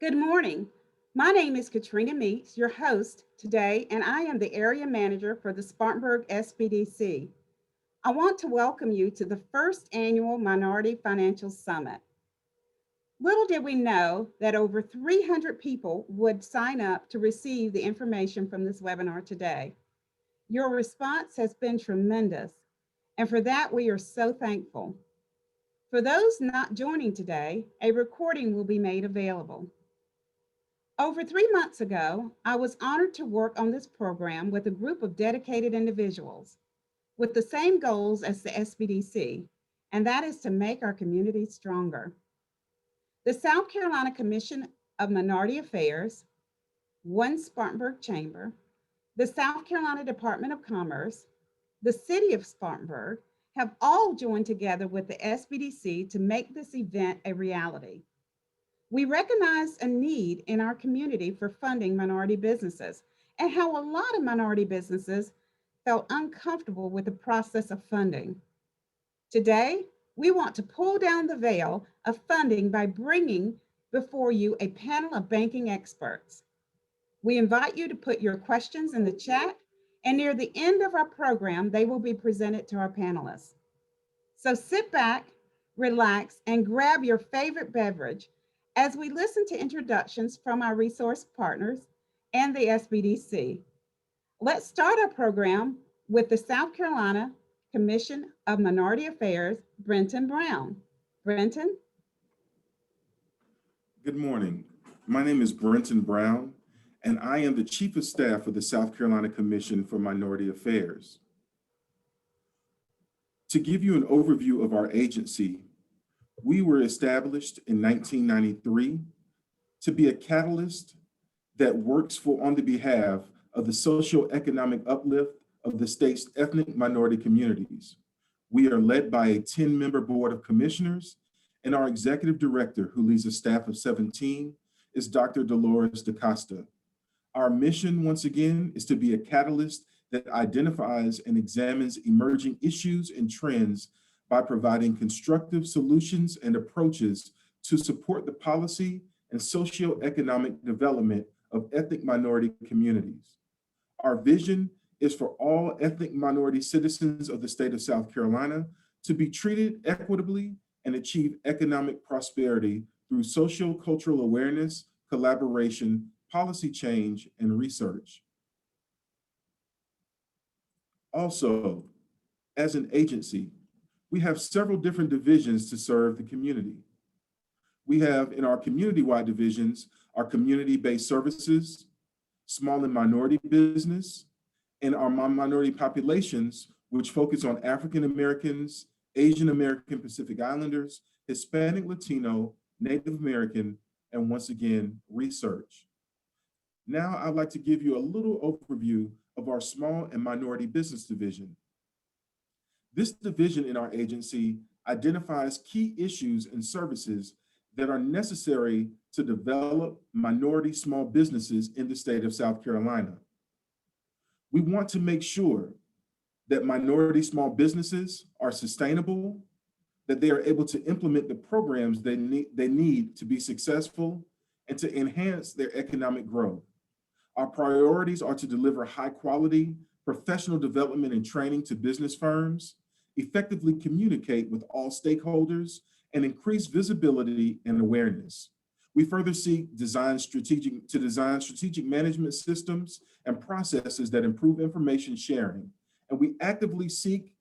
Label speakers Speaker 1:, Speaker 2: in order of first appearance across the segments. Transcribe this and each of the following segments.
Speaker 1: Good morning. My name is Katrina Meeks, your host today, and I am the area manager for the Spartanburg SBDC. I want to welcome you to the first annual Minority Financial Summit. Little did we know that over 300 people would sign up to receive the information from this webinar today. Your response has been tremendous, and for that we are so thankful. For those not joining today, a recording will be made available. Over 3 months ago, I was honored to work on this program with a group of dedicated individuals with the same goals as the SBDC, and that is to make our community stronger. The South Carolina Commission of Minority Affairs, One Spartanburg Chamber, the South Carolina Department of Commerce, the City of Spartanburg have all joined together with the SBDC to make this event a reality. We recognize a need in our community for funding minority businesses and how a lot of minority businesses felt uncomfortable with the process of funding. Today, we want to pull down the veil of funding by bringing before you a panel of banking experts. We invite you to put your questions in the chat, and near the end of our program, they will be presented to our panelists. So sit back, relax, and grab your favorite beverage as we listen to introductions from our resource partners and the SBDC. Let's start our program with the South Carolina Commission of Minority Affairs, Brenton Brown. Brenton?
Speaker 2: Good morning. My name is Brenton Brown, and I am the Chief of Staff for the South Carolina Commission for Minority Affairs. To give you an overview of our agency, we were established in 1993 to be a catalyst that works on the behalf of the socioeconomic uplift of the state's ethnic minority communities. We are led by a 10-member board of commissioners, and our executive director, who leads a staff of 17, is Dr. Dolores DaCosta. Our mission, once again, is to be a catalyst that identifies and examines emerging issues and trends by providing constructive solutions and approaches to support the policy and socioeconomic development of ethnic minority communities. Our vision is for all ethnic minority citizens of the state of South Carolina to be treated equitably and achieve economic prosperity through social cultural awareness, collaboration, policy change, and research. Also, as an agency, we have several different divisions to serve the community. We have in our community-wide divisions, our community-based services, small and minority business, and our minority populations, which focus on African Americans, Asian American Pacific Islanders, Hispanic Latino, Native American, and once again, research. Now I'd like to give you a little overview of our small and minority business division. This division in our agency identifies key issues and services that are necessary to develop minority small businesses in the state of South Carolina. We want to make sure that minority small businesses are sustainable, that they are able to implement the programs they need to be successful and to enhance their economic growth. Our priorities are to deliver high quality professional development and training to business firms, effectively communicate with all stakeholders, and increase visibility and awareness. We further seek design strategic management systems and processes that improve information sharing. And we actively seek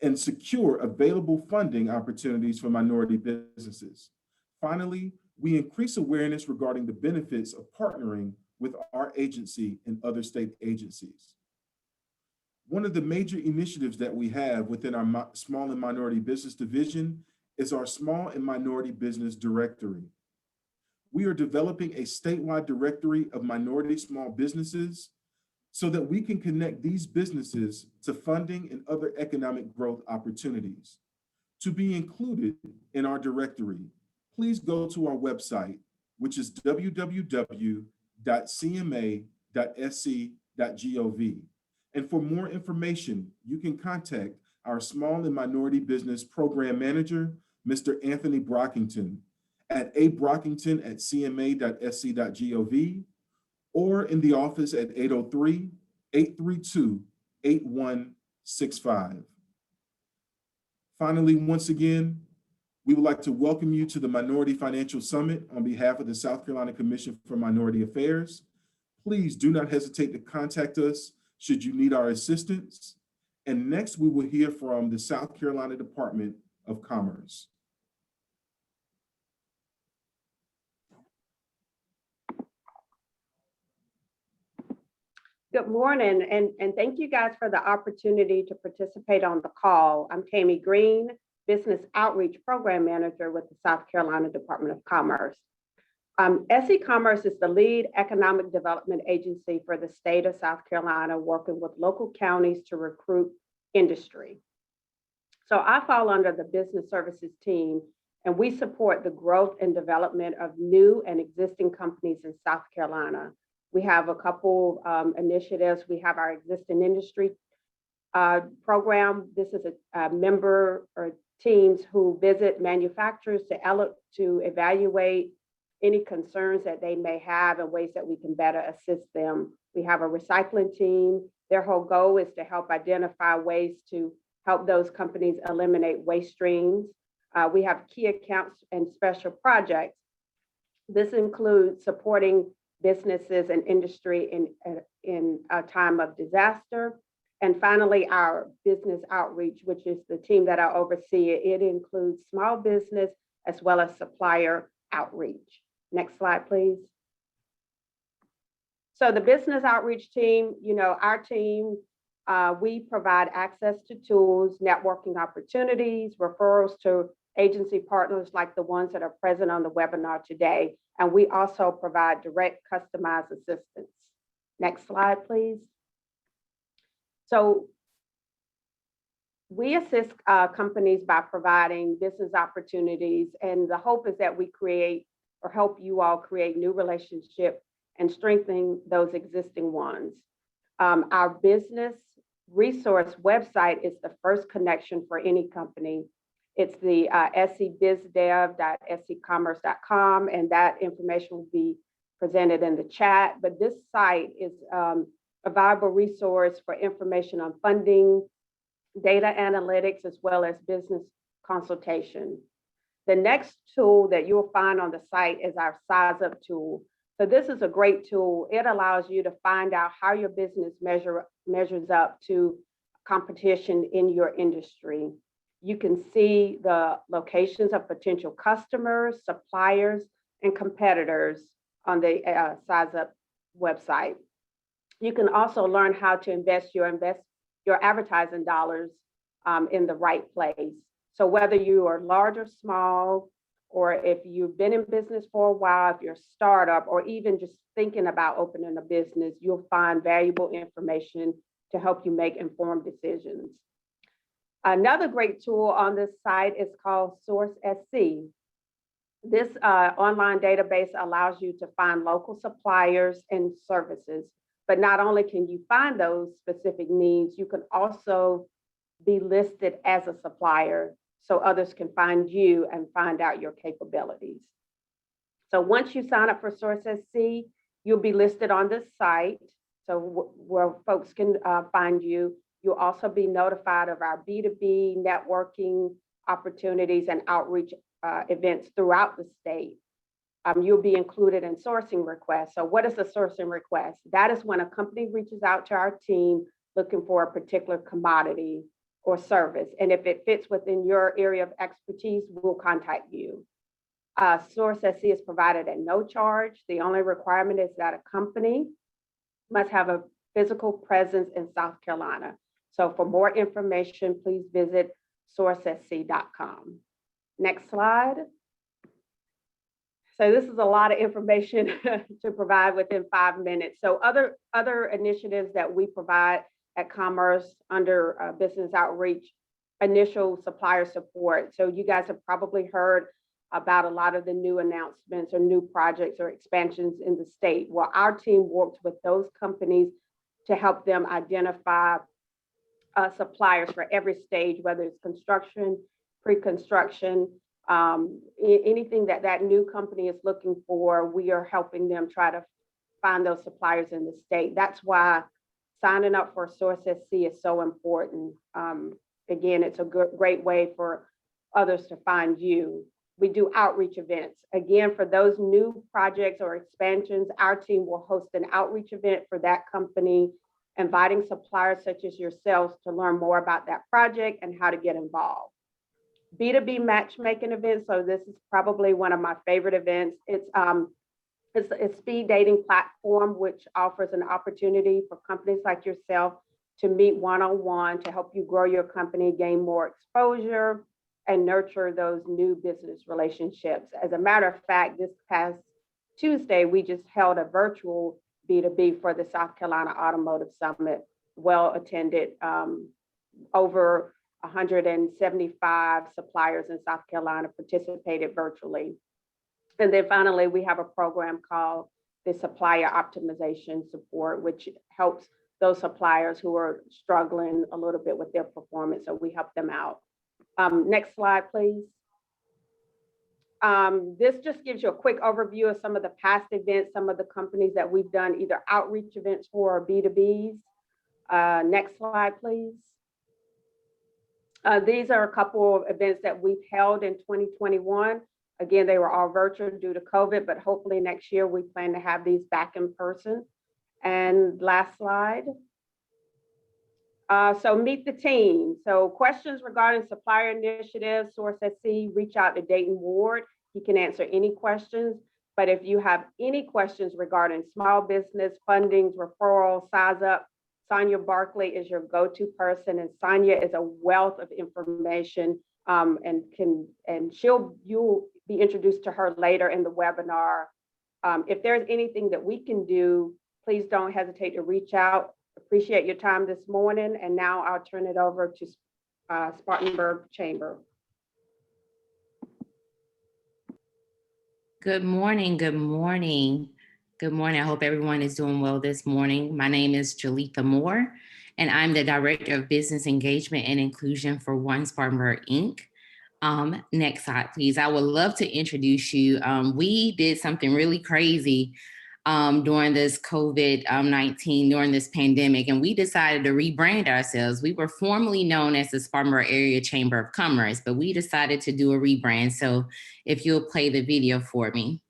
Speaker 2: and secure available funding opportunities for minority businesses. Finally, we increase awareness regarding the benefits of partnering with our agency and other state agencies. One of the major initiatives that we have within our small and minority business division is our small and minority business directory. We are developing a statewide directory of minority small businesses so that we can connect these businesses to funding and other economic growth opportunities. To be included in our directory, please go to our website, which is www.cma.sc.gov. And for more information, you can contact our Small and Minority Business Program Manager, Mr. Anthony Brockington, at abrockington@cma.sc.gov, or in the office at 803-832-8165. Finally, once again, we would like to welcome you to the Minority Financial Summit on behalf of the South Carolina Commission for Minority Affairs. Please do not hesitate to contact us should you need our assistance. And next, we will hear from the South Carolina Department of Commerce.
Speaker 3: Good morning, and thank you guys for the opportunity to participate on the call. I'm Tammy Green, Business Outreach Program Manager with the South Carolina Department of Commerce. SC Commerce is the lead economic development agency for the state of South Carolina, working with local counties to recruit industry. So I fall under the business services team, and we support the growth and development of new and existing companies in South Carolina. We have a couple initiatives. We have our existing industry program. This is a member or teams who visit manufacturers to evaluate any concerns that they may have and ways that we can better assist them. We have a recycling team. Their whole goal is to help identify ways to help those companies eliminate waste streams. We have key accounts and special projects. This includes supporting businesses and industry in a time of disaster. And finally, our business outreach, which is the team that I oversee. It includes small business as well as supplier outreach. Next slide, please. So the business outreach team, our team, we provide access to tools, networking opportunities, referrals to agency partners like the ones that are present on the webinar today. And we also provide direct customized assistance. Next slide, please. So we assist companies by providing business opportunities, and the hope is that we create or help you all create new relationships and strengthen those existing ones. Our business resource website is the first connection for any company. It's the scbizdev.scommerce.com, and that information will be presented in the chat. But this site is a viable resource for information on funding, data analytics, as well as business consultation. The next tool that you'll find on the site is our Size Up tool. So this is a great tool. It allows you to find out how your business measures up to competition in your industry. You can see the locations of potential customers, suppliers, and competitors on the Size Up website. You can also learn how to invest your advertising dollars in the right place. So whether you are large or small, or if you've been in business for a while, if you're a startup, or even just thinking about opening a business, you'll find valuable information to help you make informed decisions. Another great tool on this site is called Source SC. This online database allows you to find local suppliers and services, but not only can you find those specific needs, you can also be listed as a supplier so others can find you and find out your capabilities. So once you sign up for Source SC, you'll be listed on this site, so where folks can find you. You'll also be notified of our B2B networking opportunities and outreach events throughout the state. You'll be included in sourcing requests. So what is a sourcing request? That is when a company reaches out to our team looking for a particular commodity or service. And if it fits within your area of expertise, we'll contact you. Source SC is provided at no charge. The only requirement is that a company must have a physical presence in South Carolina. So for more information, please visit sourcesc.com. Next slide. So this is a lot of information to provide within 5 minutes. So other initiatives that we provide at Commerce under business outreach, initial supplier support. So you guys have probably heard about a lot of the new announcements or new projects or expansions in the state. Well, our team works with those companies to help them identify suppliers for every stage, whether it's construction, pre-construction, Anything that that new company is looking for, we are helping them try to find those suppliers in the state. That's why signing up for Source SC is so important. Again, it's a great way for others to find you. We do outreach events. Again, for those new projects or expansions, our team will host an outreach event for that company, inviting suppliers such as yourselves to learn more about that project and how to get involved. B2B matchmaking events. So this is probably one of my favorite events. It's a speed dating platform, which offers an opportunity for companies like yourself to meet one-on-one to help you grow your company, gain more exposure, and nurture those new business relationships. As a matter of fact, this past Tuesday, we just held a virtual B2B for the South Carolina Automotive Summit, well attended. Over 175 suppliers in South Carolina participated virtually. And then finally, we have a program called the Supplier Optimization Support, which helps those suppliers who are struggling a little bit with their performance. So we help them out. Next slide, please. This just gives you a quick overview of some of the past events, some of the companies that we've done either outreach events for or B2Bs. Next slide, please. These are a couple of events that we've held in 2021. Again, they were all virtual due to COVID, but hopefully next year we plan to have these back in person. And last slide. So meet the team. So questions regarding supplier initiatives, Source SC, reach out to Dayton Ward. He can answer any questions. But if you have any questions regarding small business, fundings, referrals, size up, Sonia Barkley is your go-to person. And Sonia is a wealth of information and you'll be introduced to her later in the webinar. If there's anything that we can do, please don't hesitate to reach out. Appreciate your time this morning. And now I'll turn it over to Spartanburg Chamber.
Speaker 4: Good morning, good morning. Good morning. I hope everyone is doing well this morning. My name is Jalitha Moore, and I'm the Director of Business Engagement and Inclusion for One Spartanburg, Inc. Next slide, please. I would love to introduce you. We did something really crazy during this COVID-19, during this pandemic, and we decided to rebrand ourselves. We were formerly known as the Spartanburg Area Chamber of Commerce, but we decided to do a rebrand. So if you'll play the video for me.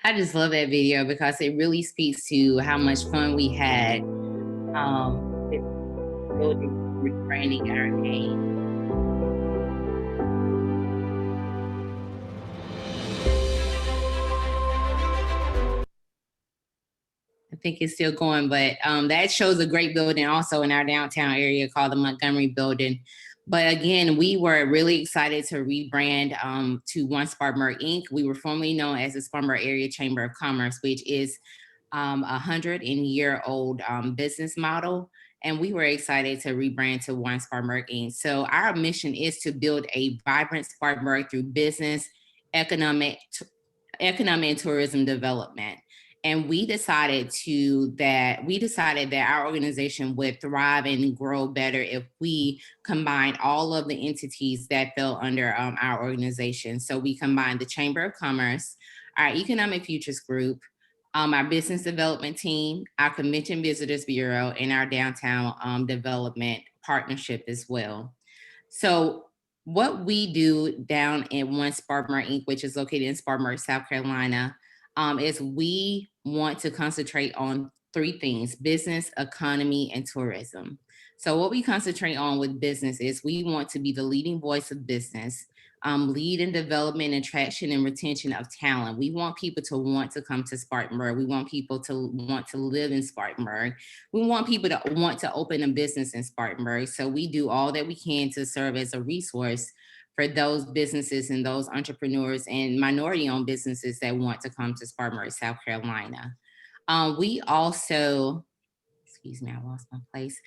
Speaker 4: I just love that video because it really speaks to how much fun we had with building, rebranding our name. I think it's still going, but that shows a great building also in our downtown area called the Montgomery Building. But again, we were really excited to rebrand to One Spartanburg, Inc. We were formerly known as the Spartanburg Area Chamber of Commerce, which is a 100-year-old business model. And we were excited to rebrand to One Spartanburg, Inc. So our mission is to build a vibrant Spartanburg through business, economic and tourism development. And we decided that our organization would thrive and grow better if we combine all of the entities that fell under our organization. So we combined the Chamber of Commerce, our Economic Futures Group, our Business Development Team, our Convention Visitors Bureau, and our Downtown Development Partnership as well. So what we do down in One Spartanburg, Inc., which is located in Spartanburg, South Carolina, is we want to concentrate on three things: business, economy, and tourism. So what we concentrate on with business is we want to be the leading voice of business, lead in development, attraction, and retention of talent. We want people to want to come to Spartanburg. We want people to want to live in Spartanburg. We want people to want to open a business in Spartanburg. So we do all that we can to serve as a resource for those businesses and those entrepreneurs and minority-owned businesses that want to come to Spartanburg, South Carolina. We also, excuse me, I lost my place.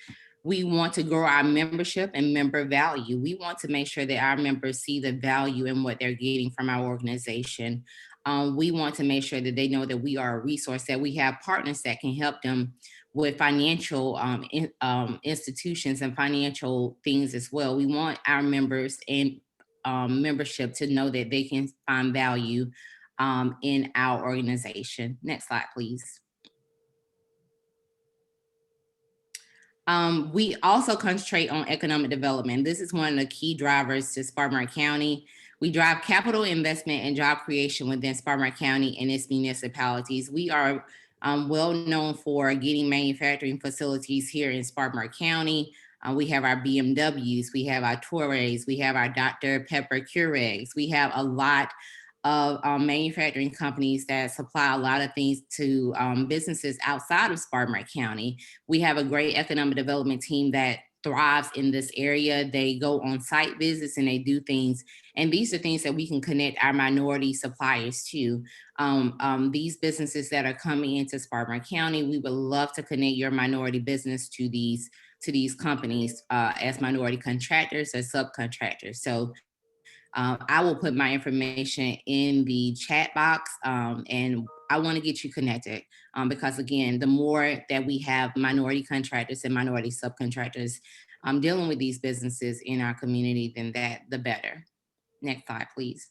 Speaker 4: We want to grow our membership and member value. We want to make sure that our members see the value in what they're getting from our organization. We want to make sure that they know that we are a resource, that we have partners that can help them with financial institutions and financial things as well. We want our members and membership to know that they can find value in our organization. Next slide, please. We also concentrate on economic development. This is one of the key drivers to Spartanburg County. We drive capital investment and job creation within Spartanburg County and its municipalities. We are well known for getting manufacturing facilities here in Spartanburg County. We have our BMWs, we have our Torres, we have our Dr. Pepper Keurigs. We have a lot of manufacturing companies that supply a lot of things to businesses outside of Spartanburg County. We have a great economic development team that thrives in this area. They go on site visits and they do things. And these are things that we can connect our minority suppliers to. These businesses that are coming into Spartanburg County, we would love to connect your minority business to these companies as minority contractors or subcontractors. So I will put my information in the chat box and I want to get you connected because again, the more that we have minority contractors and minority subcontractors dealing with these businesses in our community, then the better. Next slide, please.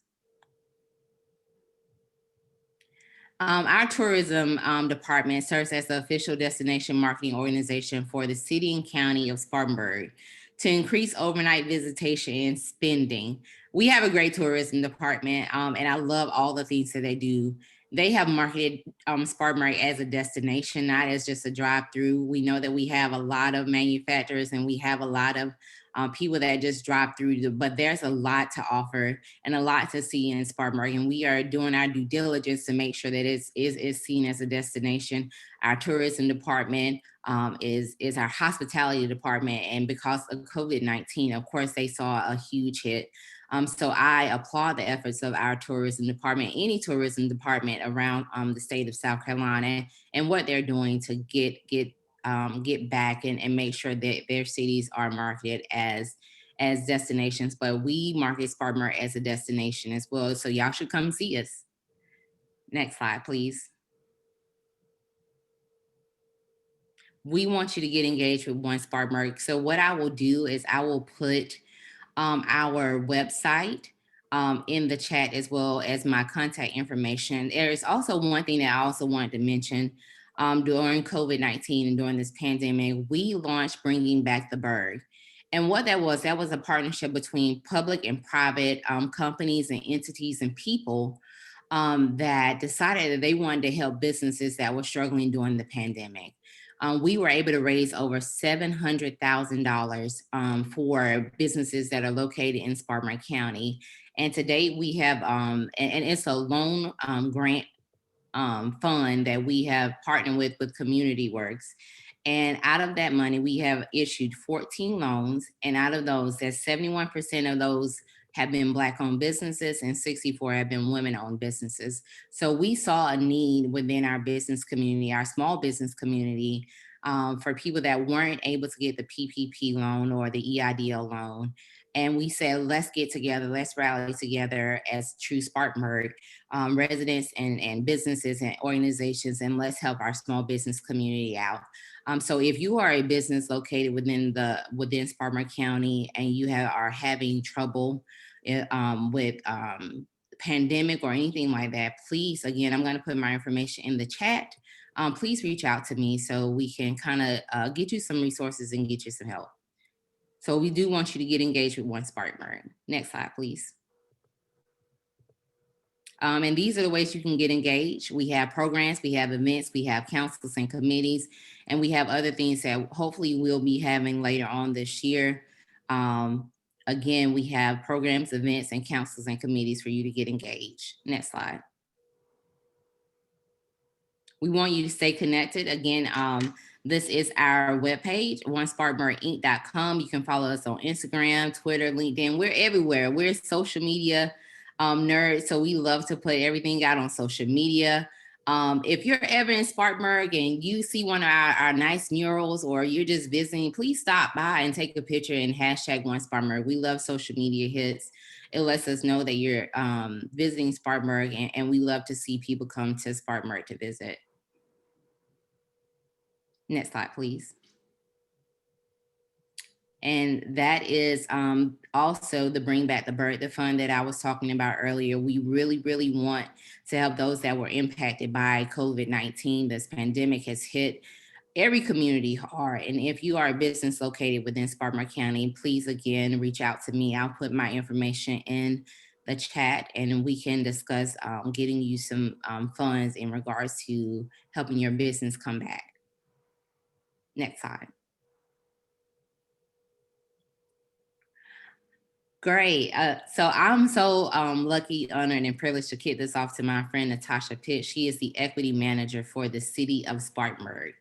Speaker 4: Our tourism department serves as the official destination marketing organization for the city and county of Spartanburg to increase overnight visitation and spending. We have a great tourism department and I love all the things that they do. They have marketed Spartanburg as a destination, not as just a drive-through. We know that we have a lot of manufacturers and we have a lot of people that just drive through, but there's a lot to offer and a lot to see in Spartanburg. And we are doing our due diligence to make sure that it is seen as a destination. Our tourism department is our hospitality department. And because of COVID-19, of course, they saw a huge hit. So I applaud the efforts of our tourism department, any tourism department around the state of South Carolina, and what they're doing to get back and make sure that their cities are marketed as destinations. But we market Spartanburg as a destination as well. So y'all should come see us. Next slide, please. We want you to get engaged with One Spartanburg. So what I will do is I will put our website in the chat as well as my contact information. There is also one thing that I also wanted to mention. During COVID-19 and during this pandemic, we launched Bringing Back the Burg. And what that was a partnership between public and private companies and entities and people that decided that they wanted to help businesses that were struggling during the pandemic. We were able to raise over $700,000 for businesses that are located in Spartanburg County. And to date, we have, and it's a loan grant fund that we have partnered with Community Works. And out of that money, we have issued 14 loans. And out of those, that's 71% of those have been Black-owned businesses and 64 have been women-owned businesses. So we saw a need within our business community, our small business community, for people that weren't able to get the PPP loan or the EIDL loan. And we said, let's get together, let's rally together as true Spartanburg residents and businesses and organizations, and let's help our small business community out. So if you are a business located within Spartanburg County and you are having trouble with pandemic or anything like that, please, again, I'm going to put my information in the chat. Please reach out to me so we can kind of get you some resources and get you some help. So we do want you to get engaged with One Spartanburg. Next slide, please. And these are the ways you can get engaged. We have programs, we have events, we have councils and committees, and we have other things that hopefully we'll be having later on this year. Again, we have programs, events, and councils and committees for you to get engaged. Next slide. We want you to stay connected. Again, this is our webpage, onespartanburginc.com. You can follow us on Instagram, Twitter, LinkedIn. We're everywhere. We're social media nerds, so we love to put everything out on social media. If you're ever in Spartanburg and you see one of our nice murals, or you're just visiting, please stop by and take a picture and hashtag #OneSpartanburg. We love social media hits. It lets us know that you're visiting Spartanburg, and we love to see people come to Spartanburg to visit. Next slide, please. And that is also the Bring Back the Bird, the fund that I was talking about earlier. We really, really want to help those that were impacted by COVID-19. This pandemic has hit every community hard. And if you are a business located within Spartanburg County, please, again, reach out to me. I'll put my information in the chat, and we can discuss getting you some funds in regards to helping your business come back. Next slide. Great. So I'm so lucky, honored, and privileged to kick this off to my friend, Natasha Pitt. She is the equity manager for the city of Spartanburg.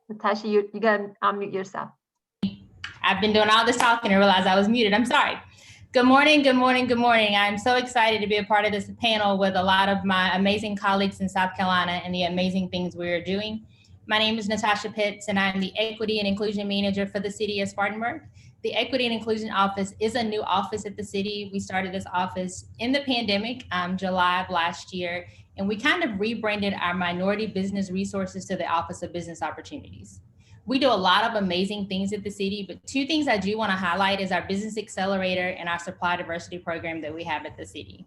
Speaker 5: Natasha, you gotta unmute yourself.
Speaker 6: I've been doing all this talking and realized I was muted. I'm sorry. Good morning, good morning, good morning. I'm so excited to be a part of this panel with a lot of my amazing colleagues in South Carolina and the amazing things we're doing. My name is Natasha Pitts, and I'm the Equity and Inclusion Manager for the city of Spartanburg. The Equity and Inclusion Office is a new office at the city. We started this office in the pandemic, July of last year, and we kind of rebranded our minority business resources to the Office of Business Opportunities. We do a lot of amazing things at the city, but two things I do want to highlight is our Business Accelerator and our Supply Diversity program that we have at the city.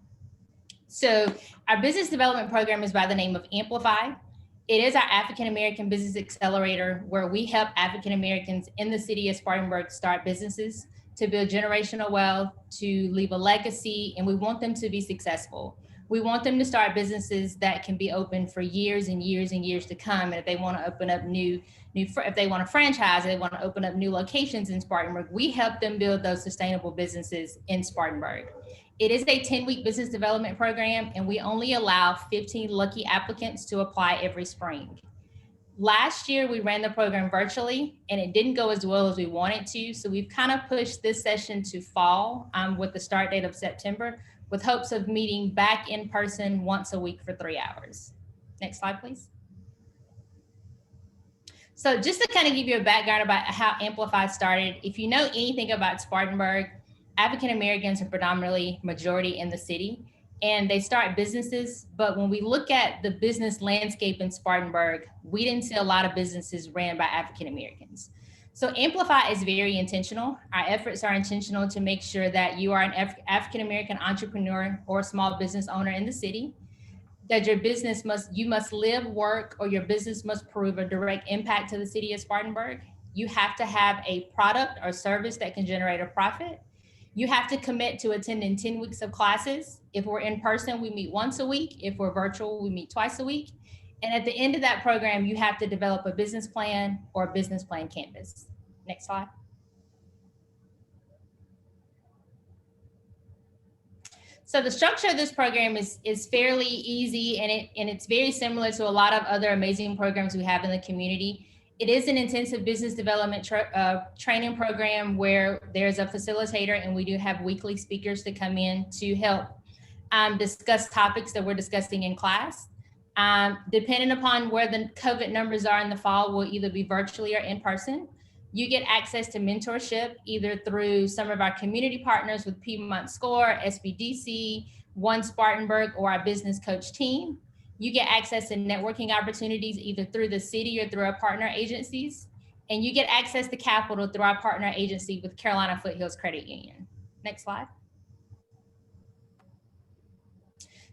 Speaker 6: So our business development program is by the name of Amplify. It is our African American Business Accelerator, where we help African Americans in the city of Spartanburg start businesses, to build generational wealth, to leave a legacy, and we want them to be successful. We want them to start businesses that can be open for years and years and years to come. And if they want to open up if they want to franchise, they want to open up new locations in Spartanburg, we help them build those sustainable businesses in Spartanburg. It is a 10-week business development program, and we only allow 15 lucky applicants to apply every spring. Last year, we ran the program virtually, and it didn't go as well as we wanted to. So we've kind of pushed this session to fall with the start date of September, with hopes of meeting back in person once a week for 3 hours. Next slide, please. So just to kind of give you a background about how Amplify started, if you know anything about Spartanburg, African Americans are predominantly majority in the city, and they start businesses. But when we look at the business landscape in Spartanburg, we didn't see a lot of businesses ran by African Americans. So Amplify is very intentional. Our efforts are intentional to make sure that you are an African American entrepreneur or small business owner in the city, that your business you must live, work, or your business must prove a direct impact to the city of Spartanburg. You have to have a product or service that can generate a profit. You have to commit to attending 10 weeks of classes. If we're in person, we meet once a week. If we're virtual, we meet twice a week. And at the end of that program, you have to develop a business plan or a business plan canvas. Next slide. So the structure of this program is fairly easy, and it's very similar to a lot of other amazing programs we have in the community. It is an intensive business development training program where there's a facilitator, and we do have weekly speakers to come in to help discuss topics that we're discussing in class. Depending upon where the COVID numbers are in the fall, we'll either be virtually or in person. You get access to mentorship either through some of our community partners with Piedmont SCORE, SBDC, One Spartanburg, or our business coach team. You get access to networking opportunities either through the city or through our partner agencies. And you get access to capital through our partner agency with Carolina Foothills Credit Union. Next slide.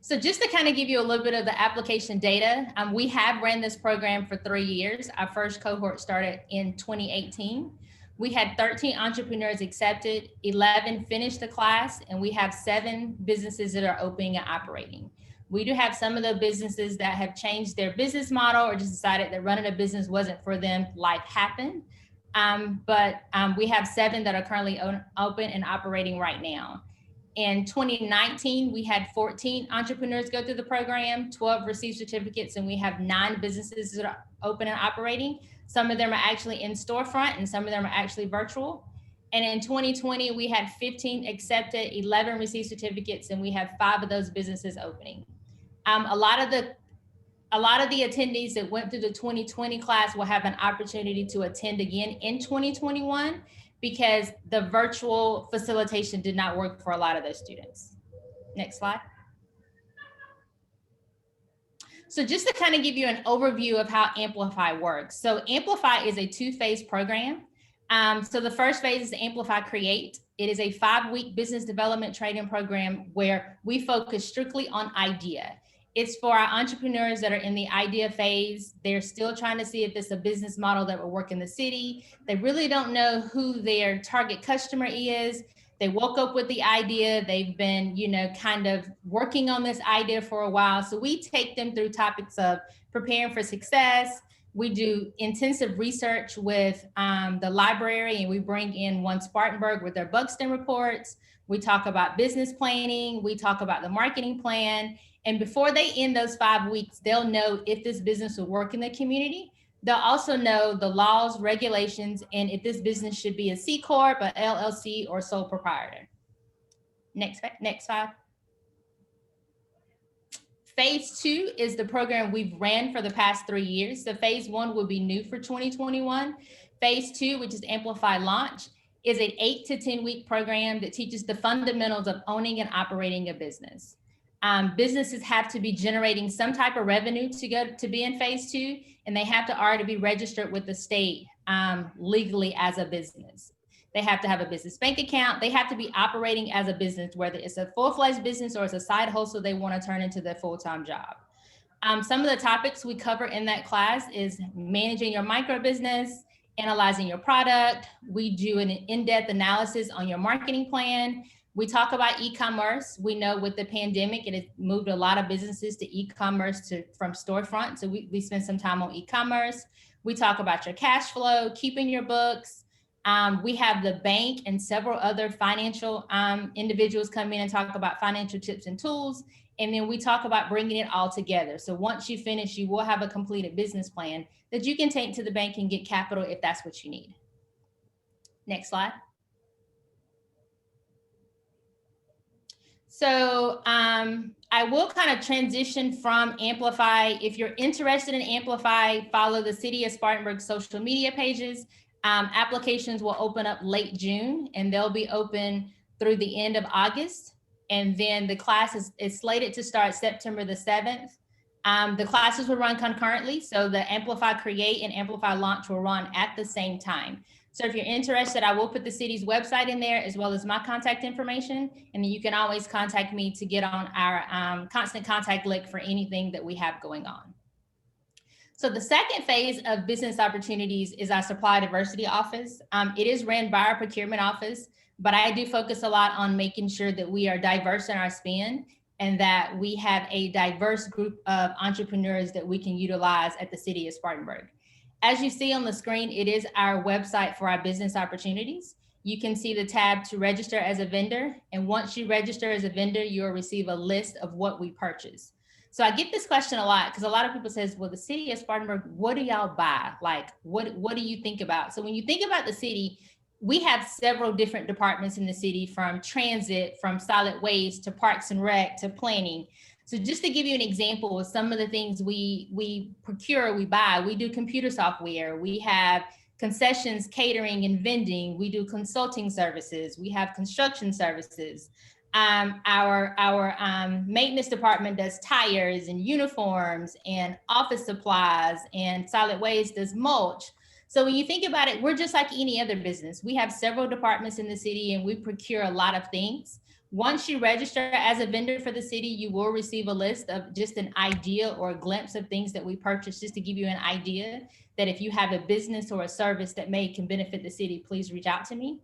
Speaker 6: So just to kind of give you a little bit of the application data, we have ran this program for 3 years. Our first cohort started in 2018. We had 13 entrepreneurs accepted, 11 finished the class, and we have 7 businesses that are opening and operating. We do have some of the businesses that have changed their business model or just decided that running a business wasn't for them. Life happened. But we have 7 that are currently open and operating right now. In 2019, we had 14 entrepreneurs go through the program, 12 received certificates, and we have 9 businesses that are open and operating. Some of them are actually in storefront and some of them are actually virtual. And in 2020, we had 15 accepted, 11 received certificates, and we have 5 of those businesses opening. A lot of the attendees that went through the 2020 class will have an opportunity to attend again in 2021 because the virtual facilitation did not work for a lot of those students. Next slide. So just to kind of give you an overview of how Amplify works. So Amplify is a 2-phase program. So the first phase is Amplify Create. It is a 5-week business development training program where we focus strictly on idea. It's for our entrepreneurs that are in the idea phase. They're still trying to see if it's a business model that will work in the city. They really don't know who their target customer is. They woke up with the idea. They've been, kind of working on this idea for a while. So we take them through topics of preparing for success. We do intensive research with the library, and we bring in One Spartanburg with their Buxton reports. We talk about business planning. We talk about the marketing plan. And before they end those 5 weeks, they'll know if this business will work in the community. They'll also know the laws, regulations, and if this business should be a C Corp, a LLC, or sole proprietor. Next slide. Phase 2 is the program we've ran for the past 3 years. So phase 1 will be new for 2021. Phase 2, which is Amplify Launch, is an 8 to 10 week program that teaches the fundamentals of owning and operating a business. Businesses have to be generating some type of revenue to be in phase 2, and they have to already be registered with the state legally as a business. They have to have a business bank account. They have to be operating as a business, whether it's a full-fledged business or it's a side hustle they want to turn into their full-time job. Some of the topics we cover in that class is managing your micro business, analyzing your product. We do an in-depth analysis on your marketing plan. We talk about e-commerce. We know with the pandemic, it has moved a lot of businesses to e-commerce from storefront. So we spend some time on e-commerce. We talk about your cash flow, keeping your books. We have the bank and several other financial individuals come in and talk about financial tips and tools. And then we talk about bringing it all together. So once you finish, you will have a completed business plan that you can take to the bank and get capital if that's what you need. Next slide. So I will kind of transition from Amplify. If you're interested in Amplify, follow the City of Spartanburg social media pages. Applications will open up late June, and they'll be open through the end of August. And then the class is slated to start September the 7th. The classes will run concurrently. So the Amplify Create and Amplify Launch will run at the same time. So if you're interested, I will put the city's website in there as well as my contact information. And then you can always contact me to get on our constant contact list for anything that we have going on. So the second phase of business opportunities is our supply diversity office. It is ran by our procurement office, but I do focus a lot on making sure that we are diverse in our spend and that we have a diverse group of entrepreneurs that we can utilize at the City of Spartanburg. As you see on the screen, it is our website for our business opportunities. You can see the tab to register as a vendor. And once you register as a vendor, you'll receive a list of what we purchase. So I get this question a lot because a lot of people says, well, the City of Spartanburg, what do y'all buy? Like, what do you think about? So when you think about the city, we have several different departments in the city, from transit, from solid waste to parks and rec to planning. So just to give you an example of some of the things we procure, we buy, we do computer software, we have concessions, catering and vending, we do consulting services, we have construction services. Our maintenance department does tires and uniforms and office supplies, and solid waste does mulch. So when you think about it, we're just like any other business. We have several departments in the city and we procure a lot of things. Once you register as a vendor for the city, you will receive a list of just an idea or a glimpse of things that we purchase, just to give you an idea that if you have a business or a service that can benefit the city, please reach out to me.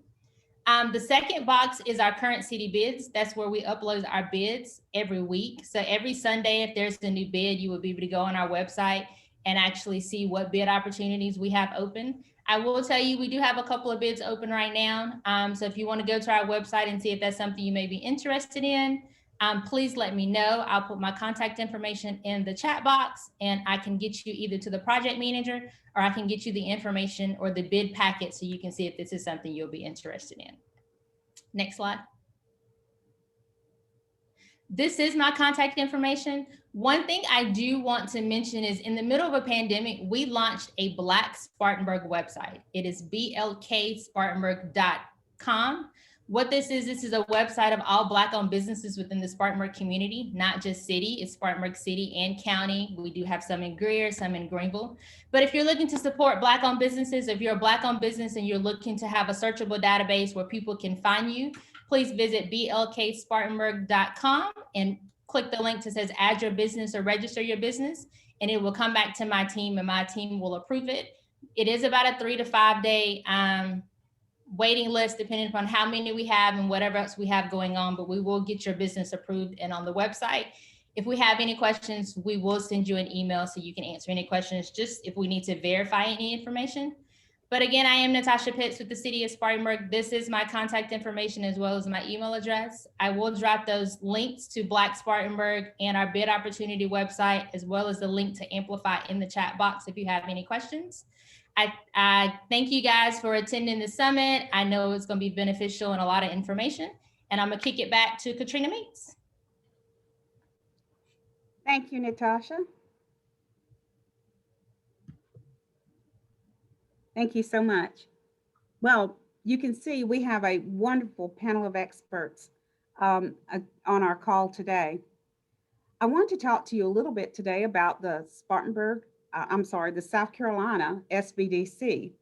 Speaker 6: The second box is our current city bids. That's where we upload our bids every week. So every Sunday, if there's a new bid, you will be able to go on our website and actually see what bid opportunities we have open. I will tell you, we do have a couple of bids open right now. So if you want to go to our website and see if that's something you may be interested in, please let me know. I'll put my contact information in the chat box, and I can get you either to the project manager, or I can get you the information or the bid packet so you can see if this is something you'll be interested in. Next slide. This is my contact information. One thing I do want to mention is, in the middle of a pandemic, we launched a Black Spartanburg website. It is blkspartanburg.com. What this is a website of all Black-owned businesses within the Spartanburg community, not just city. It's Spartanburg City and County. We do have some in Greer, some in Greenville. But if you're looking to support Black-owned businesses, if you're a Black-owned business and you're looking to have a searchable database where people can find you, please visit blkspartanburg.com and click the link that says add your business or register your business, and it will come back to my team, and my team will approve it. It is about a 3 to 5 day waiting list, depending upon how many we have and whatever else we have going on, but we will get your business approved and on the website. If we have any questions, we will send you an email so you can answer any questions, just if we need to verify any information. But again, I am Natasha Pitts with the City of Spartanburg. This is my contact information as well as my email address. I will drop those links to Black Spartanburg and our bid opportunity website, as well as the link to Amplify in the chat box if you have any questions. I thank you guys for attending the summit. I know it's going to be beneficial and a lot of information, and I'm going to kick it back to Katrina Meeks.
Speaker 1: Thank you, Natasha. Thank you so much. Well, you can see we have a wonderful panel of experts on our call today. I want to talk to you a little bit today about the the South Carolina SBDC.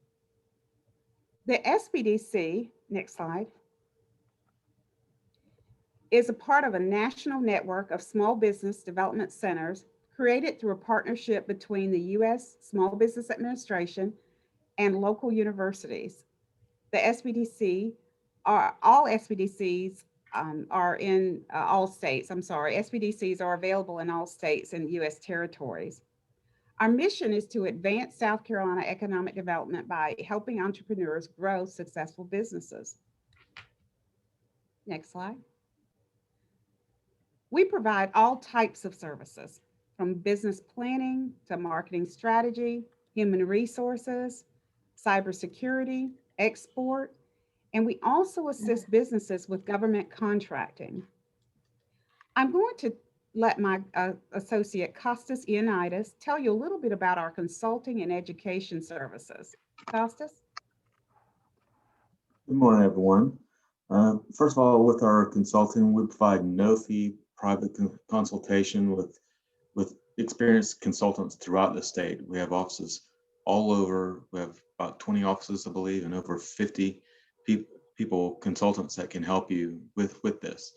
Speaker 1: The SBDC, next slide, is a part of a national network of small business development centers created through a partnership between the U.S. Small Business Administration and local universities. The SBDC all SBDCs are in all states. SBDCs are available in all states and U.S. territories. Our mission is to advance South Carolina economic development by helping entrepreneurs grow successful businesses. Next slide. We provide all types of services, from business planning to marketing strategy, human resources, cybersecurity, export, and we also assist businesses with government contracting. I'm going to let my associate Costas Ioannidis tell you a little bit about our consulting and education services. Costas?
Speaker 7: Good morning, everyone. First of all, with our consulting, we provide no-fee private consultation with experienced consultants throughout the state. We have offices all over. We have about 20 offices, I believe, and over 50 consultants that can help you with this.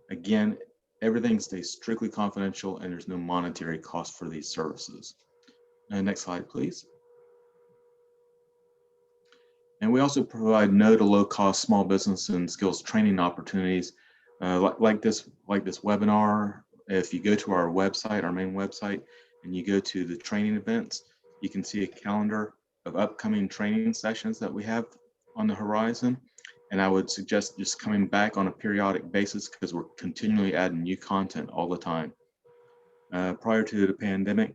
Speaker 7: Again, everything stays strictly confidential and there's no monetary cost for these services. Next slide, please. And we also provide no to low cost small business and skills training opportunities like this webinar. If you go to our website, our main website, and you go to the training events, you can see a calendar of upcoming training sessions that we have on the horizon. And I would suggest just coming back on a periodic basis because we're continually adding new content all the time. Prior to the pandemic,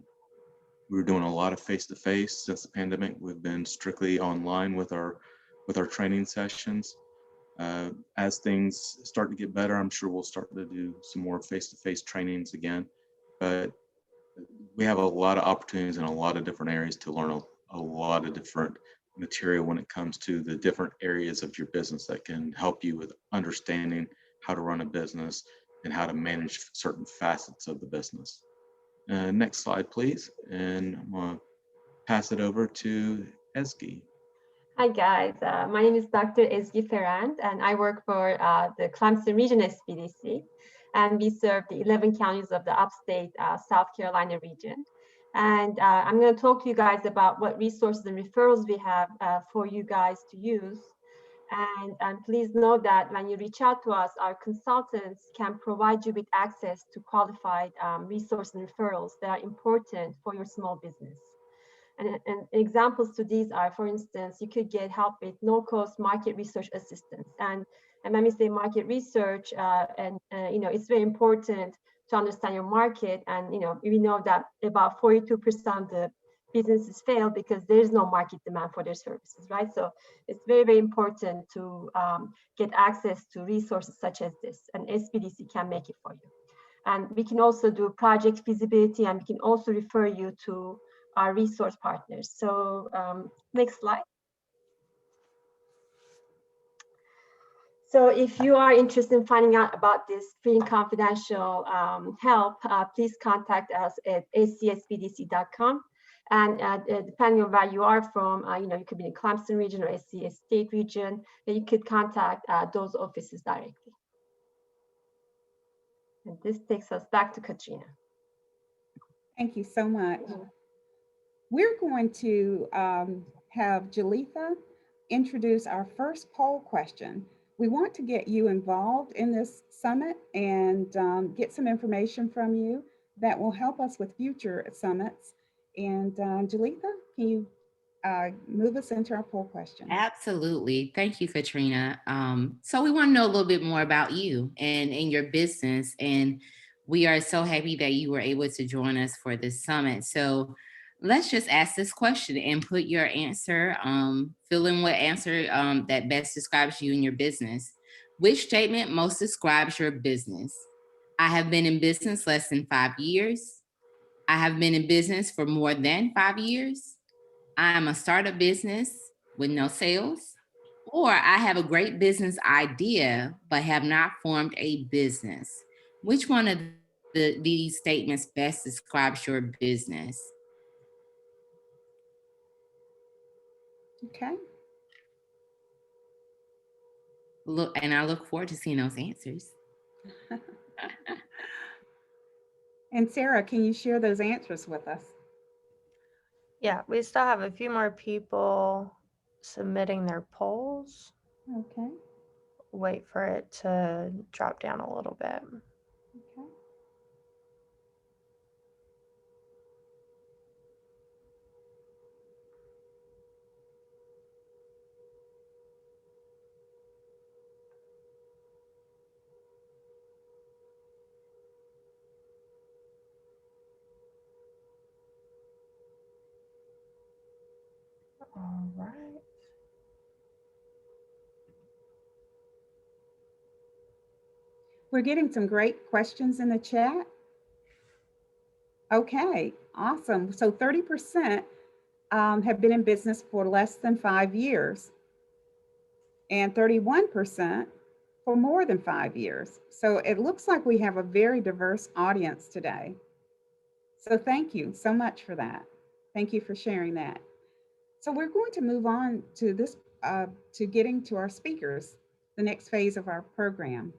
Speaker 7: we were doing a lot of face-to-face. Since the pandemic, we've been strictly online with our training sessions. As things start to get better, I'm sure we'll start to do some more face-to-face trainings again. But we have a lot of opportunities in a lot of different areas to learn a lot of different material when it comes to the different areas of your business that can help you with understanding how to run a business and how to manage certain facets of the business. Next slide, please. And I'm going to pass it over to Ezgi.
Speaker 5: Hi guys, my name is Dr. Ezgi Ferrand and I work for the Clemson Region SBDC, and we serve the 11 counties of the upstate South Carolina region. And I'm going to talk to you guys about what resources and referrals we have for you guys to use. And please know that when you reach out to us, our consultants can provide you with access to qualified resources and referrals that are important for your small business. And examples to these are, for instance, you could get help with no-cost market research assistance. And when we say market research, it's very important to understand your market. And we know that about 42% of the businesses fail because there is no market demand for their services, right? So it's very, very important to get access to resources such as this, and SBDC can make it for you. And we can also do project feasibility, and we can also refer you to our resource partners. So next slide. So if you are interested in finding out about this free and confidential help, please contact us at scsbdc.com. And depending on where you are from, you could be in Clemson region or SCS state region, then you could contact those offices directly. And this takes us back to Katrina.
Speaker 1: Thank you so much. We're going to have Jalitha introduce our first poll question. We want to get you involved in this summit and get some information from you that will help us with future summits. And Jalitha, can you move us into our poll question?
Speaker 4: Absolutely. Thank you, Katrina. So we want to know a little bit more about you and your business. And we are so happy that you were able to join us for this summit. So let's just ask this question and put your answer, fill in what answer that best describes you and your business. Which statement most describes your business? I have been in business less than 5 years. I have been in business for more than 5 years. I am a startup business with no sales. Or I have a great business idea, but have not formed a business. Which one of these statements best describes your business?
Speaker 1: Okay.
Speaker 4: And I look forward to seeing those answers.
Speaker 1: And Sarah, can you share those answers with us?
Speaker 8: Yeah, we still have a few more people submitting their polls.
Speaker 1: Okay.
Speaker 8: Wait for it to drop down a little bit.
Speaker 1: Okay.
Speaker 8: All right.
Speaker 1: We're getting some great questions in the chat. Okay, awesome. So 30% have been in business for less than 5 years, and 31% for more than 5 years. So it looks like we have a very diverse audience today. So thank you so much for that. Thank you for sharing that. So we're going to move on to this, to getting to our speakers, the next phase of our program.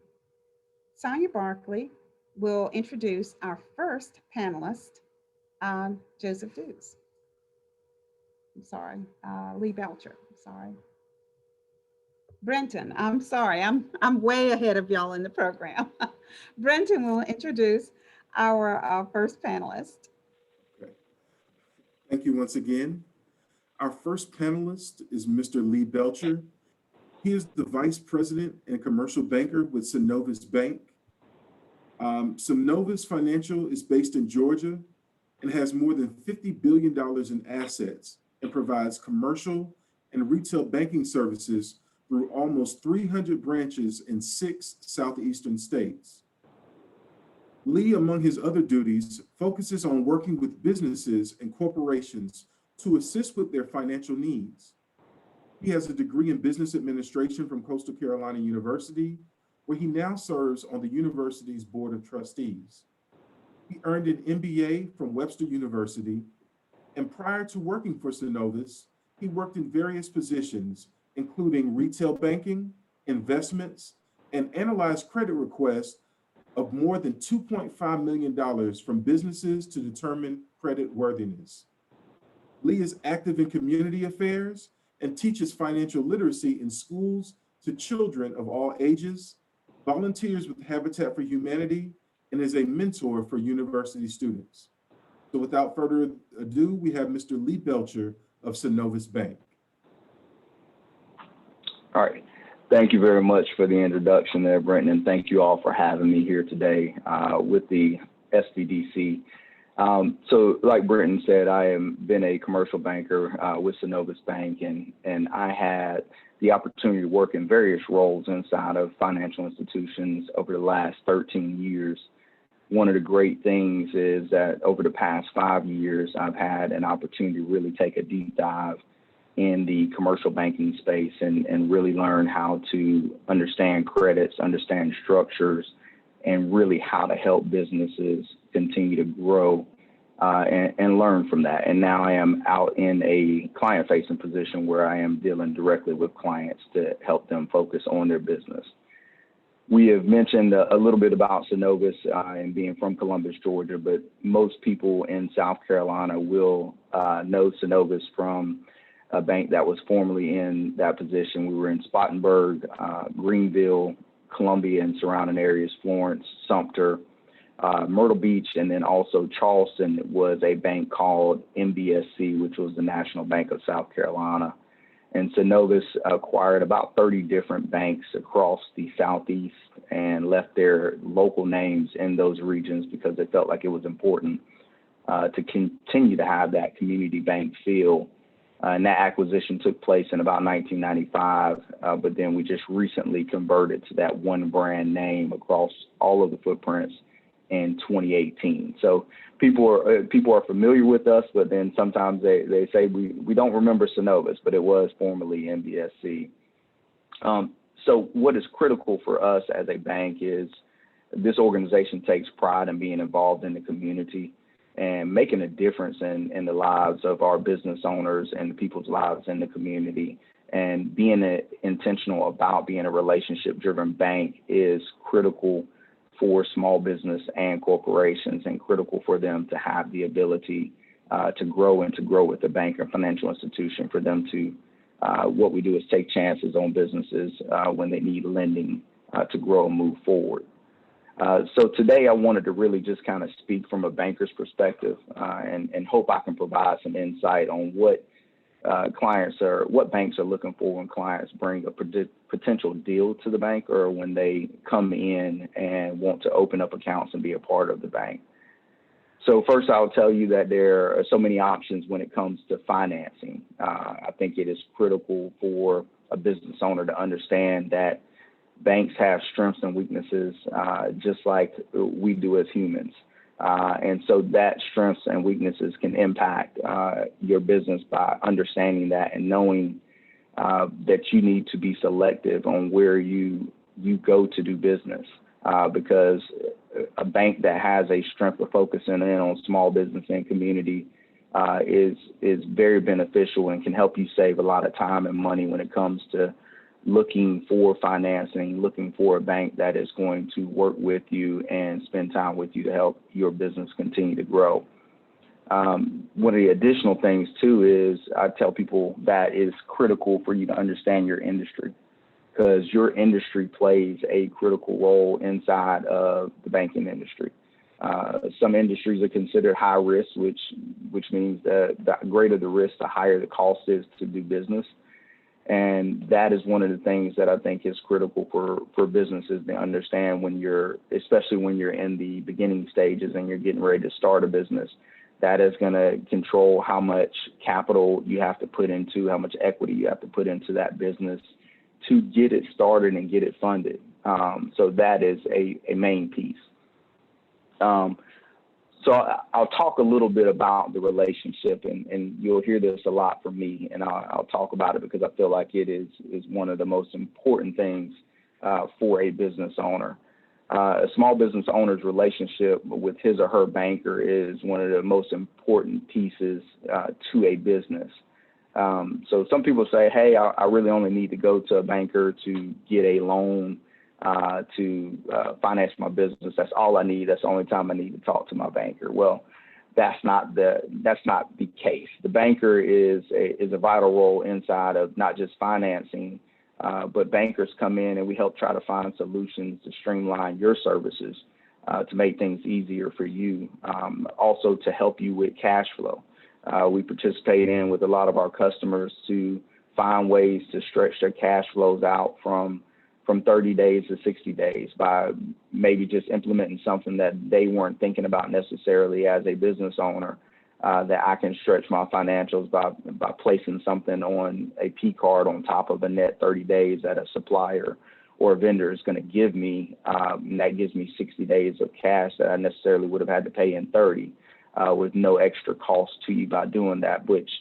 Speaker 1: Sonia Barkley will introduce our first panelist, Joseph Dukes. I'm sorry, Lee Belcher, I'm sorry. Brenton, I'm sorry, I'm way ahead of y'all in the program. Brenton will introduce our first panelist.
Speaker 2: Okay. Thank you once again. Our first panelist is Mr. Lee Belcher. He is the Vice President and Commercial Banker with Synovus Bank. Synovus Financial is based in Georgia and has more than $50 billion in assets and provides commercial and retail banking services through almost 300 branches in 6 southeastern states. Lee, among his other duties, focuses on working with businesses and corporations to assist with their financial needs. He has a degree in business administration from Coastal Carolina University, where he now serves on the university's board of trustees. He earned an MBA from Webster University, and prior to working for Synovus, He worked in various positions, including retail banking, investments, and analyzed credit requests of more than $2.5 million from businesses to determine credit worthiness. Lee is active in community affairs and teaches financial literacy in schools to children of all ages, volunteers with Habitat for Humanity, and is a mentor for university students. So without further ado, we have Mr. Lee Belcher of Synovus Bank.
Speaker 9: All right. Thank you very much for the introduction there, Brenton, and thank you all for having me here today with the SBDC. So like Brenton said, I have been a commercial banker with Synovus Bank, and I had the opportunity to work in various roles inside of financial institutions over the last 13 years. One of the great things is that over the past 5 years, I've had an opportunity to really take a deep dive in the commercial banking space and really learn how to understand credits, understand structures, and really how to help businesses continue to grow and learn from that. And now I am out in a client-facing position where I am dealing directly with clients to help them focus on their business. We have mentioned a little bit about Synovus and being from Columbus, Georgia, but most people in South Carolina will know Synovus from a bank that was formerly in that position. We were in Spartanburg, Greenville, Columbia and surrounding areas, Florence, Sumter, Myrtle Beach, and then also Charleston was a bank called NBSC, which was the National Bank of South Carolina. And Synovus acquired about 30 different banks across the Southeast and left their local names in those regions because they felt like it was important to continue to have that community bank feel. And that acquisition took place in about 1995, but then we just recently converted to that one brand name across all of the footprints in 2018. So people are familiar with us, but then sometimes they say we don't remember Synovus, but it was formerly NBSC. So what is critical for us as a bank is this organization takes pride in being involved in the community and making a difference in the lives of our business owners and the people's lives in the community. And being intentional about being a relationship-driven bank is critical for small business and corporations, and critical for them to have the ability to grow and to grow with the bank or financial institution, for them to, what we do is take chances on businesses when they need lending to grow and move forward. So today I wanted to really just kind of speak from a banker's perspective and hope I can provide some insight on what what banks are looking for when clients bring a potential deal to the bank, or when they come in and want to open up accounts and be a part of the bank. So first, I'll tell you that there are so many options when it comes to financing. I think it is critical for a business owner to understand that banks have strengths and weaknesses, just like we do as humans. And so that strengths and weaknesses can impact your business by understanding that and knowing that you need to be selective on where you go to do business, because a bank that has a strength of focusing in on small business and community is very beneficial and can help you save a lot of time and money when it comes to looking for financing, looking for a bank that is going to work with you and spend time with you to help your business continue to grow. One of the additional things too is I tell people that it's critical for you to understand your industry, because your industry plays a critical role inside of the banking industry. Some industries are considered high risk, which means that the greater the risk, the higher the cost is to do business. And that is one of the things that I think is critical for businesses to understand especially when you're in the beginning stages and you're getting ready to start a business. That is going to control how much capital you have to put into, how much equity you have to put into that business to get it started and get it funded. So that is a main piece. So I'll talk a little bit about the relationship, and you'll hear this a lot from me, and I'll talk about it because I feel like it is one of the most important things for a business owner. A small business owner's relationship with his or her banker is one of the most important pieces to a business. So some people say, hey, I really only need to go to a banker to get a loan to finance my business. That's all I need. That's the only time I need to talk to my banker. Well, that's not the case. The banker is a vital role inside of not just financing, but bankers come in and we help try to find solutions to streamline your services, to make things easier for you, also to help you with cash flow. We participate in with a lot of our customers to find ways to stretch their cash flows out from 30 days to 60 days by maybe just implementing something that they weren't thinking about necessarily as a business owner, that I can stretch my financials by placing something on a P card on top of a net 30 days that a supplier or a vendor is going to give me. And that gives me 60 days of cash that I necessarily would have had to pay in 30 with no extra cost to you by doing that, which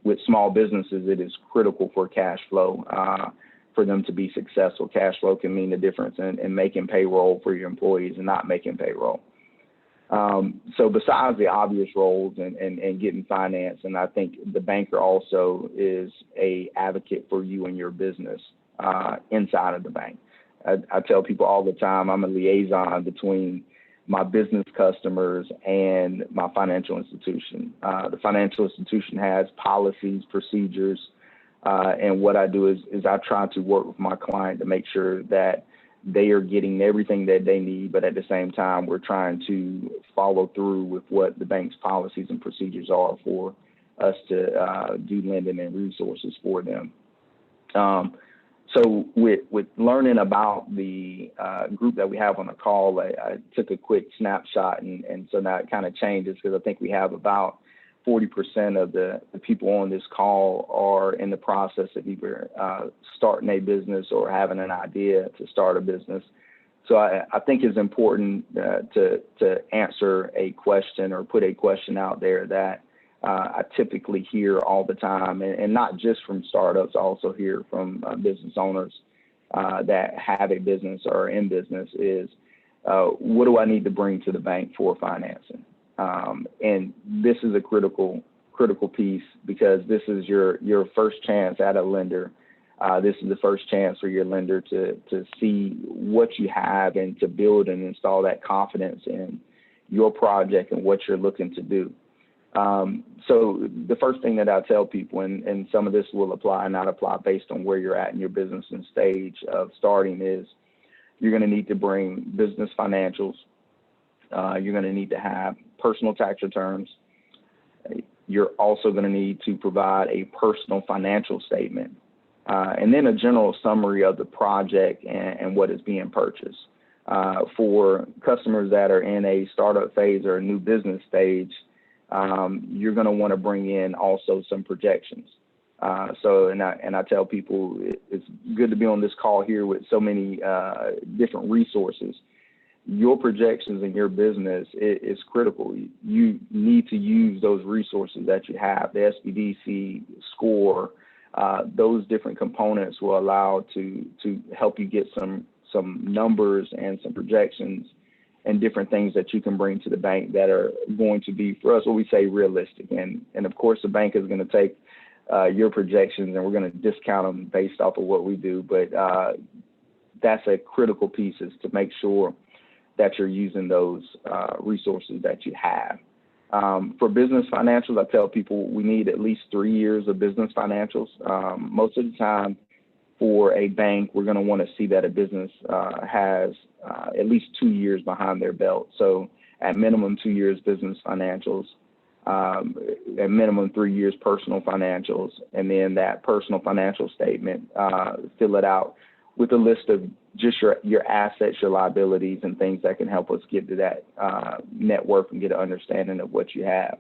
Speaker 9: with small businesses, it is critical for cash flow. For them to be successful, cash flow can mean the difference in making payroll for your employees and not making payroll. So besides the obvious roles and getting finance, and I think the banker also is a advocate for you and your business inside of the bank. I tell people all the time, I'm a liaison between my business customers and my financial institution. The financial institution has policies, procedures, and what I do is I try to work with my client to make sure that they are getting everything that they need, but at the same time, we're trying to follow through with what the bank's policies and procedures are for us to do lending and resources for them. So with learning about the group that we have on the call, I took a quick snapshot, and so now it kind of changes because I think we have about 40% of the people on this call are in the process of either starting a business or having an idea to start a business. So I think it's important to answer a question or put a question out there that I typically hear all the time, and not just from startups, I also hear from business owners that have a business or are in business is, what do I need to bring to the bank for financing? And this is a critical piece because this is your first chance at a lender. This is the first chance for your lender to see what you have and to build and install that confidence in your project and what you're looking to do. So the first thing that I tell people, and some of this will apply and not apply based on where you're at in your business and stage of starting, is you're going to need to bring business financials. You're going to need to have personal tax returns. You're also going to need to provide a personal financial statement, and then a general summary of the project and what is being purchased. For customers that are in a startup phase or a new business stage, you're going to want to bring in also some projections. And I tell people it's good to be on this call here with so many different resources. Your projections in your business is critical. You need to use those resources that you have, the SBDC score. Those different components will allow to help you get some numbers and some projections and different things that you can bring to the bank that are going to be, for us, what we say, realistic. And of course, the bank is going to take your projections and we're going to discount them based off of what we do. But that's a critical piece, is to make sure that you're using those resources that you have. For business financials, I tell people we need at least 3 years of business financials. Most of the time for a bank, we're going to want to see that a business has at least 2 years behind their belt. So at minimum 2 years business financials, at minimum 3 years personal financials, and then that personal financial statement, fill it out with a list of just your assets, your liabilities, and things that can help us get to that net worth and get an understanding of what you have.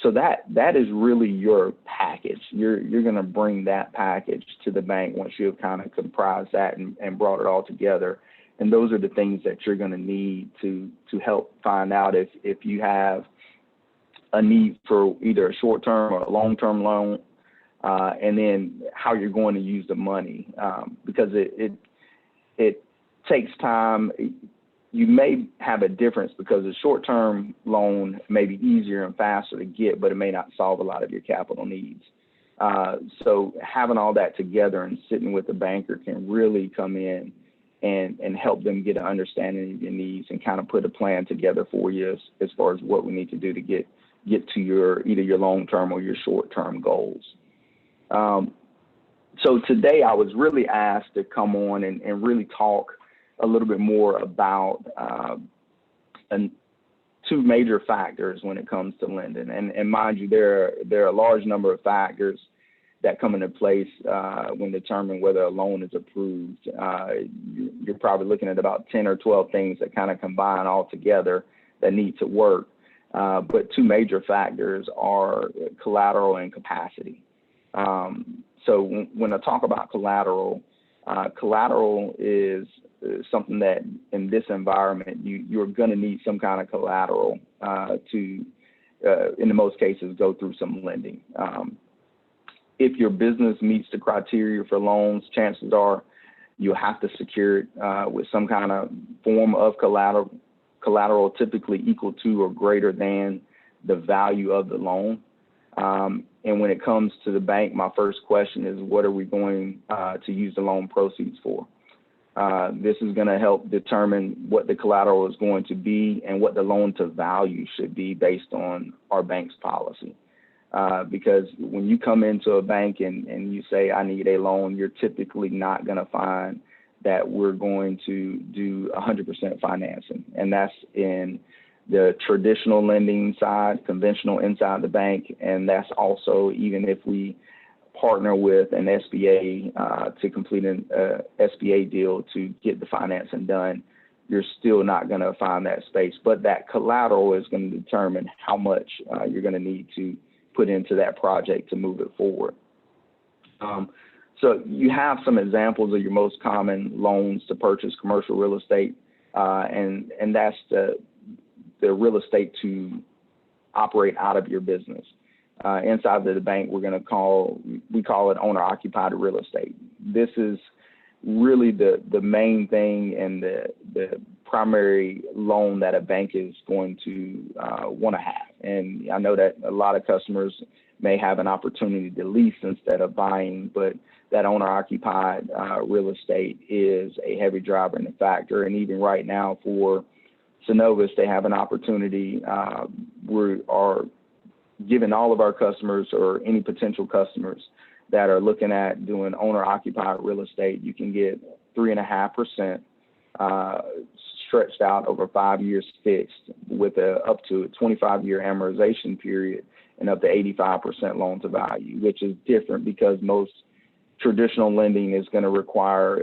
Speaker 9: So that is really your package. You're going to bring that package to the bank once you've kind of comprised that and brought it all together. And those are the things that you're going to need to help find out if you have a need for either a short-term or a long-term loan, and then how you're going to use the money, because it takes time. You may have a difference because a short-term loan may be easier and faster to get, but it may not solve a lot of your capital needs. So having all that together and sitting with the banker can really come in and help them get an understanding of your needs and kind of put a plan together for you as far as what we need to do to get to your either your long-term or your short-term goals. So today I was really asked to come on and really talk a little bit more about two major factors when it comes to lending. And mind you, there are a large number of factors that come into place when determining whether a loan is approved. You're probably looking at about 10 or 12 things that kind of combine all together that need to work. But two major factors are collateral and capacity. So when I talk about collateral, collateral is something that in this environment, you're going to need some kind of collateral to, in the most cases, go through some lending. If your business meets the criteria for loans, chances are you'll have to secure it with some kind of form of collateral typically equal to or greater than the value of the loan. And when it comes to the bank, my first question is, what are we going to use the loan proceeds for? This is going to help determine what the collateral is going to be and what the loan to value should be based on our bank's policy. Because when you come into a bank and you say, I need a loan, you're typically not going to find that we're going to do 100% financing. And that's in the traditional lending side, conventional inside the bank. And that's also even if we partner with an SBA to complete an SBA deal to get the financing done, you're still not going to find that space. But that collateral is going to determine how much you're going to need to put into that project to move it forward. So you have some examples of your most common loans to purchase commercial real estate, and that's the real estate to operate out of your business. Inside of the bank, we call it owner-occupied real estate. This is really the main thing and the primary loan that a bank is going to want to have. And I know that a lot of customers may have an opportunity to lease instead of buying, but that owner-occupied real estate is a heavy driver and a factor. And even right now for Synovus, they have an opportunity. We are giving all of our customers or any potential customers that are looking at doing owner-occupied real estate, you can get 3.5% stretched out over 5 years fixed with up to a 25-year amortization period and up to 85% loan to value, which is different because most traditional lending is going to require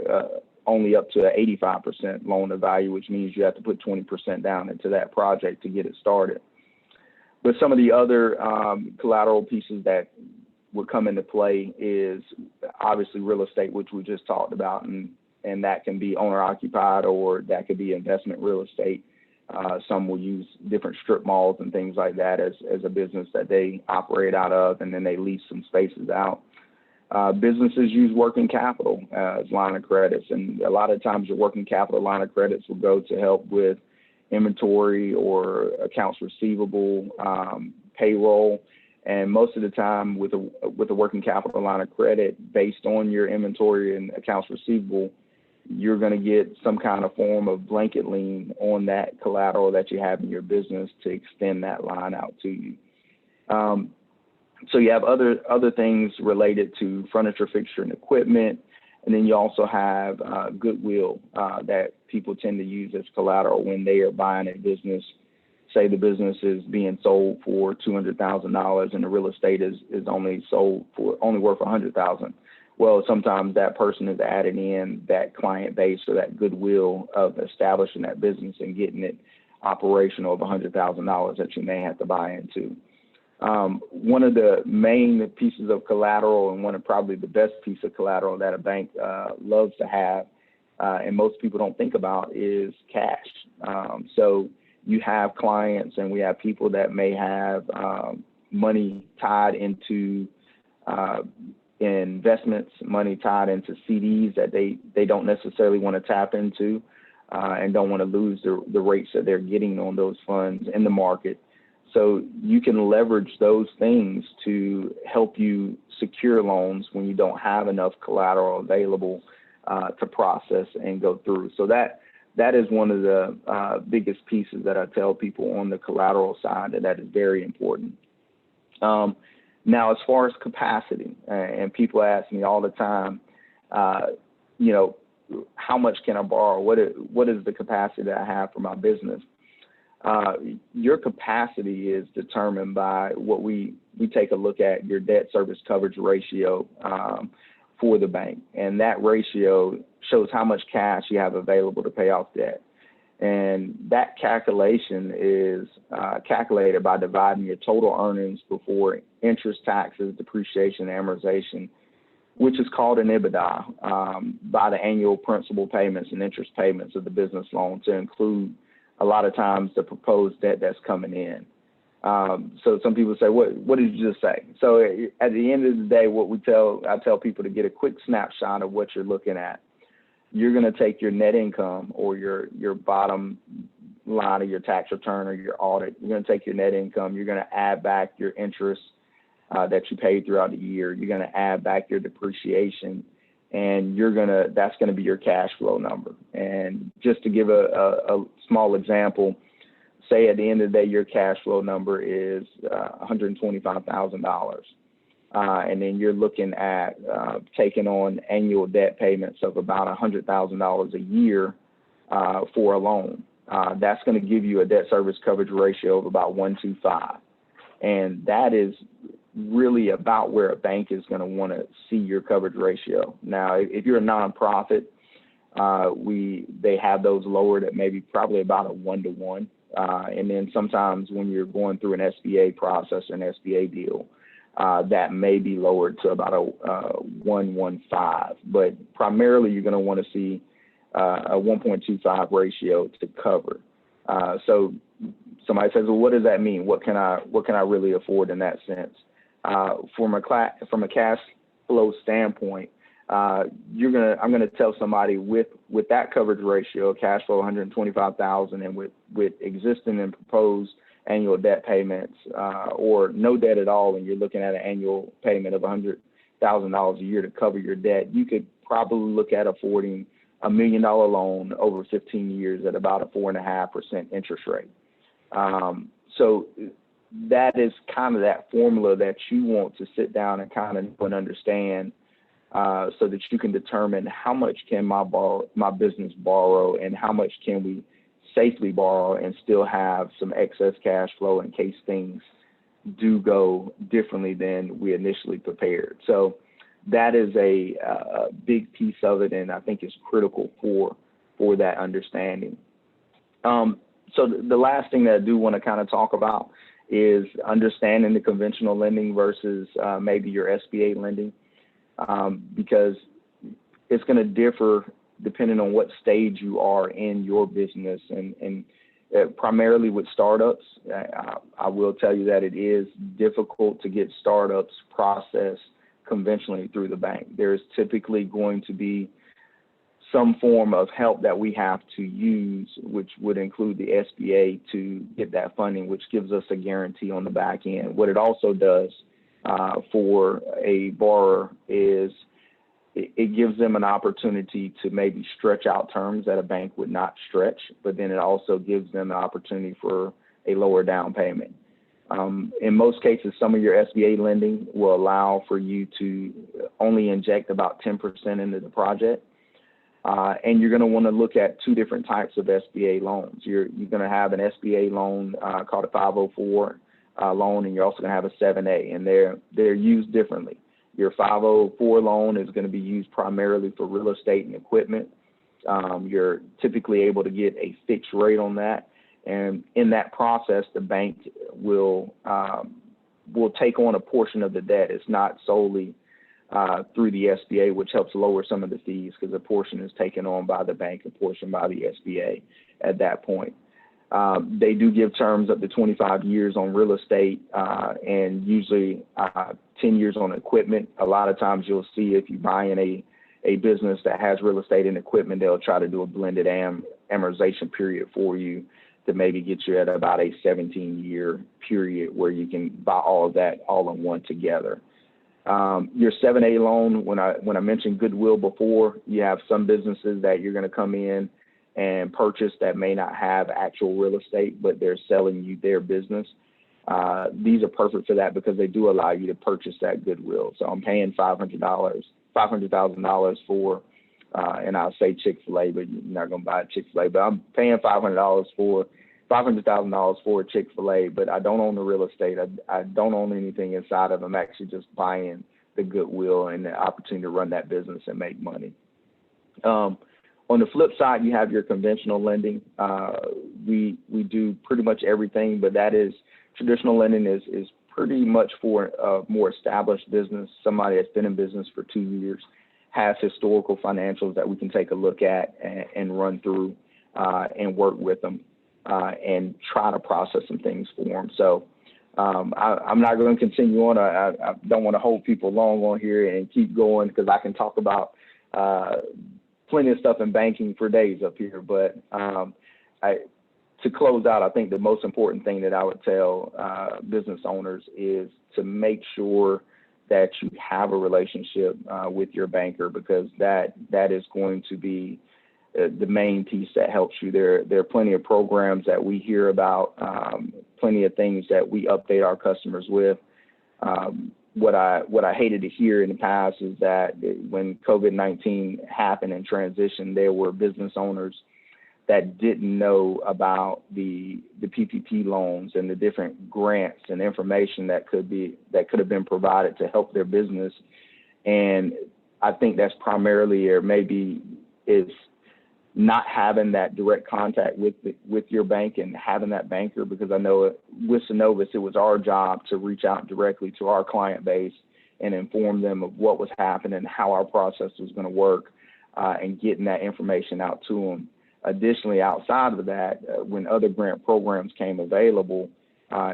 Speaker 9: only up to an 85% loan to value, which means you have to put 20% down into that project to get it started. But some of the other collateral pieces that would come into play is obviously real estate, which we just talked about, and that can be owner-occupied or that could be investment real estate. Some will use different strip malls and things like that as a business that they operate out of, and then they lease some spaces out. Businesses use working capital as line of credits, and a lot of times your working capital line of credits will go to help with inventory or accounts receivable, payroll. And most of the time with a working capital line of credit, based on your inventory and accounts receivable, you're going to get some kind of form of blanket lien on that collateral that you have in your business to extend that line out to you. So you have other things related to furniture, fixture, and equipment. And then you also have goodwill that people tend to use as collateral when they are buying a business. Say the business is being sold for $200,000 and the real estate is only worth $100,000. Well, sometimes that person is adding in that client base or that goodwill of establishing that business and getting it operational of $100,000 that you may have to buy into. One of the main pieces of collateral and one of probably the best piece of collateral that a bank loves to have, and most people don't think about, is cash. So you have clients and we have people that may have money tied into investments, money tied into CDs that they don't necessarily want to tap into and don't want to lose the rates that they're getting on those funds in the market. So you can leverage those things to help you secure loans when you don't have enough collateral available to process and go through. So that is one of the biggest pieces that I tell people on the collateral side, that is very important. Now, as far as capacity, and people ask me all the time, you know, how much can I borrow? What is the capacity that I have for my business? Your capacity is determined by what we take a look at, your debt service coverage ratio for the bank. And that ratio shows how much cash you have available to pay off debt. And that calculation is calculated by dividing your total earnings before interest, taxes, depreciation, and amortization, which is called an EBITDA, by the annual principal payments and interest payments of the business loan, to include a lot of times the proposed debt that's coming in. So some people say, what did you just say? So at the end of the day, I tell people to get a quick snapshot of what you're looking at. You're going to take your net income, or your bottom line of your tax return or your audit. You're going to take your net income. You're going to add back your interest that you paid throughout the year. You're going to add back your depreciation, and that's going to be your cash flow number. And just to give a small example, say at the end of the day, your cash flow number is $125,000. And then you're looking at taking on annual debt payments of about $100,000 a year for a loan. That's going to give you a debt service coverage ratio of about 1.25. And that is really about where a bank is going to want to see your coverage ratio. Now, if you're a nonprofit, they have those lowered at probably about a 1-to-1. And then sometimes when you're going through an SBA process, an SBA deal, that may be lowered to about a 1.15. But primarily, you're going to want to see a 1.25 ratio to cover. So somebody says, well, what does that mean? What can I really afford in that sense? From a cash flow standpoint, I'm going to tell somebody with that coverage ratio, cash flow 125,000, and with existing and proposed annual debt payments, or no debt at all, and you're looking at an annual payment of $100,000 a year to cover your debt, you could probably look at affording $1 million loan over 15 years at about a 4.5% interest rate. So that is kind of that formula that you want to sit down and kind of understand, so that you can determine how much can my business borrow, and how much can we safely borrow and still have some excess cash flow in case things do go differently than we initially prepared. So that is a big piece of it, and I think it's critical for that understanding. So the last thing that I do want to kind of talk about is understanding the conventional lending versus maybe your SBA lending, because it's going to differ depending on what stage you are in your business. And primarily with startups, I will tell you that it is difficult to get startups processed conventionally through the bank. There's typically going to be some form of help that we have to use, which would include the SBA to get that funding, which gives us a guarantee on the back end. What it also does for a borrower is it gives them an opportunity to maybe stretch out terms that a bank would not stretch, but then it also gives them an opportunity for a lower down payment. In most cases, some of your SBA lending will allow for you to only inject about 10% into the project. And you're going to want to look at two different types of SBA loans. You're going to have an SBA loan called a 504 loan, and you're also going to have a 7A, and they're used differently. Your 504 loan is going to be used primarily for real estate and equipment. You're typically able to get a fixed rate on that. And in that process, the bank will take on a portion of the debt. It's not solely through the SBA, which helps lower some of the fees because a portion is taken on by the bank, a portion by the SBA at that point. They do give terms up to 25 years on real estate and usually 10 years on equipment. A lot of times you'll see if you buy in a business that has real estate and equipment, they'll try to do a blended amortization period for you to maybe get you at about a 17-year period where you can buy all of that all in one together. Your 7A loan, when I mentioned goodwill before, you have some businesses that you're going to come in and purchase that may not have actual real estate, but they're selling you their business. These are perfect for that because they do allow you to purchase that goodwill. So I'm paying $500,000 for, and I'll say Chick-fil-A, but you're not going to buy a Chick-fil-A, but I'm paying $500,000 for a Chick-fil-A, but I don't own the real estate. I don't own anything inside of them. I'm actually just buying the goodwill and the opportunity to run that business and make money. On the flip side, you have your conventional lending. We do pretty much everything, but that is traditional lending is pretty much for a more established business, somebody that's been in business for 2 years, has historical financials that we can take a look at and run through and work with them and try to process some things for them. So I'm not going to continue on. I don't want to hold people long on here and keep going because I can talk about plenty of stuff in banking for days up here. But to close out, I think the most important thing that I would tell business owners is to make sure that you have a relationship with your banker, because that is going to be the main piece that helps you. There are plenty of programs that we hear about, plenty of things that we update our customers with. What I hated to hear in the past is that when COVID-19 happened and transitioned, there were business owners that didn't know about the PPP loans and the different grants and information that could have been provided to help their business. And I think that's primarily, or maybe is not having that direct contact with your bank and having that banker, because I know with Synovus, it was our job to reach out directly to our client base and inform them of what was happening, how our process was going to work, and getting that information out to them. Additionally, outside of that, when other grant programs came available,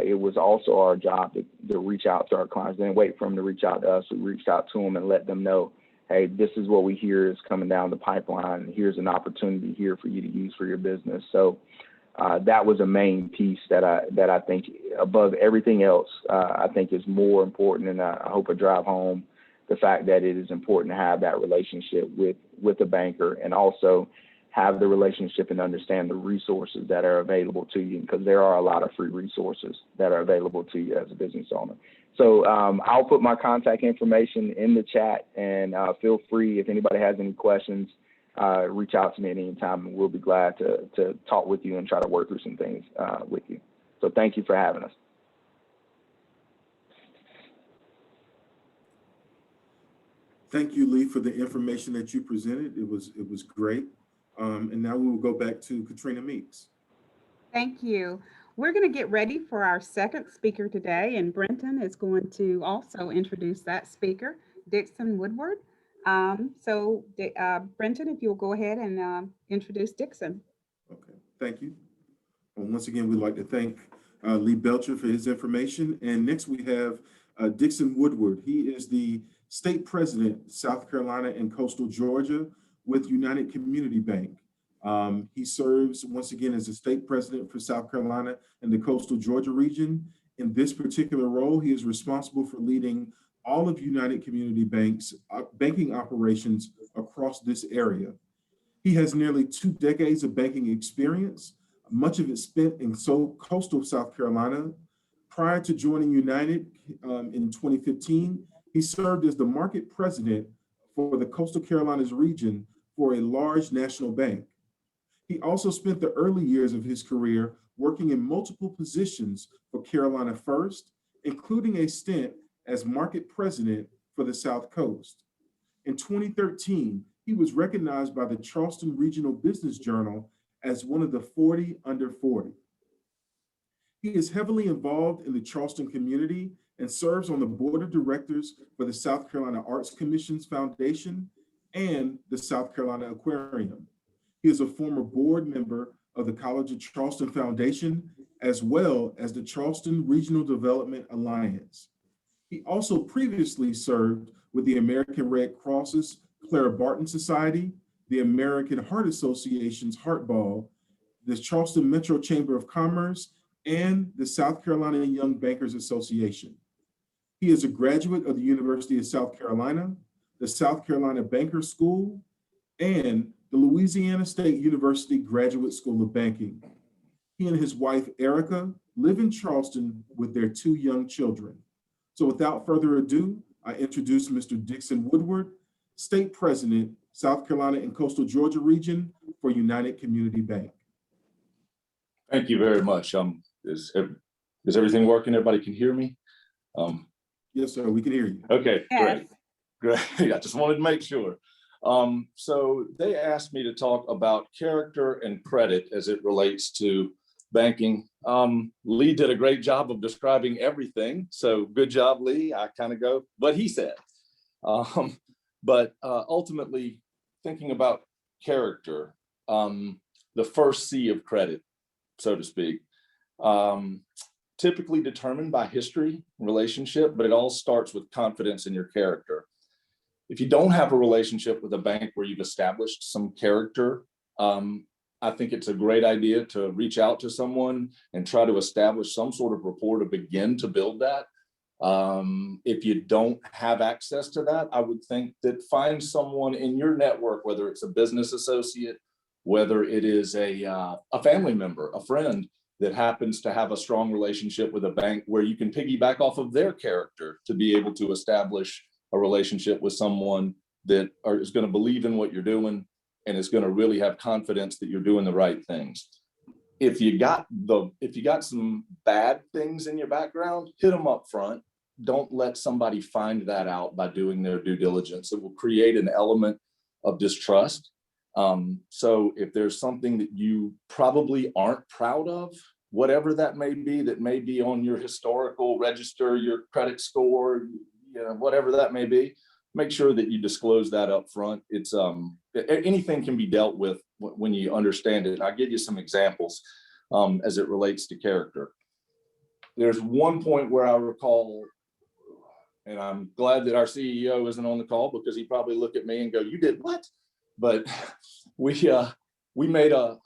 Speaker 9: it was also our job to reach out to our clients. Didn't wait for them to reach out to us. We reached out to them and let them know, hey, this is what we hear is coming down the pipeline. Here's an opportunity here for you to use for your business. So that was a main piece that I think above everything else, I think is more important. And I hope I drive home the fact that it is important to have that relationship with the banker, and also have the relationship and understand the resources that are available to you, because there are a lot of free resources that are available to you as a business owner. So I'll put my contact information in the chat, and feel free, if anybody has any questions, reach out to me at any time, and we'll be glad to talk with you and try to work through some things with you. So thank you for having us.
Speaker 2: Thank you, Lee, for the information that you presented. It was great. And now we will go back to Katrina Meeks.
Speaker 1: Thank you. We're going to get ready for our second speaker today, and Brenton is going to also introduce that speaker, Dixon Woodward. Brenton, if you'll go ahead and introduce Dixon.
Speaker 2: Okay, thank you. Well, once again, we'd like to thank Lee Belcher for his information. And next we have Dixon Woodward. He is the state president, South Carolina and Coastal Georgia, with United Community Bank. He serves once again as the state president for South Carolina and the Coastal Georgia region. In this particular role, he is responsible for leading all of United Community Bank's banking operations across this area. He has nearly 2 decades of banking experience, much of it spent in coastal South Carolina. Prior to joining United in 2015, he served as the market president for the Coastal Carolinas region for a large national bank. He also spent the early years of his career working in multiple positions for Carolina First, including a stint as market president for the South Coast. In 2013, he was recognized by the Charleston Regional Business Journal as one of the 40 under 40. He is heavily involved in the Charleston community and serves on the board of directors for the South Carolina Arts Commission's Foundation and the South Carolina Aquarium. He is a former board member of the College of Charleston Foundation, as well as the Charleston Regional Development Alliance. He also previously served with the American Red Cross's Clara Barton Society, the American Heart Association's Heart Ball, the Charleston Metro Chamber of Commerce, and the South Carolina Young Bankers Association. He is a graduate of the University of South Carolina, the South Carolina Bankers School, and the Louisiana State University Graduate School of Banking. He and his wife, Erica, live in Charleston with their 2 young children. So without further ado, I introduce Mr. Dixon Woodward, State President, South Carolina and Coastal Georgia Region for United Community Bank.
Speaker 10: Thank you very much. Is everything working? Everybody can hear me?
Speaker 2: Yes, sir, we can hear you.
Speaker 10: Okay,
Speaker 1: Yes.
Speaker 10: great. I just wanted to make sure. So they asked me to talk about character and credit as it relates to banking. Lee did a great job of describing everything. So good job, Lee. I kind of go, but he said. But ultimately, thinking about character, the first C of credit, so to speak, typically determined by history, relationship, but it all starts with confidence in your character. If you don't have a relationship with a bank where you've established some character, I think it's a great idea to reach out to someone and try to establish some sort of rapport to begin to build that. If you don't have access to that, I would think that find someone in your network, whether it's a business associate, whether it is a family member, a friend that happens to have a strong relationship with a bank where you can piggyback off of their character to be able to establish a relationship with someone that is going to believe in what you're doing and is going to really have confidence that you're doing the right things. If you got some bad things in your background, hit them up front. Don't let somebody find that out by doing their due diligence. It will create an element of distrust. So if there's something that you probably aren't proud of, whatever that may be on your historical register, your credit score, whatever that may be, make sure that you disclose that up front. It's anything can be dealt with when you understand it. I'll give you some examples as it relates to character. There's one point where I recall, and I'm glad that our CEO isn't on the call because he probably look at me and go, "You did what?" But we made a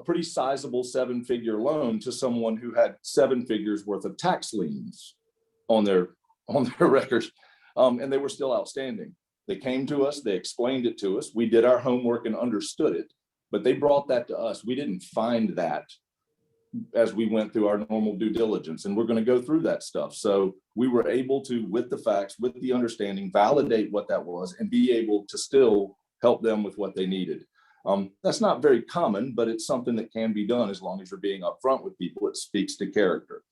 Speaker 10: pretty sizable 7-figure loan to someone who had 7 figures worth of tax liens on their records, and they were still outstanding. They came to us, they explained it to us. We did our homework and understood it, but they brought that to us. We didn't find that as we went through our normal due diligence, and we're going to go through that stuff. So we were able to, with the facts, with the understanding, validate what that was and be able to still help them with what they needed. That's not very common, but it's something that can be done as long as you're being upfront with people. It speaks to character.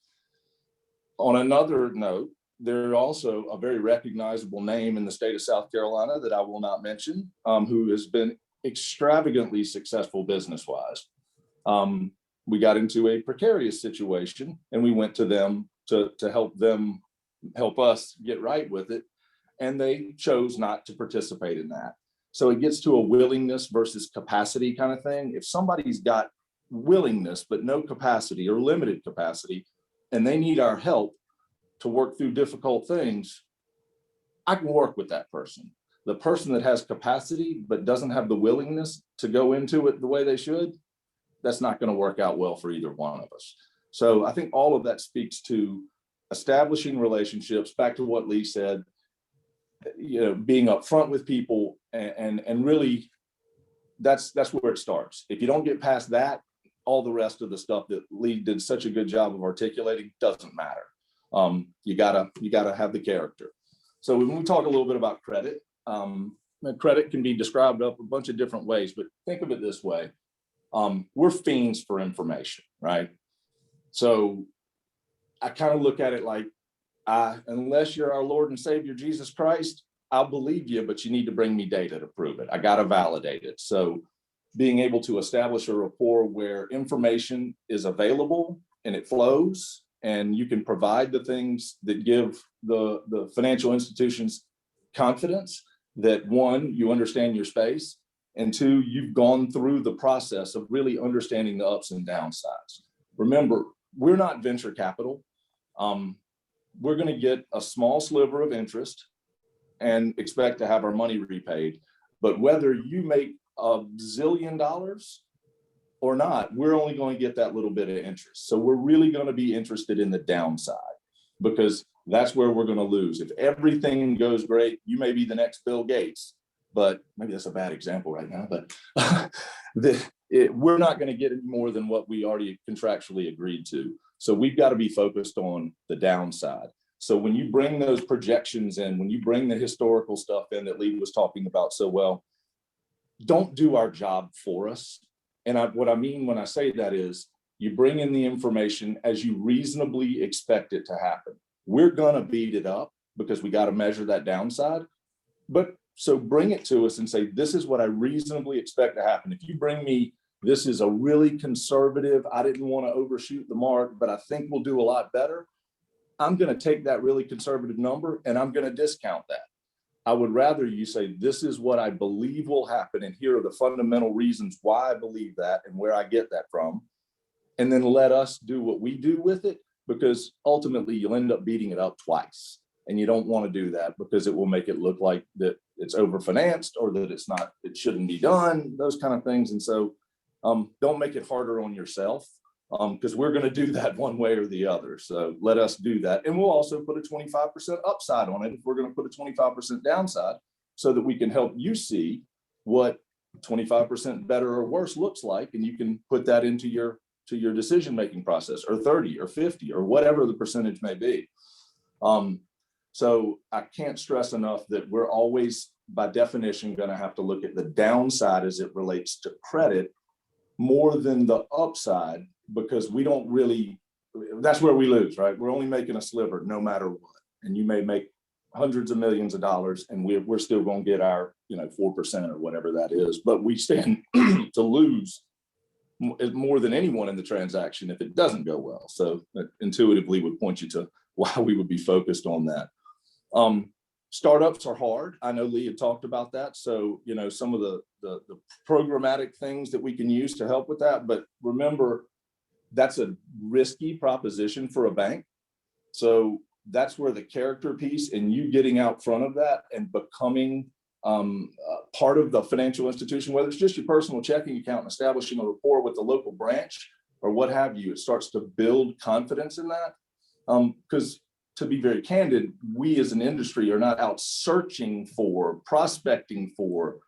Speaker 10: On another note, there's also a very recognizable name in the state of South Carolina that I will not mention, who has been extravagantly successful business-wise. We got into a precarious situation and we went to them to help us get right with it. And they chose not to participate in that. So it gets to a willingness versus capacity kind of thing. If somebody's got willingness, but no capacity or limited capacity, and they need our help to work through difficult things, I can work with that person. The person that has capacity, but doesn't have the willingness to go into it the way they should, that's not going to work out well for either one of us. So I think all of that speaks to establishing relationships, back to what Lee said, being upfront with people, and really that's where it starts. If you don't get past that, all the rest of the stuff that Lee did such a good job of articulating doesn't matter. You gotta have the character. So when we talk a little bit about credit, credit can be described up a bunch of different ways, but think of it this way. We're fiends for information, right? So I kind of look at it like, unless you're our Lord and Savior, Jesus Christ, I'll believe you, but you need to bring me data to prove it. I got to validate it. So being able to establish a rapport where information is available and it flows, and you can provide the things that give the financial institutions confidence that, one, you understand your space, and two, you've gone through the process of really understanding the ups and downsides. Remember, we're not venture capital. We're going to get a small sliver of interest and expect to have our money repaid. But whether you make $1 zillion or not, we're only going to get that little bit of interest. So we're really going to be interested in the downside, because that's where we're going to lose. If everything goes great, you may be the next Bill Gates, but maybe that's a bad example right now, but we're not going to get any more than what we already contractually agreed to. So we've got to be focused on the downside. So when you bring those projections in, when you bring the historical stuff in that Lee was talking about so well, don't do our job for us. And what I mean when I say that is, you bring in the information as you reasonably expect it to happen. We're going to beat it up because we got to measure that downside. But so bring it to us and say, this is what I reasonably expect to happen. If you bring me, this is a really conservative, I didn't want to overshoot the mark, but I think we'll do a lot better, I'm going to take that really conservative number and I'm going to discount that. I would rather you say, this is what I believe will happen, and here are the fundamental reasons why I believe that and where I get that from. And then let us do what we do with it, because ultimately you'll end up beating it up twice. And you don't want to do that, because it will make it look like that it's overfinanced or that it's not, it shouldn't be done, those kind of things. And so don't make it harder on yourself, because we're going to do that one way or the other. So let us do that. And we'll also put a 25% upside on it if we're going to put a 25% downside, so that we can help you see what 25% better or worse looks like. And you can put that into your decision-making process, or 30 or 50 or whatever the percentage may be. So I can't stress enough that we're always, by definition, going to have to look at the downside as it relates to credit more than the upside, because we don't really, that's where we lose, right? We're only making a sliver no matter what. And you may make hundreds of millions of dollars and we're still going to get our 4% or whatever that is, but we stand to lose more than anyone in the transaction if it doesn't go well. So that intuitively would point you to why we would be focused on that. Startups are hard. I know Lee had talked about that. So, some of the programmatic things that we can use to help with that. But remember, that's a risky proposition for a bank. So that's where the character piece and you getting out front of that and becoming part of the financial institution, whether it's just your personal checking account and establishing a rapport with the local branch or what have you, it starts to build confidence in that. Because to be very candid, we as an industry are not out searching for, prospecting for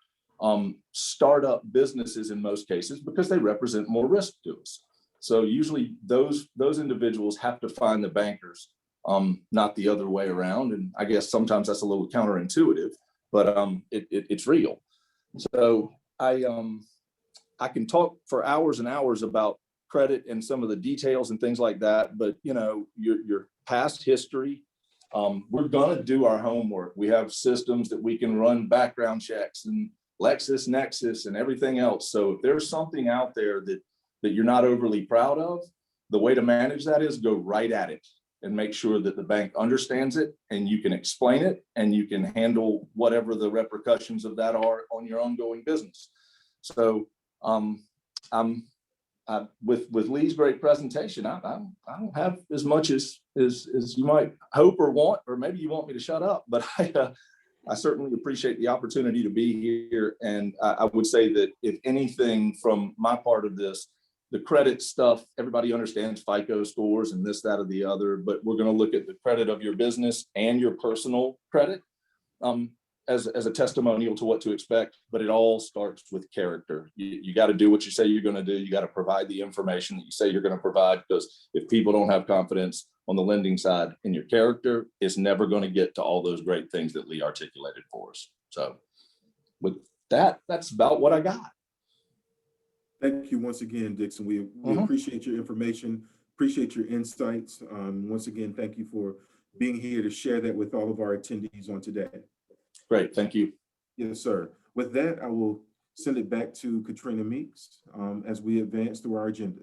Speaker 10: startup businesses in most cases, because they represent more risk to us. So usually those individuals have to find the bankers, not the other way around. And I guess sometimes that's a little counterintuitive, but it's real. So I can talk for hours and hours about credit and some of the details and things like that, but your past history, we're gonna do our homework. We have systems that we can run background checks and LexisNexis and everything else. So if there's something out there that you're not overly proud of, the way to manage that is go right at it and make sure that the bank understands it and you can explain it and you can handle whatever the repercussions of that are on your ongoing business. So with Lee's great presentation, I don't have as much as you might hope or want, or maybe you want me to shut up, but I certainly appreciate the opportunity to be here. And I would say that if anything from my part of this, the credit stuff, everybody understands FICO scores and this, that, or the other, but we're going to look at the credit of your business and your personal credit as a testimonial to what to expect. But it all starts with character. You got to do what you say you're going to do. You got to provide the information that you say you're going to provide, because if people don't have confidence on the lending side in your character, it's never going to get to all those great things that Lee articulated for us. So with that, that's about what I got.
Speaker 2: Thank you once again, Dixon. We appreciate your information, appreciate your insights. Once again, thank you for being here to share that with all of our attendees on today.
Speaker 10: Great, thank you.
Speaker 2: Yes, sir. With that, I will send it back to Katrina Meeks as we advance through our agenda.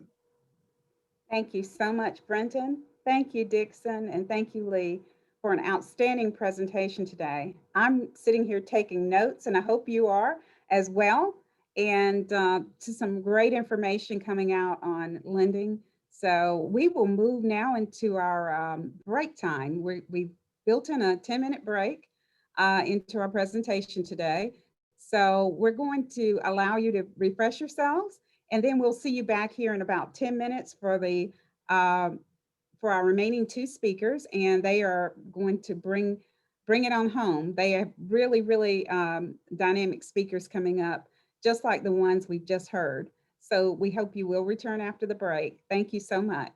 Speaker 1: Thank you so much, Brenton. Thank you, Dixon, and thank you, Lee, for an outstanding presentation today. I'm sitting here taking notes, and I hope you are as well, and to some great information coming out on lending. So we will move now into our break time. We built in a 10-minute break into our presentation today. So we're going to allow you to refresh yourselves, And then we'll see you back here in about 10 minutes for for our remaining two speakers, and they are going to bring it on home. They have really dynamic speakers coming up, just like the ones we've just heard. So we hope you will return after the break. Thank you so much.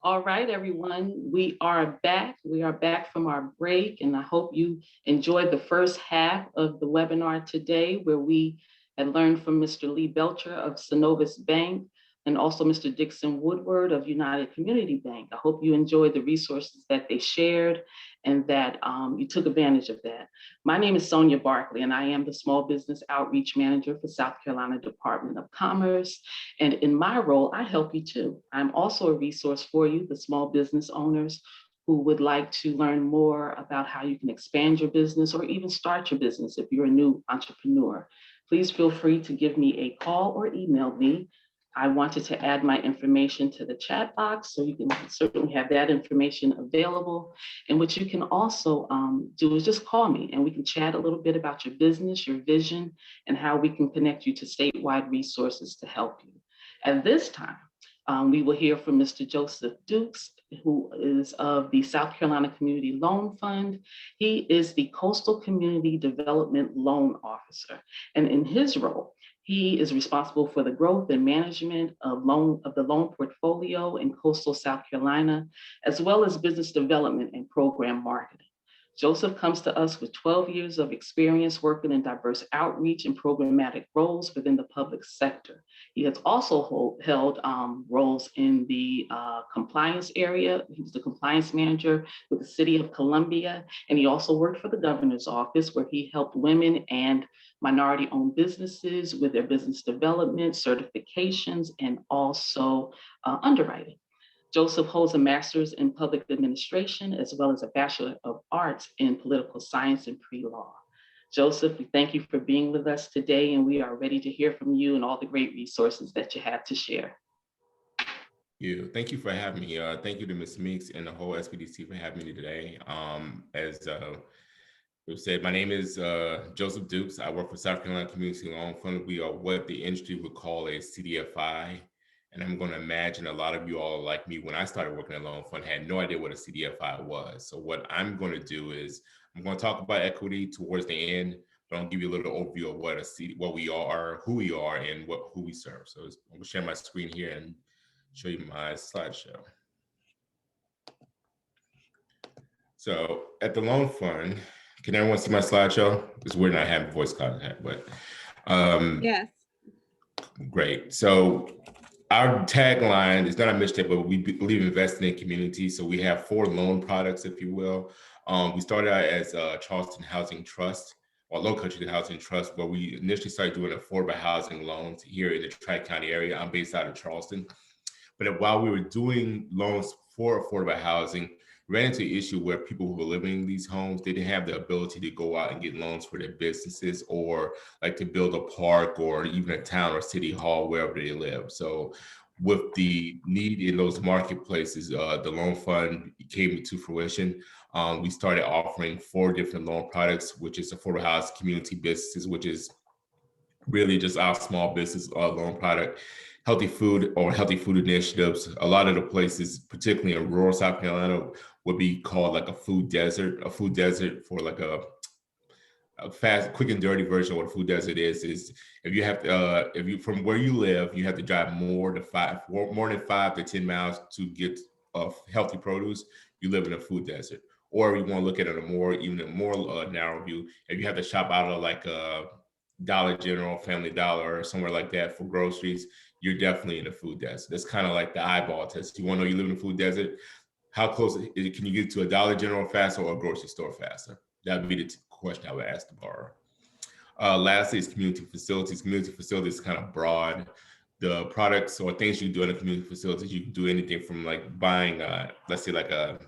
Speaker 11: All right, everyone, we are back. We are back from our break, and I hope you enjoyed the first half of the webinar today, where we had learned from Mr. Lee Belcher of Synovus Bank and also Mr. Dixon Woodward of United Community Bank. I hope you enjoyed the resources that they shared and that you took advantage of that. My name is Sonia Barkley, and I am the Small Business Outreach Manager for South Carolina Department of Commerce. And in my role, I help you too. I'm also a resource for you, the small business owners who would like to learn more about how you can expand your business or even start your business if you're a new entrepreneur. Please feel free to give me a call or email me. I wanted to add my information to the chat box, so you can certainly have that information available. And what you can also do is just call me and we can chat a little bit about your business, your vision, and how we can connect you to statewide resources to help you. At this time, we will hear from Mr. Joseph Dukes, who is of the South Carolina Community Loan Fund. He is the Coastal Community Development Loan Officer. And in his role, he is responsible for the growth and management of the loan portfolio in coastal South Carolina, as well as business development and program marketing. Joseph comes to us with 12 years of experience working in diverse outreach and programmatic roles within the public sector. He has also held roles in the compliance area. He was the compliance manager with the City of Columbia, and he also worked for the governor's office, where he helped women and minority-owned businesses with their business development, certifications, and also underwriting. Joseph holds a master's in public administration, as well as a Bachelor of Arts in political science and pre-law. Joseph, we thank you for being with us today, and we are ready to hear from you and all the great resources that you have to share.
Speaker 12: Thank you for having me. Thank you to Ms. Meeks and the whole SBDC for having me today. As we said, my name is Joseph Dukes. I work for South Carolina Community Loan Fund. We are what the industry would call a CDFI. And I'm going to imagine a lot of you all, like me, when I started working at Loan Fund, had no idea what a CDFI was. So what I'm going to do is I'm going to talk about equity towards the end, but I'll give you a little overview of what we are, who we are, and who we serve. So I'm going to share my screen here and show you my slideshow. So at the Loan Fund, can everyone see my slideshow? It's weird not having voice contact, but
Speaker 1: yes.
Speaker 12: Great. So our tagline is not a mistake, but we believe in investing in community. So we have 4 loan products, if you will. We started out as Charleston Housing Trust, or Low Country Housing Trust, where we initially started doing affordable housing loans here in the Tri-County area. I'm based out of Charleston. But while we were doing loans for affordable housing, ran into an issue where people who were living in these homes, they didn't have the ability to go out and get loans for their businesses, or like to build a park or even a town or city hall wherever they live. So with the need in those marketplaces, the loan fund came to fruition. We started offering 4 different loan products, which is affordable housing, community businesses, which is really just our small business loan product. Healthy food or healthy food initiatives. A lot of the places, particularly in rural South Carolina, would be called like a food desert for like a fast, quick and dirty version of what a food desert is if you have to, if you from where you live, you have to drive more than 5 to 10 miles to get healthy produce, you live in a food desert. Or you want to look at it even a more narrow view, if you have to shop out of like a Dollar General, Family Dollar, or somewhere like that for groceries, you're definitely in a food desert. That's kind of like the eyeball test. You want to know you live in a food desert? How close can you get to a Dollar General faster or a grocery store faster? That would be the question I would ask the borrower. Lastly is community facilities. Community facilities is kind of broad. The products or things you do in a community facilities, you can do anything from like buying, let's say like a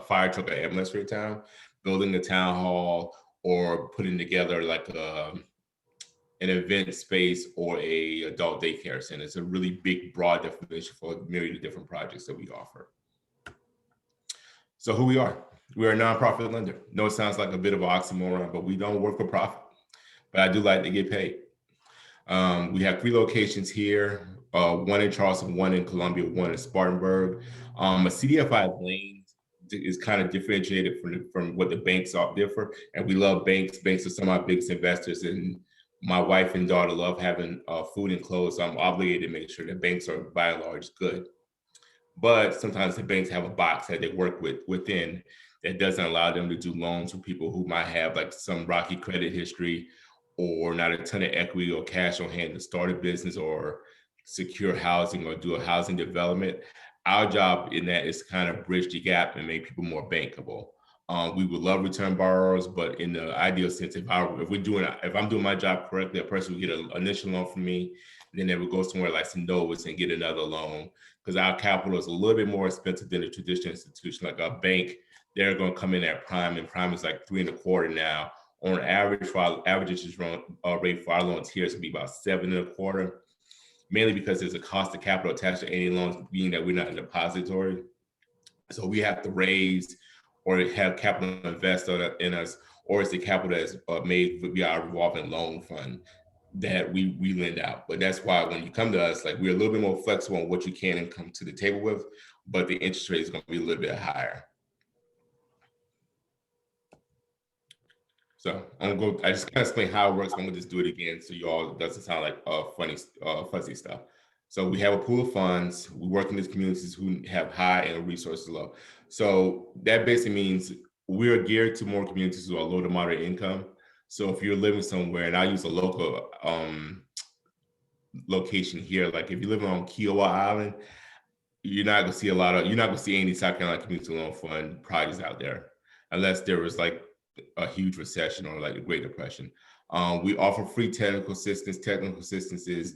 Speaker 12: fire truck or ambulance for your town, building a town hall, or putting together like an event space or a adult daycare center. It's a really big, broad definition for a myriad of different projects that we offer. So who we are? We're a nonprofit lender. No, it sounds like a bit of an oxymoron, but we don't work for profit. But I do like to get paid. We have 3 locations here, 1 in Charleston, 1 in Columbia, 1 in Spartanburg. A CDFI lane is kind of differentiated from what the banks are differ. And we love banks. Banks are some of our biggest investors, and my wife and daughter love having food and clothes. So I'm obligated to make sure that banks are by and large good. But sometimes the banks have a box that they work within that doesn't allow them to do loans for people who might have like some rocky credit history or not a ton of equity or cash on hand to start a business or secure housing or do a housing development. Our job in that is to kind of bridge the gap and make people more bankable. We would love return borrowers, but in the ideal sense, if I'm doing my job correctly, a person would get an initial loan from me, then they would go somewhere like Synovus and get another loan, because our capital is a little bit more expensive than a traditional institution like a bank. They're going to come in at prime, and prime is like 3.25 now. On average, for our average interest rate for our loans here is going to be about 7.25, mainly because there's a cost of capital attached to any loans, being that we're not a depository. So we have to raise or have capital invested in us, or it's the capital that's made via our revolving loan fund that we lend out. But that's why when you come to us, like, we're a little bit more flexible on what you can and come to the table with, but the interest rate is going to be a little bit higher. So I just kind of explain how it works. I'm gonna just do it again so you all, it doesn't sound like funny, fuzzy stuff. So we have a pool of funds. We work in these communities who have high and resources low. So that basically means we're geared to more communities who are low to moderate income. So if you're living somewhere, and I use a local location here, like if you're living on Kiowa Island, you're not gonna see any South Carolina Community Loan Fund projects out there, unless there was like a huge recession or like a Great Depression. We offer free technical assistance. Technical assistance is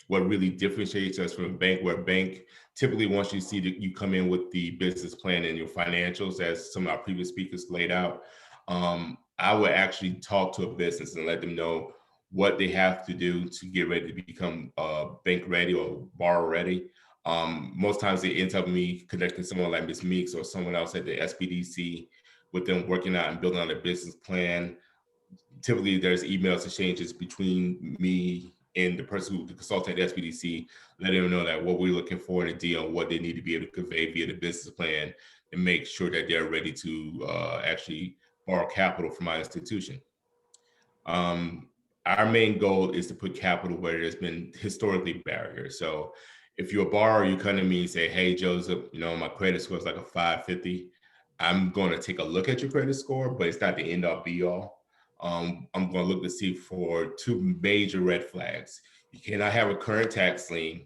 Speaker 12: what really differentiates us from a bank, where a bank typically wants you to see that you come in with the business plan and your financials, as some of our previous speakers laid out. I would actually talk to a business and let them know what they have to do to get ready to become bank ready or borrower ready. Most times it ends up me connecting someone like Ms. Meeks or someone else at the SBDC, with them working out and building out a business plan. Typically there's emails exchanges between me and the person who the consultant at SBDC, letting them know that what we're looking for in a deal, what they need to be able to convey via the business plan, and make sure that they're ready to actually borrow capital from our institution. Our main goal is to put capital where there's been historically barriers. So if you're a borrower, you come to me and say, hey, Joseph, my credit score is like a 550. I'm going to take a look at your credit score, but it's not the end all be all. I'm going to look to see for two major red flags. You cannot have a current tax lien,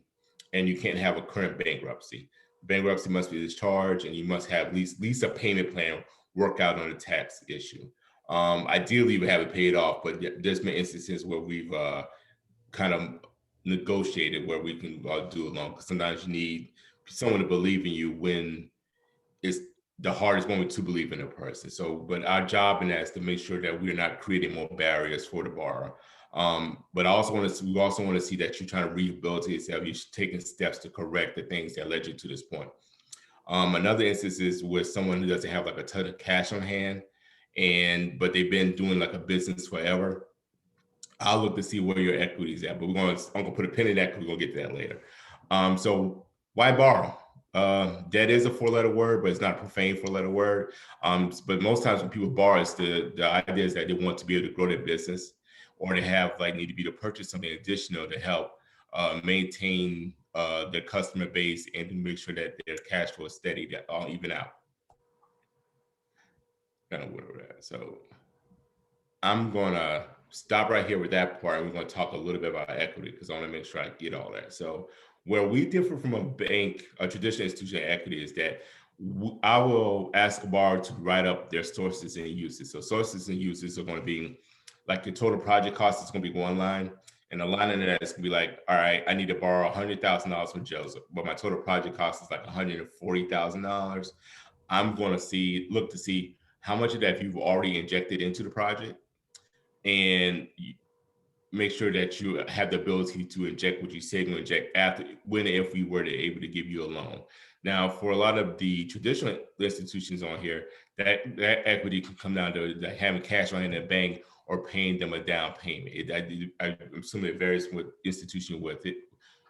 Speaker 12: and you can't have a current bankruptcy. Bankruptcy must be discharged, and you must have at least a payment plan work out on the tax issue. Ideally, we have it paid off, but there's been instances where we've kind of negotiated where we can do a loan, because sometimes you need someone to believe in you when it's the hardest moment to believe in a person. So, but our job in that is to make sure that we're not creating more barriers for the borrower. But we also want to see that you're trying to rehabilitate yourself. You're taking steps to correct the things that led you to this point. Another instance is with someone who doesn't have like a ton of cash on hand, but they've been doing like a business forever. I'll look to see where your equity is at, but I'm gonna put a pin in that because we're gonna get to that later. So why borrow? Debt is a 4-letter word, but it's not a profane 4-letter word. But most times when people borrow, it's the idea is that they want to be able to grow their business, or they need to be to purchase something additional to help maintain their customer base and to make sure that their cash flow is steady, that all even out. Kind of where we're at. So I'm gonna stop right here with that part. We're gonna talk a little bit about equity, because I want to make sure I get all that. So where we differ from a bank, a traditional institution equity, is that I will ask a borrower to write up their sources and uses. So sources and uses are going to be like your total project cost is going to be one line. And a line in that is going to be like, all right, I need to borrow $100,000 from Joseph, but my total project cost is like $140,000. I'm going to look to see how much of that you've already injected into the project, and make sure that you have the ability to inject what you say to inject when and if we were able to give you a loan. Now, for a lot of the traditional institutions on here, that equity can come down to having cash on in the bank or paying them a down payment. I'm assuming it varies with institution with it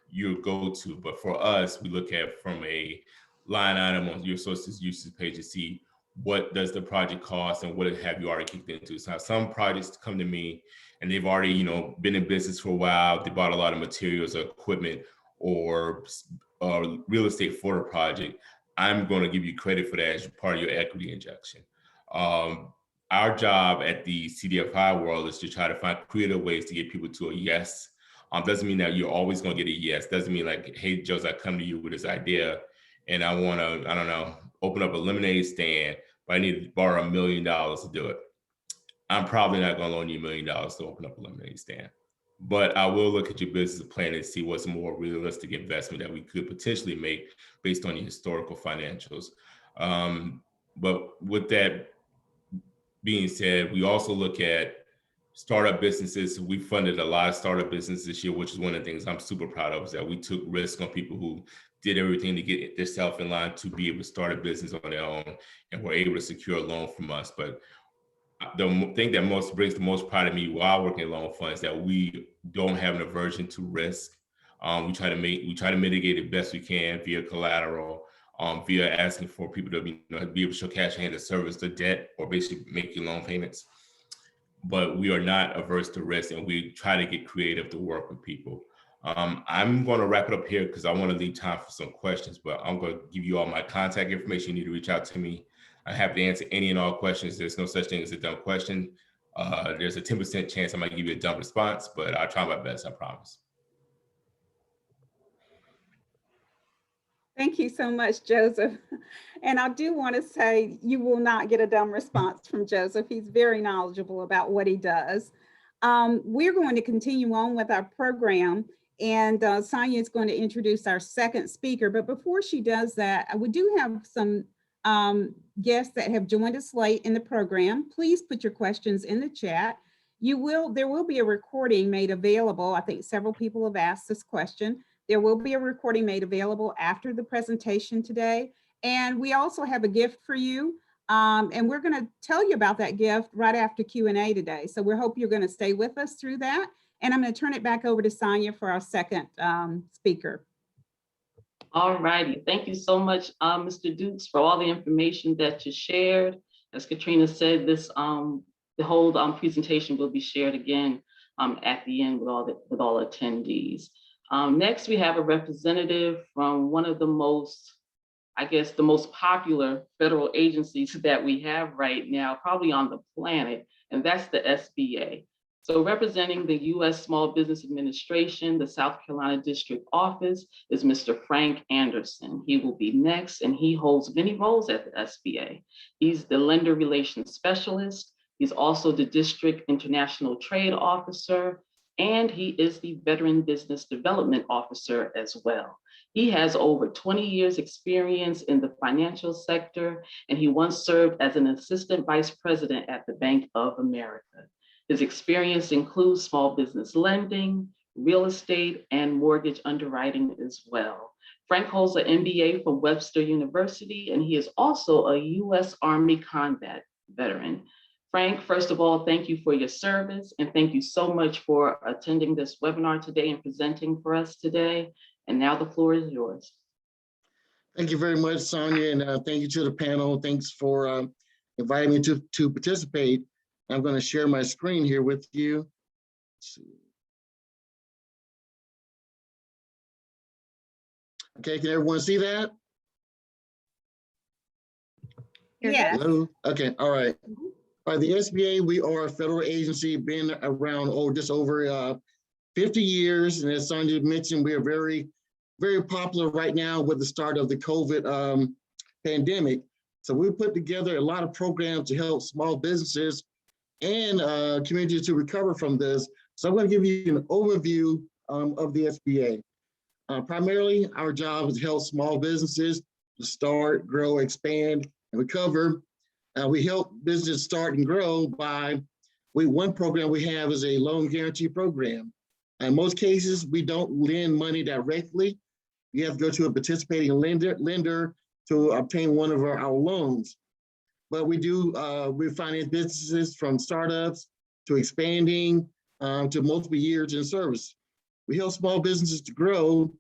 Speaker 12: you go to, but for us, we look at from a line item on your sources uses page to see what does the project cost and what have you already kicked into. So some projects come to me and they've already, been in business for a while. They bought a lot of materials or equipment, or real estate for the project, I'm going to give you credit for that as part of your equity injection. Our job at the CDFI world is to try to find creative ways to get people to a yes. Doesn't mean that you're always going to get a yes. Doesn't mean like, hey, Joseph, I come to you with this idea and I want to, I don't know, open up a lemonade stand, but I need to borrow $1 million to do it. I'm probably not going to loan you $1 million to open up a lemonade stand, but I will look at your business plan and see what's a more realistic investment that we could potentially make based on your historical financials. But with that being said, we also look at startup businesses. We funded a lot of startup businesses this year, which is one of the things I'm super proud of, is that we took risk on people who did everything to get themselves in line to be able to start a business on their own and were able to secure a loan from us. But the thing that brings the most pride of me while working at Loan Fund is that we don't have an aversion to risk. We try to mitigate it best we can via collateral, via asking for people to be able to show cash in hand to service the debt or basically make your loan payments. But we are not averse to risk, and we try to get creative to work with people. I'm going to wrap it up here because I want to leave time for some questions, but I'm going to give you all my contact information. You need to reach out to me. I have to answer any and all questions. There's no such thing as a dumb question. There's a 10% chance I might give you a dumb response, but I'll try my best, I promise.
Speaker 1: Thank you so much, Joseph. And I do want to say you will not get a dumb response from Joseph. He's very knowledgeable about what he does. We're going to continue on with our program, and Sonia is going to introduce our second speaker. But before she does that, we do have some guests that have joined us late in the program. Please put your questions in the chat. There will be a recording made available. I think several people have asked this question. There will be a recording made available after the presentation today. And we also have a gift for you. And we're going to tell you about that gift right after Q&A today. So we hope you're going to stay with us through that. And I'm going to turn it back over to Sonia for our second speaker.
Speaker 11: All righty. Thank you so much, Mr. Dukes, for all the information that you shared. As Katrina said, this the whole presentation will be shared again at the end with all attendees. Next, we have a representative from one of the most, I guess, the most popular federal agencies that we have right now, probably on the planet, and that's the SBA. So representing the U.S. Small Business Administration, the South Carolina District Office, is Mr. Frank Anderson. He will be next, and he holds many roles at the SBA. He's the Lender Relations Specialist. He's also the District International Trade Officer, and he is the Veteran Business Development Officer as well. He has over 20 years experience in the financial sector, and he once served as an Assistant Vice President at the Bank of America. His experience includes small business lending, real estate, and mortgage underwriting as well. Frank holds an MBA from Webster University, and he is also a U.S. Army combat veteran. Frank, first of all, thank you for your service, and thank you so much for attending this webinar today and presenting for us today. And now the floor is yours.
Speaker 13: Thank you very much, Sonia, and thank you to the panel. Thanks for inviting me to participate. I'm going to share my screen here with you. Let's see. Okay, can everyone see that?
Speaker 1: Yes.
Speaker 13: Hello? Okay, all right. By the SBA, we are a federal agency, been around just over 50 years. And as Sonia mentioned, we are very, very popular right now with the start of the COVID pandemic. So we put together a lot of programs to help small businesses and communities to recover from this. So I'm going to give you an overview of the SBA. Primarily, our job is to help small businesses to start, grow, expand, and recover. We help business start and grow by, one program we have is a loan guarantee program. In most cases, we don't lend money directly. You have to go to a participating lender to obtain one of our loans. But we do, we finance businesses from startups to expanding to multiple years in service. We help small businesses to grow.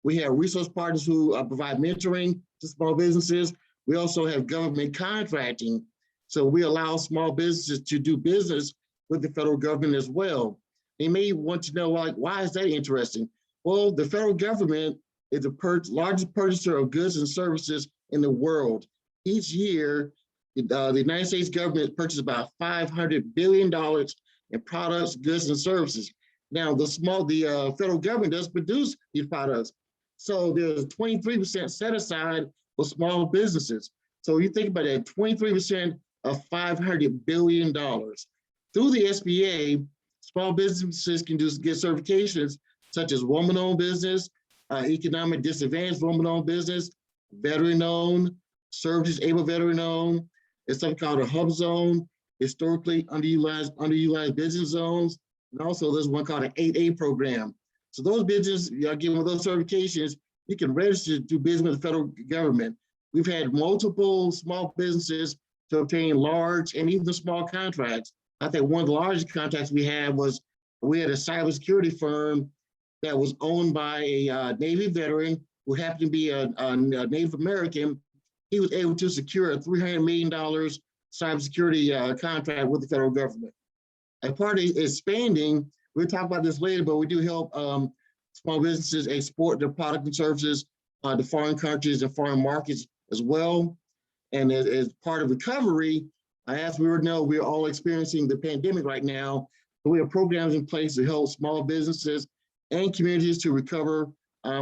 Speaker 13: We have resource partners who provide mentoring to small businesses. We also have government contracting. So we allow small businesses to do business with the federal government as well. They may want to know, like, why is that interesting? Well, the federal government is the largest purchaser of goods and services in the world. Each year, the United States government purchases about $500 billion in products, goods, and services. Now, the federal government does produce these products. So there's 23% set aside for small businesses. So you think about that, 23% of $500 billion. Through the SBA, small businesses can get certifications such as woman-owned business, economic disadvantaged woman-owned business, veteran-owned, service-disabled veteran-owned. It's something called a hub zone, historically underutilized business zones. And also there's one called an 8A program. So those businesses, again, with those certifications, you can register to do business with the federal government. We've had multiple small businesses to obtain large and even small contracts. I think one of the largest contracts we had was, we had a cybersecurity firm that was owned by a Navy veteran who happened to be a Native American. He was able to secure a $300 million cybersecurity contract with the federal government. As part of expanding, we'll talk about this later, but we do help small businesses export their product and services to foreign countries and foreign markets as well. And as part of recovery, as we know, we're all experiencing the pandemic right now. So we have programs in place to help small businesses and communities to recover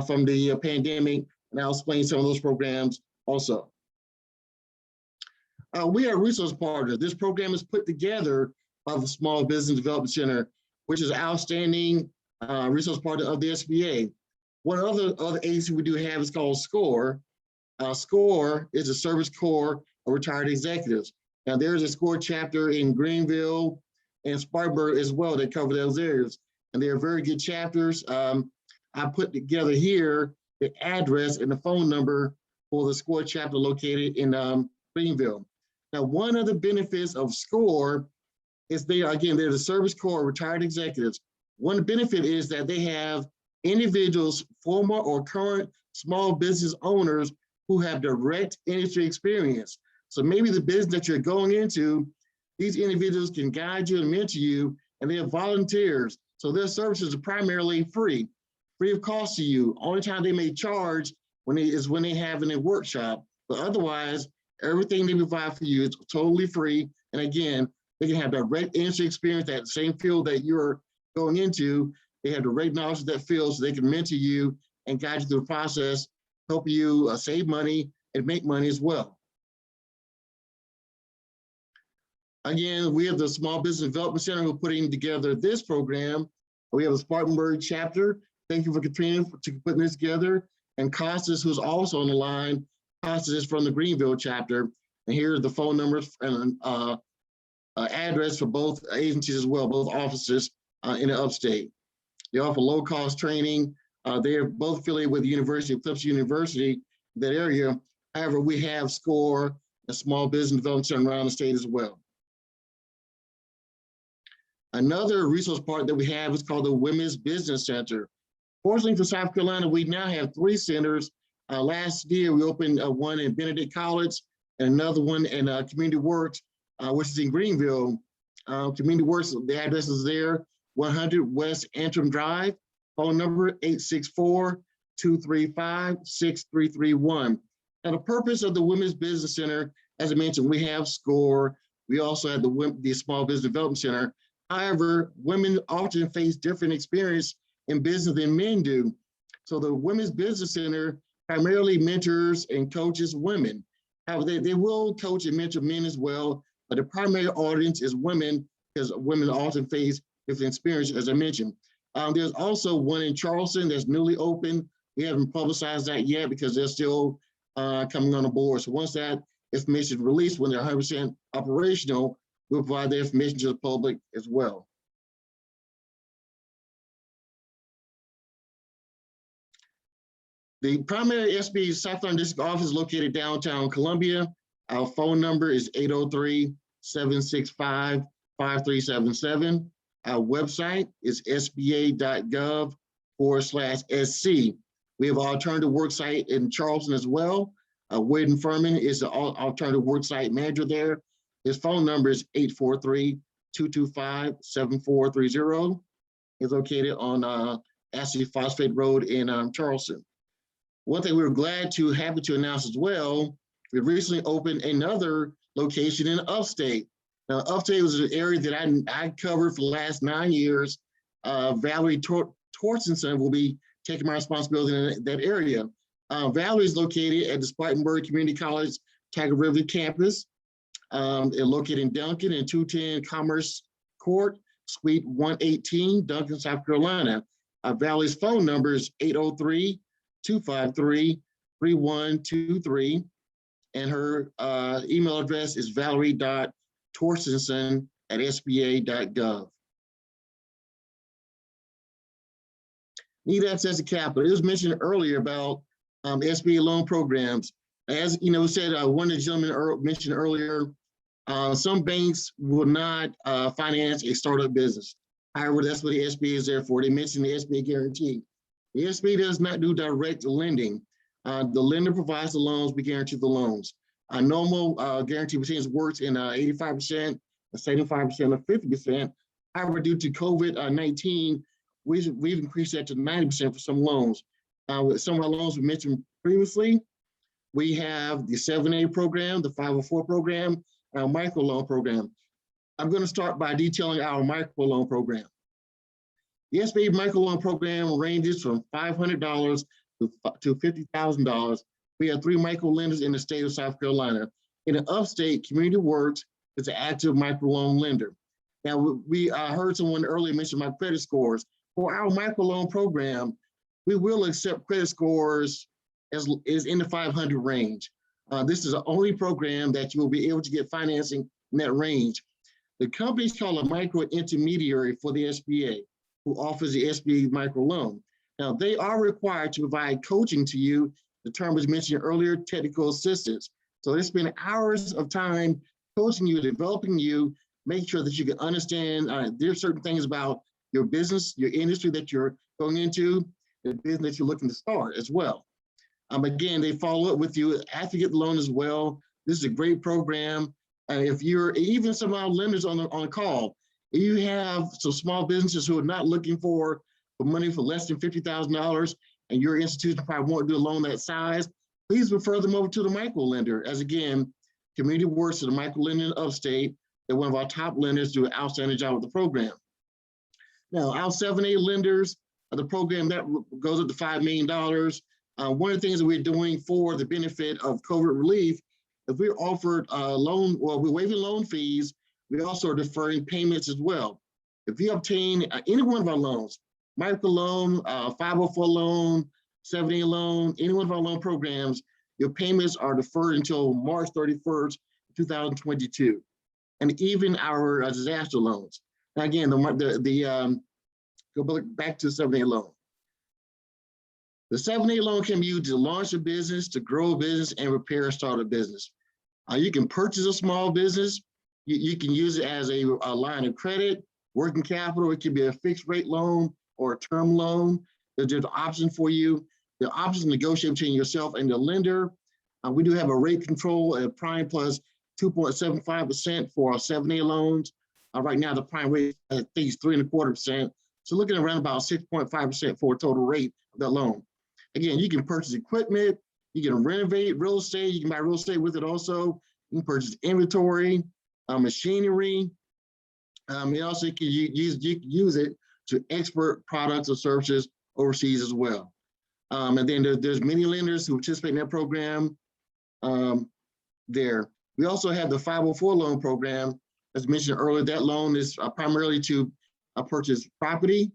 Speaker 13: from the pandemic. And I'll explain some of those programs also. We are a resource partner. This program is put together by the Small Business Development Center, which is an outstanding resource partner of the SBA. One other agency we do have is called SCORE. SCORE is a service corps of retired executives. Now there's a SCORE chapter in Greenville and Spartanburg as well that cover those areas. And they're very good chapters. I put together here the address and the phone number for the SCORE chapter located in Greenville. Now, one of the benefits of SCORE is they're the service corps of retired executives. One benefit is that they have individuals, former or current small business owners who have direct industry experience. So maybe the business that you're going into, these individuals can guide you and mentor you, and they are volunteers. So their services are primarily free of cost to you. Only time they may charge is when they have in a workshop, but otherwise, everything they provide for you is totally free. And again, they can have direct industry experience, that same field that you're going into. They have direct knowledge of that field, so they can mentor you and guide you through the process, help you save money and make money as well. Again, we have the Small Business Development Center who are putting together this program. We have a Spartanburg chapter. Thank you for Katrina for putting this together. And Costas, who's also on the line. Costas is from the Greenville chapter. And here are the phone numbers and address for both agencies as well, both offices in the upstate. They offer low-cost training. They are both affiliated with the University of Clipps University, that area. However, we have SCORE, a Small Business Development Center around the state as well. Another resource partner that we have is called the Women's Business Center. Fortunately for South Carolina, we now have 3 centers. Last year, we opened one in Benedict College and another one in Community Works, which is in Greenville. Community Works, the address is there, 100 West Antrim Drive, phone number 864-235-6331. Now, the purpose of the Women's Business Center, as I mentioned, we have SCORE. We also have the Small Business Development Center. However, women often face different experience in business than men do. So the Women's Business Center primarily mentors and coaches women. However, they will coach and mentor men as well, but the primary audience is women, because women often face different experiences, as I mentioned. There's also one in Charleston that's newly open. We haven't publicized that yet because they're still coming on board. So once that information is released, when they're 100% operational, we'll provide the information to the public as well. The primary SBA South Carolina District office is located downtown Columbia. Our phone number is 803-765-5377. Our website is sba.gov/SC. We have an alternative worksite in Charleston as well. Wade Furman is the alternative worksite manager there. His phone number is 843-225-7430. It's located on Ashley Phosphate Road in Charleston. One thing we're happy to announce as well, we recently opened another location in Upstate. Now, Upstate was an area that I covered for the last 9 years. Valerie Torstenson will be taking my responsibility in that area. Valerie is located at the Spartanburg Community College Tiger River campus. It's located in Duncan and 210 Commerce Court, Suite 118, Duncan, South Carolina. Valerie's phone number is 803-253-3123. And her email address is valerie.torstenson@sba.gov. Need access to capital. It was mentioned earlier about SBA loan programs. As you know, said one of the gentlemen mentioned earlier, some banks will not finance a startup business. However, that's what the SBA is there for. They mentioned the SBA guarantee. The SBA does not do direct lending. The lender provides the loans, we guarantee the loans. A normal guarantee percentage works in 85%, 75%, or 50%. However, due to COVID-19, we've increased that to 90% for some loans. With some of our loans we mentioned previously, we have the 7A program, the 504 program, and our microloan program. I'm going to start by detailing our microloan program. The SBA microloan program ranges from $500 to $50,000. We have 3 micro lenders in the state of South Carolina. In the Upstate, Community Works is an active microloan lender. Now, we heard someone earlier mention my credit scores. For our microloan program, we will accept credit scores as in the 500 range. This is the only program that you will be able to get financing in that range. The company is called a micro intermediary for the SBA, who offers the SBA microloan. Now, they are required to provide coaching to you. The term was mentioned earlier, technical assistance. So they spend hours of time coaching you, developing you, make sure that you can understand there's certain things about your business, your industry that you're going into, the business that you're looking to start as well. Again, they follow up with you after you get the loan as well. This is a great program. If you're, even some of our lenders on the call, if you have some small businesses who are not looking for money for less than $50,000 and your institution probably won't do a loan that size, please refer them over to the micro lender. As again, Community Works is the micro lender in Upstate. They're one of our top lenders, do an outstanding job with the program. Now, our 7A lenders, the program that goes up to $5 million. One of the things that we're doing for the benefit of COVID relief, if we're offered a loan, well, we're waiving loan fees, we also are deferring payments as well. If you obtain any one of our loans, micro loan, 504 loan, 7A loan, any one of our loan programs, your payments are deferred until March 31st, 2022. And even our disaster loans. Now again, go back to the 7A loan. The 7A loan can be used to launch a business, to grow a business, and repair or start a business. You can purchase a small business. You can use it as a line of credit, working capital. It can be a fixed rate loan or a term loan. There's an option for you. The options negotiate between yourself and the lender. We do have a rate control at prime plus 2.75% for our 7A loans. Right now, the prime rate I think is 3.25%. So looking around about 6.5% for a total rate of that loan. Again, you can purchase equipment, you can renovate real estate, you can buy real estate with it also. You can purchase inventory, machinery. And also you can use it to export products or services overseas as well. And then there's many lenders who participate in that program there. We also have the 504 loan program. As mentioned earlier, that loan is primarily to purchase property,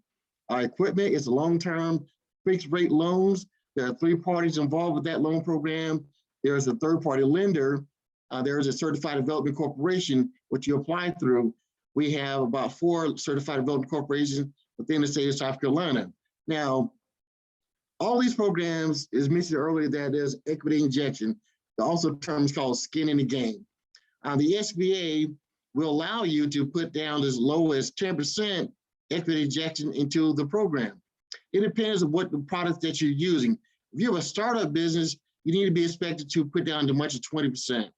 Speaker 13: equipment. It's long-term fixed rate loans. There are 3 parties involved with that loan program. There's a third-party lender. There is a certified development corporation, which you apply through. We have about 4 certified development corporations within the state of South Carolina. Now, all these programs, as mentioned earlier, that there's equity injection. There are also terms called skin in the game. The SBA will allow you to put down as low as 10% equity injection into the program. It depends on what the product that you're using. If you have a startup business, you need to be expected to put down as much as 20%.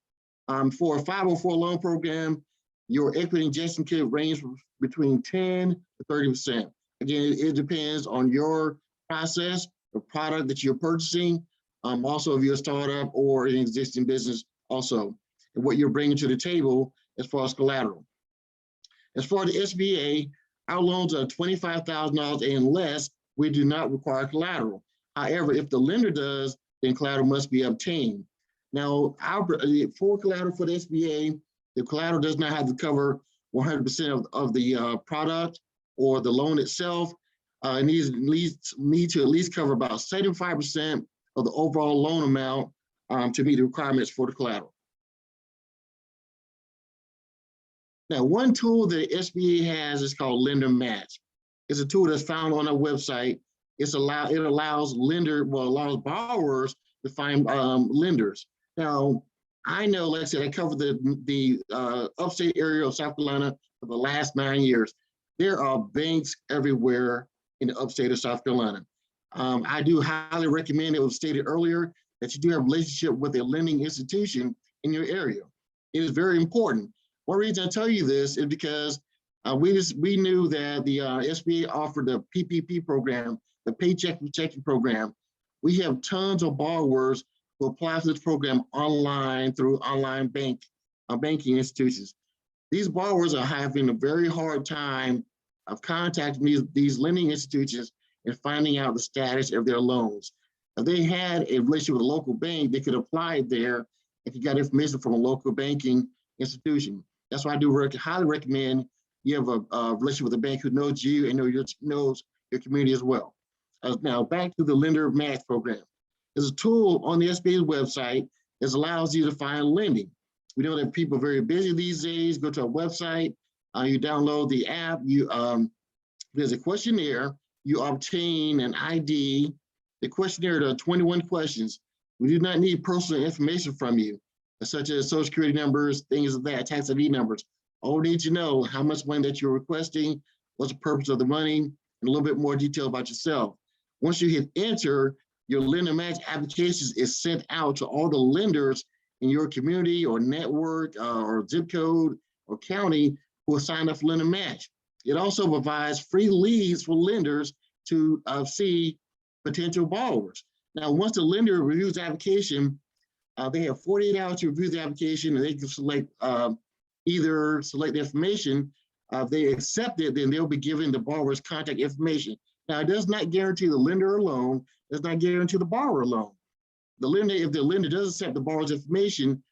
Speaker 13: For a 504 loan program, your equity injection could range between 10 to 30%. Again, it depends on your process, the product that you're purchasing, Also, if you're a startup or an existing business also, and what you're bringing to the table as far as collateral. As far as the SBA, our loans are $25,000 and less. We do not require collateral. However, if the lender does, then collateral must be obtained. Now, for collateral for the SBA, the collateral does not have to cover 100% of the product or the loan itself. It needs to at least cover about 75% of the overall loan amount to meet the requirements for the collateral. Now, one tool that SBA has is called Lender Match. It's a tool that's found on our website. It allows borrowers to find lenders. Now, I know, like I said, I covered the upstate area of South Carolina for the last 9 years. There are banks everywhere in the upstate of South Carolina. I do highly recommend, it was stated earlier, that you do have a relationship with a lending institution in your area. It is very important. One reason I tell you this is because we knew that the SBA offered the PPP program, the Paycheck Protection Program. We have tons of borrowers who apply for this program online through online banking institutions. These borrowers are having a very hard time of contacting these lending institutions and finding out the status of their loans. If they had a relationship with a local bank, they could apply there if you got information from a local banking institution. That's why I do highly recommend you have a relationship with a bank who knows you and knows your community as well. Now back to the Lender Match program. There's a tool on the SBA's website that allows you to find lending. We know that people are very busy these days. Go to our website, you download the app, there's a questionnaire, you obtain an ID. The questionnaire, there are 21 questions. We do not need personal information from you, such as social security numbers, things like that, tax ID numbers. All we need to know how much money that you're requesting, what's the purpose of the money, and a little bit more detail about yourself. Once you hit enter, your Lender Match applications is sent out to all the lenders in your community or network or zip code or county who will sign up for Lender Match. It also provides free leads for lenders to see potential borrowers. Now, once the lender reviews the application, they have 48 hours to review the application, and they can select either select the information. If they accept it, then they'll be giving the borrower's contact information. Now, it does not guarantee the lender a loan, does not guarantee the borrower a loan. If the lender does accept the borrower's information,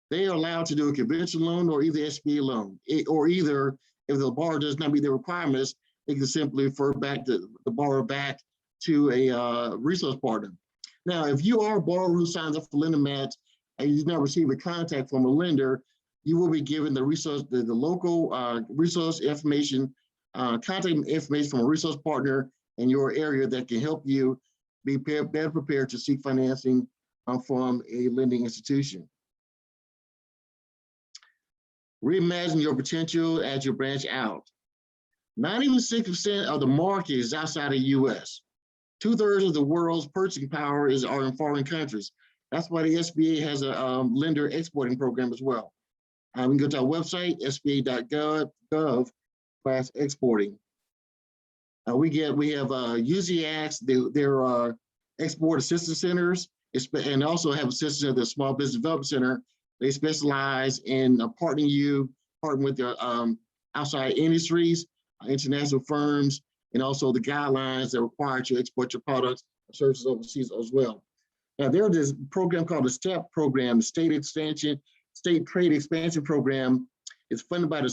Speaker 13: they are allowed to do a conventional loan or either SBA loan, or either if the borrower does not meet the requirements, they can simply refer back the borrower back to a resource partner. Now, if you are a borrower who signs up for Lender Match and you do not receive a contact from a lender, you will be given the local resource information, contact information from a resource partner in your area that can help you be better prepared to seek financing from a lending institution. Reimagine your potential as you branch out. 96% of the market is outside the US. 2/3 of the world's purchasing power are in foreign countries. That's why the SBA has a lender exporting program as well. We can go to our website, sba.gov/exporting. We have USIACs, there export assistance centers, and also have assistance at the Small Business Development Center. They specialize in partnering with their outside industries, international firms, and also the guidelines that require you to export your products and services overseas as well. Now, there's this program called the STEP program, the State Trade Expansion Program. It's funded by the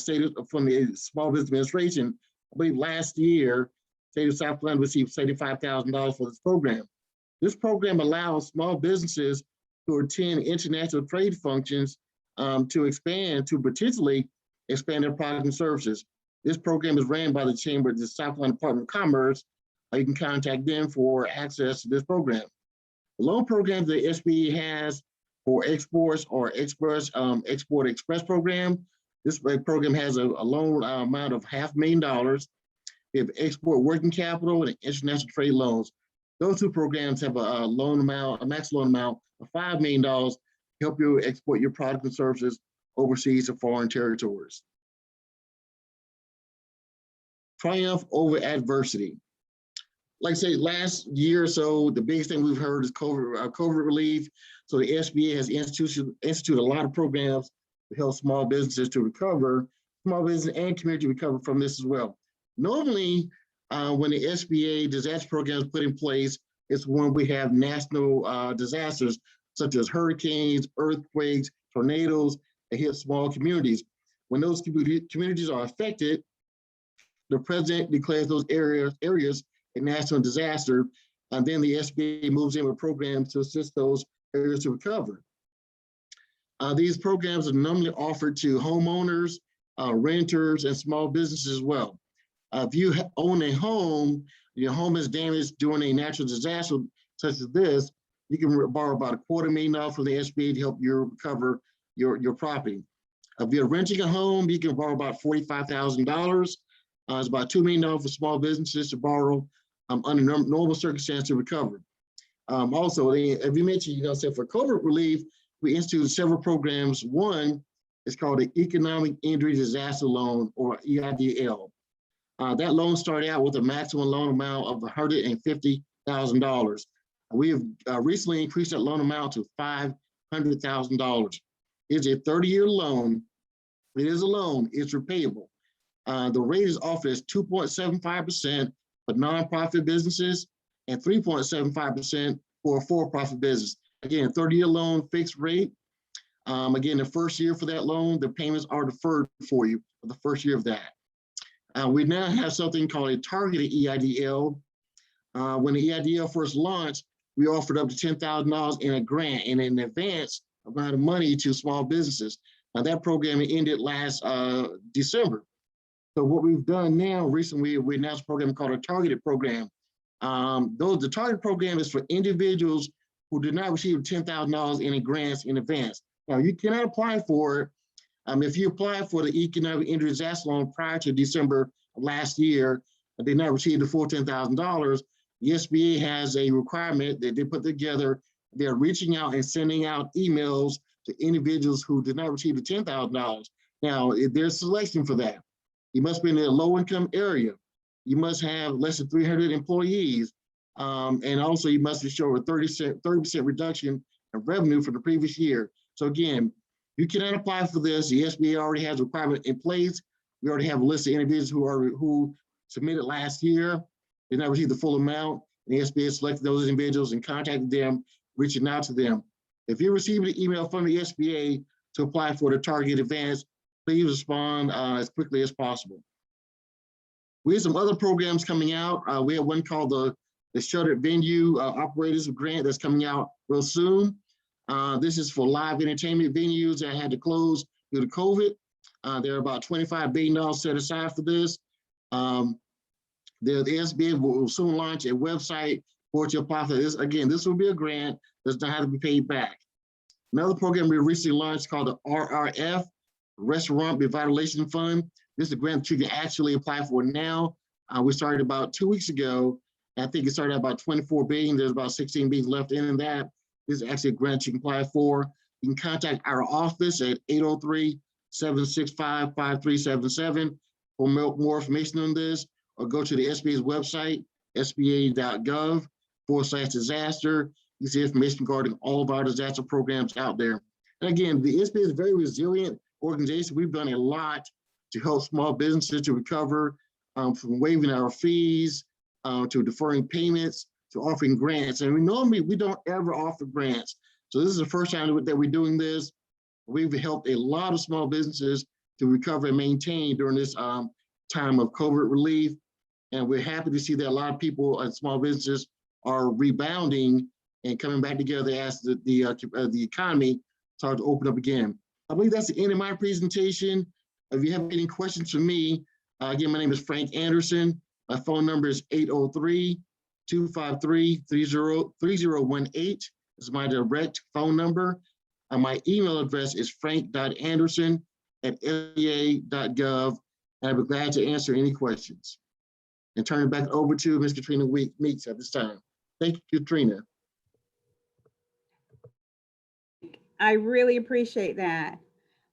Speaker 13: from the Small Business Administration. I believe last year, the state of South Carolina received $75,000 for this program. This program allows small businesses to attend international trade functions to potentially expand their products and services. This program is ran by the South Carolina Department of Commerce. You can contact them for access to this program. The loan programs the SBA has for exports or Export Express program. This program has a loan amount of $500,000. We have export working capital and international trade loans. Those two programs have a max loan amount of $5 million to help you export your products and services overseas to foreign territories. Triumph over adversity. like I say, last year or so, the biggest thing we've heard is COVID relief. So the SBA has instituted a lot of programs to help small businesses to recover, small business and community recover from this as well. Normally, when the SBA disaster program is put in place, it's when we have national disasters such as hurricanes, earthquakes, tornadoes that hit small communities. When those communities are affected, the president declares those areas a national disaster, and then the SBA moves in with programs to assist those areas to recover. These programs are normally offered to homeowners, renters, and small businesses as well. If you own a home, your home is damaged during a natural disaster such as this, you can borrow about $250,000 from the SBA to help you recover your property. If you're renting a home, you can borrow about $45,000. It's about $2 million for small businesses to borrow under normal circumstances to recover. Also, as you mentioned, so for COVID relief, we instituted several programs. One is called the Economic Injury Disaster Loan, or EIDL. That loan started out with a maximum loan amount of $150,000. We have recently increased that loan amount to $500,000. It's a 30-year loan. It is a loan. It's repayable. The rate is offered as 2.75% for nonprofit businesses and 3.75% for a for-profit business. Again, 30-year loan, fixed rate. Again, the first year for that loan, the payments are deferred for you for the first year of that. We now have something called a targeted EIDL. When the EIDL first launched, we offered up to $10,000 in a grant and an advance amount of money to small businesses. Now that program ended last December. So what we've done now recently, we announced a program called a targeted program. The target program is for individuals who did not receive $10,000 in grants in advance. Now you cannot apply for it. If you apply for the Economic Injury Disaster Loan prior to December of last year, and did not receive the full $10,000, the SBA has a requirement that they put together. They're reaching out and sending out emails to individuals who did not receive the $10,000. Now, there's selection for that. You must be in a low-income area. You must have less than 300 employees. And also you must show a 30% reduction in revenue from the previous year. So again, you cannot apply for this. The SBA already has a requirement in place. We already have a list of individuals who submitted last year, did not receive the full amount. And the SBA selected those individuals and contacted them, reaching out to them. If you receive an email from the SBA to apply for the target advance, please respond as quickly as possible. We have some other programs coming out. We have one called the Shuttered Venue Operators Grant that's coming out real soon. This is for live entertainment venues that had to close due to COVID. There are about $25 billion set aside for this. The SBA will soon launch a website for you to apply for this. Again, this will be a grant, does not have to be paid back. Another program we recently launched called the RRF, Restaurant Revitalization Fund. This is a grant that you can actually apply for now. We started about 2 weeks ago. I think it started at about 24 billion. There's about 16 billion left in that. This is actually a grant you can apply for. You can contact our office at 803-765-5377 for more information on this, or go to the SBA's website, sba.gov/disaster. You see information regarding all of our disaster programs out there. And again, the SBA is a very resilient organization. We've done a lot to help small businesses to recover, from waiving our fees, to deferring payments, to offering grants. And we don't ever offer grants. So this is the first time that we're doing this. We've helped a lot of small businesses to recover and maintain during this time of COVID relief. And we're happy to see that a lot of people and small businesses are rebounding and coming back together as the economy starts to open up again. I believe that's the end of my presentation. If you have any questions for me, again, my name is Frank Anderson. My phone number is 803-253-3018. This is my direct phone number. My email address is frank.anderson@sba.gov. And I'd be glad to answer any questions. And turn it back over to Ms. Katrina Meeks at this time. Thank you, Katrina.
Speaker 1: I really appreciate that.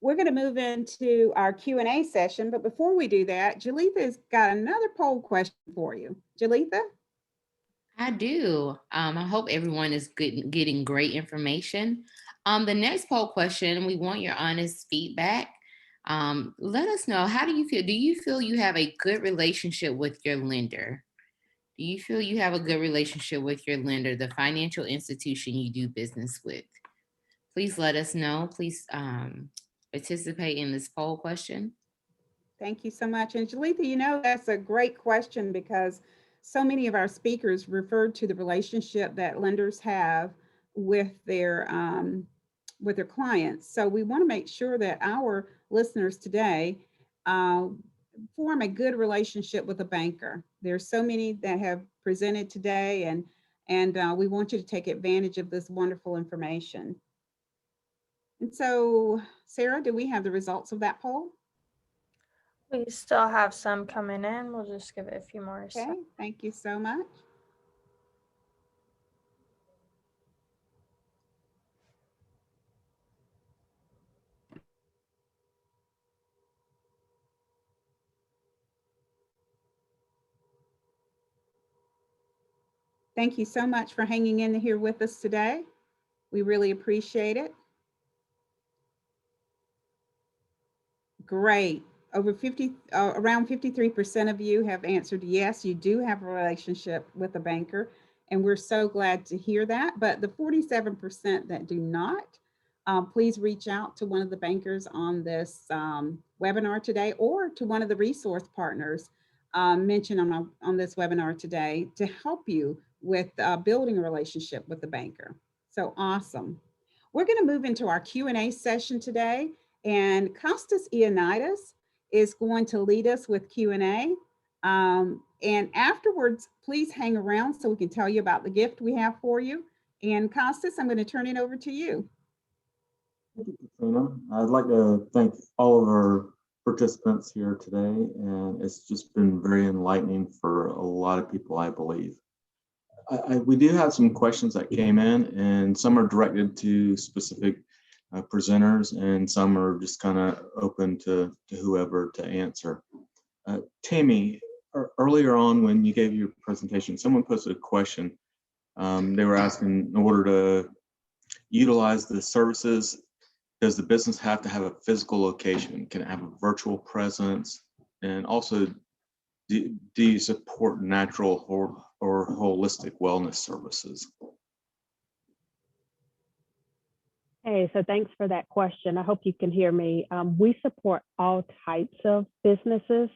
Speaker 1: We're going to move into our Q&A session, but before we do that, Jalitha's got another poll question for you. Jalitha?
Speaker 4: I do. I hope everyone is getting great information. The next poll question, we want your honest feedback. Let us know, how do you feel? Do you feel you have a good relationship with your lender? Do you feel you have a good relationship with your lender, the financial institution you do business with? Please let us know. Please participate in this poll question.
Speaker 1: Thank you so much. And Jalitha, you know, that's a great question because so many of our speakers referred to the relationship that lenders have with their clients. So we want to make sure that our listeners today form a good relationship with a banker. There's so many that have presented today, and we want you to take advantage of this wonderful information. And so, Sarah, do we have the results of that poll?
Speaker 8: We still have some coming in. We'll just give it a few more
Speaker 1: Okay,
Speaker 8: seconds.
Speaker 1: thank you so much. Thank you so much for hanging in here with us today. We really appreciate it. Great. Around 53% of you have answered yes, you do have a relationship with a banker, and we're so glad to hear that. But the 47% that do not, please reach out to one of the bankers on this webinar today, or to one of the resource partners mentioned on this webinar today to help you with building a relationship with the banker. So awesome. We're going to move into our Q&A session today, and Kostas Ioannidis is going to lead us with Q&A. And afterwards, please hang around so we can tell you about the gift we have for you. And Kostas, I'm going to turn it over to you.
Speaker 7: Thank you, Katrina. I'd like to thank all of our participants here today, and it's just been very enlightening for a lot of people, I believe. We do have some questions that came in, and some are directed to specific presenters, and some are just kind of open to whoever to answer. Tammy, earlier on when you gave your presentation, someone posted a question. They were asking, in order to utilize the services, does the business have to have a physical location? Can it have a virtual presence? And also, do you support natural or holistic wellness services?
Speaker 14: Hey, so thanks for that question. I hope you can hear me. We support all types of businesses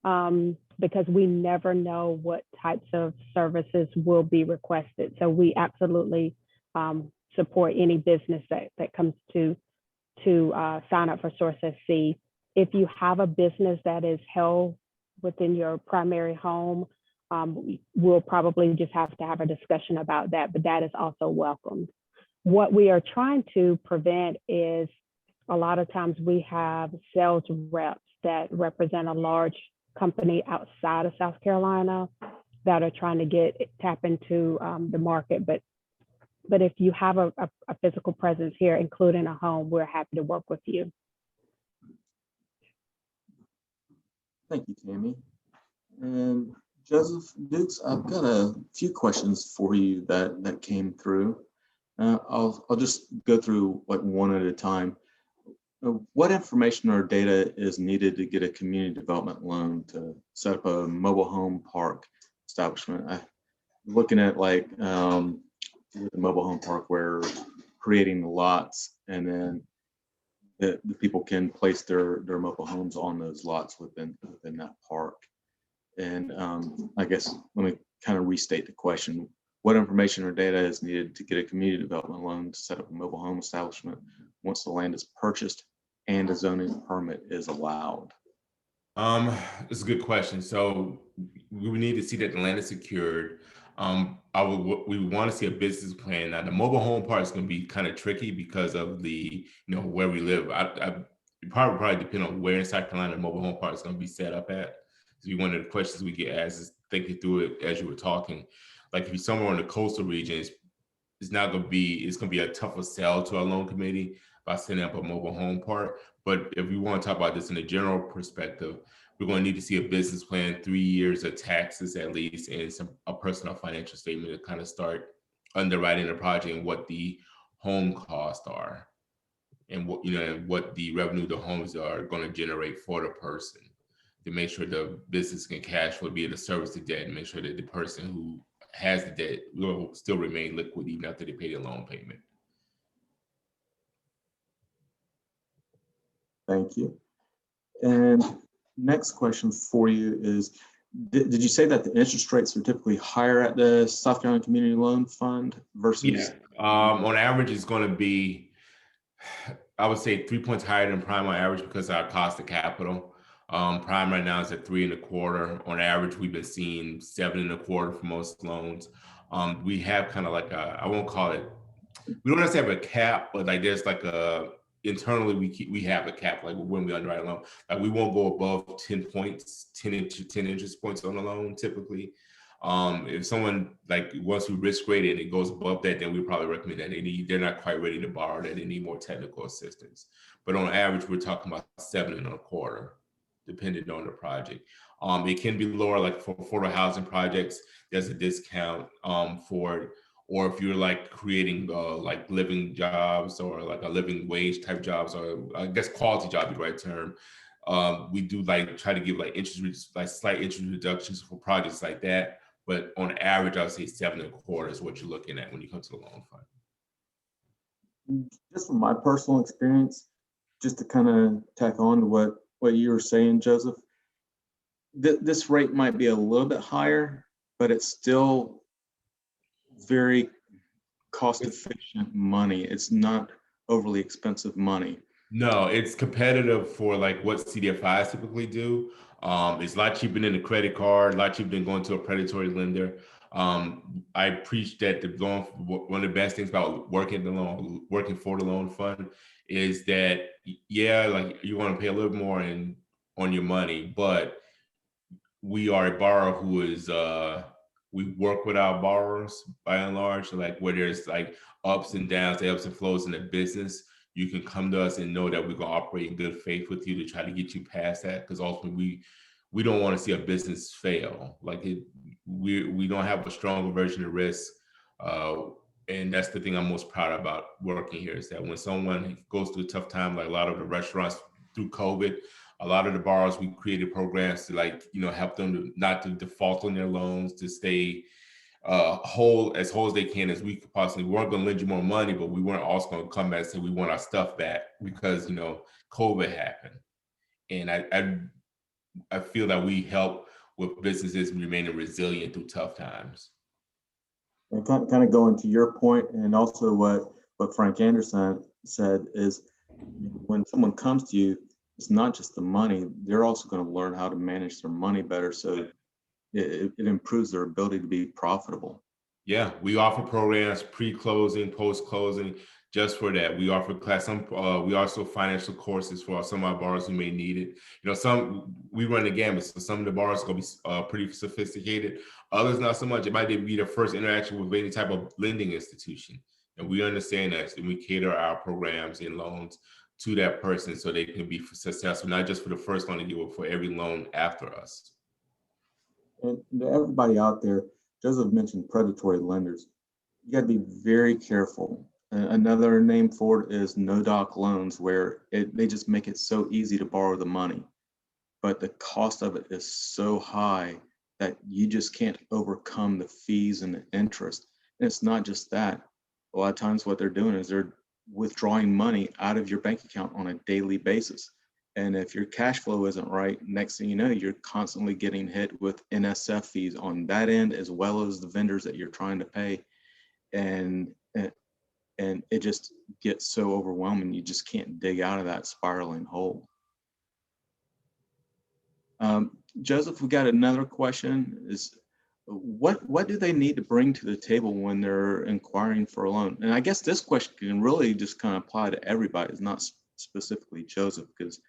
Speaker 14: because we never know what types of services will be requested. So we absolutely support any business that comes to sign up for Source SC. If you have a business that is held within your primary home, we'll probably just have to have a discussion about that, but that is also welcomed. What we are trying to prevent is a lot of times we have sales reps that represent a large company outside of South Carolina that are trying to tap into the market. But if you have a physical presence here, including a home, we're happy to work with you.
Speaker 7: Thank you, Tammy. And Joseph Dukes, I've got a few questions for you that came through. I'll just go through like one at a time. What information or data is needed to get a community development loan to set up a mobile home park establishment? I'm looking at like the mobile home park, where creating the lots, and then the people can place their mobile homes on those lots within that park. And I guess let me kind of restate the question. What information or data is needed to get a community development loan to set up a mobile home establishment once the land is purchased and a zoning permit is allowed?
Speaker 12: It's a good question. So we would need to see that the land is secured. We want to see a business plan. Now, the mobile home part is going to be kind of tricky because of the, where we live. It probably depend on where in South Carolina the mobile home park is going to be set up at. So one of the questions we get asked is thinking through it as you were talking. Like if you're somewhere in the coastal regions, it's going to be a tougher sell to our loan committee by setting up a mobile home park. But if we want to talk about this in a general perspective, We're going to need to see a business plan, 3 years of taxes at least, and a personal financial statement to kind of start underwriting the project and what the home costs are, and what the revenue the homes are going to generate for the person, to make sure the business can cash flow, be able to service the debt, and make sure that the person who has the debt will still remain liquid even after they pay the loan payment.
Speaker 7: Thank you. And next question for you is, did you say that the interest rates are typically higher at the South Carolina Community Loan Fund versus?
Speaker 12: Yeah, on average, it's going to be, I would say, 3 points higher than prime on average because of our cost of capital. Prime right now is at 3.25. On average, we've been seeing 7.25 for most loans. We have kind of like I won't call it, we don't necessarily have a cap, but like there's like internally we have a cap, like when we underwrite a loan, like we won't go above 10 points, 10 interest points on a loan typically. If someone, like, once we risk rate it and it goes above that, then we probably recommend that they're not quite ready to borrow, that they need more technical assistance. But on average, we're talking about 7.25, depending on the project. It can be lower, like for affordable housing projects, there's a discount for it. Or if you're like creating like living jobs or like a living wage type jobs, or I guess quality job is the right term. We do like try to give like slight interest reductions for projects like that. But on average, I would say 7.25 is what you're looking at when you come to the loan fund.
Speaker 7: Just from my personal experience, just to kind of tack on to what you were saying, Joseph, this rate might be a little bit higher, but it's still very cost efficient money. It's not overly expensive money.
Speaker 12: No, it's competitive for like what CDFIs typically do. It's a lot cheaper than a credit card, a lot cheaper than going to a predatory lender. I preach that one of the best things about working for the loan fund is that, yeah, like you want to pay a little more on your money, but we are a borrower who is we work with our borrowers by and large, like where there's like ups and downs, the ups and flows in the business. You can come to us and know that we're gonna operate in good faith with you to try to get you past that, because ultimately we don't want to see a business fail. Like we don't have a strong aversion to risk, and that's the thing I'm most proud about working here, is that when someone goes through a tough time, like a lot of the restaurants through COVID, a lot of the borrowers, we created programs to help them not to default on their loans, to stay whole as they can as we could possibly. We weren't going to lend you more money, but we weren't also going to come back and say we want our stuff back because COVID happened. And I feel that we help with businesses remaining resilient through tough times.
Speaker 7: And kind of going to your point, and also what Frank Anderson said, is when someone comes to you, it's not just the money, they're also going to learn how to manage their money better, so it improves their ability to be profitable.
Speaker 12: Yeah, we offer programs pre-closing, post-closing, just for that. We offer we also financial courses for some of our borrowers who may need it. We run the gamut, so some of the borrowers are going to be pretty sophisticated, others not so much. It might be their first interaction with any type of lending institution, and we understand that, and we cater our programs and loans to that person so they can be successful, not just for the first loan they get, but for every loan after us.
Speaker 7: And to everybody out there, Joseph mentioned predatory lenders. You got to be very careful. Another name for it is no-doc loans, where they just make it so easy to borrow the money, but the cost of it is so high that you just can't overcome the fees and the interest. And it's not just that. A lot of times what they're doing is they're withdrawing money out of your bank account on a daily basis. And if your cash flow isn't right, next thing you know, you're constantly getting hit with NSF fees on that end, as well as the vendors that you're trying to pay. And it just gets so overwhelming, you just can't dig out of that spiraling hole. Joseph, we got another question, is what do they need to bring to the table when they're inquiring for a loan? And I guess this question can really just kind of apply to everybody. It's not specifically Joseph, because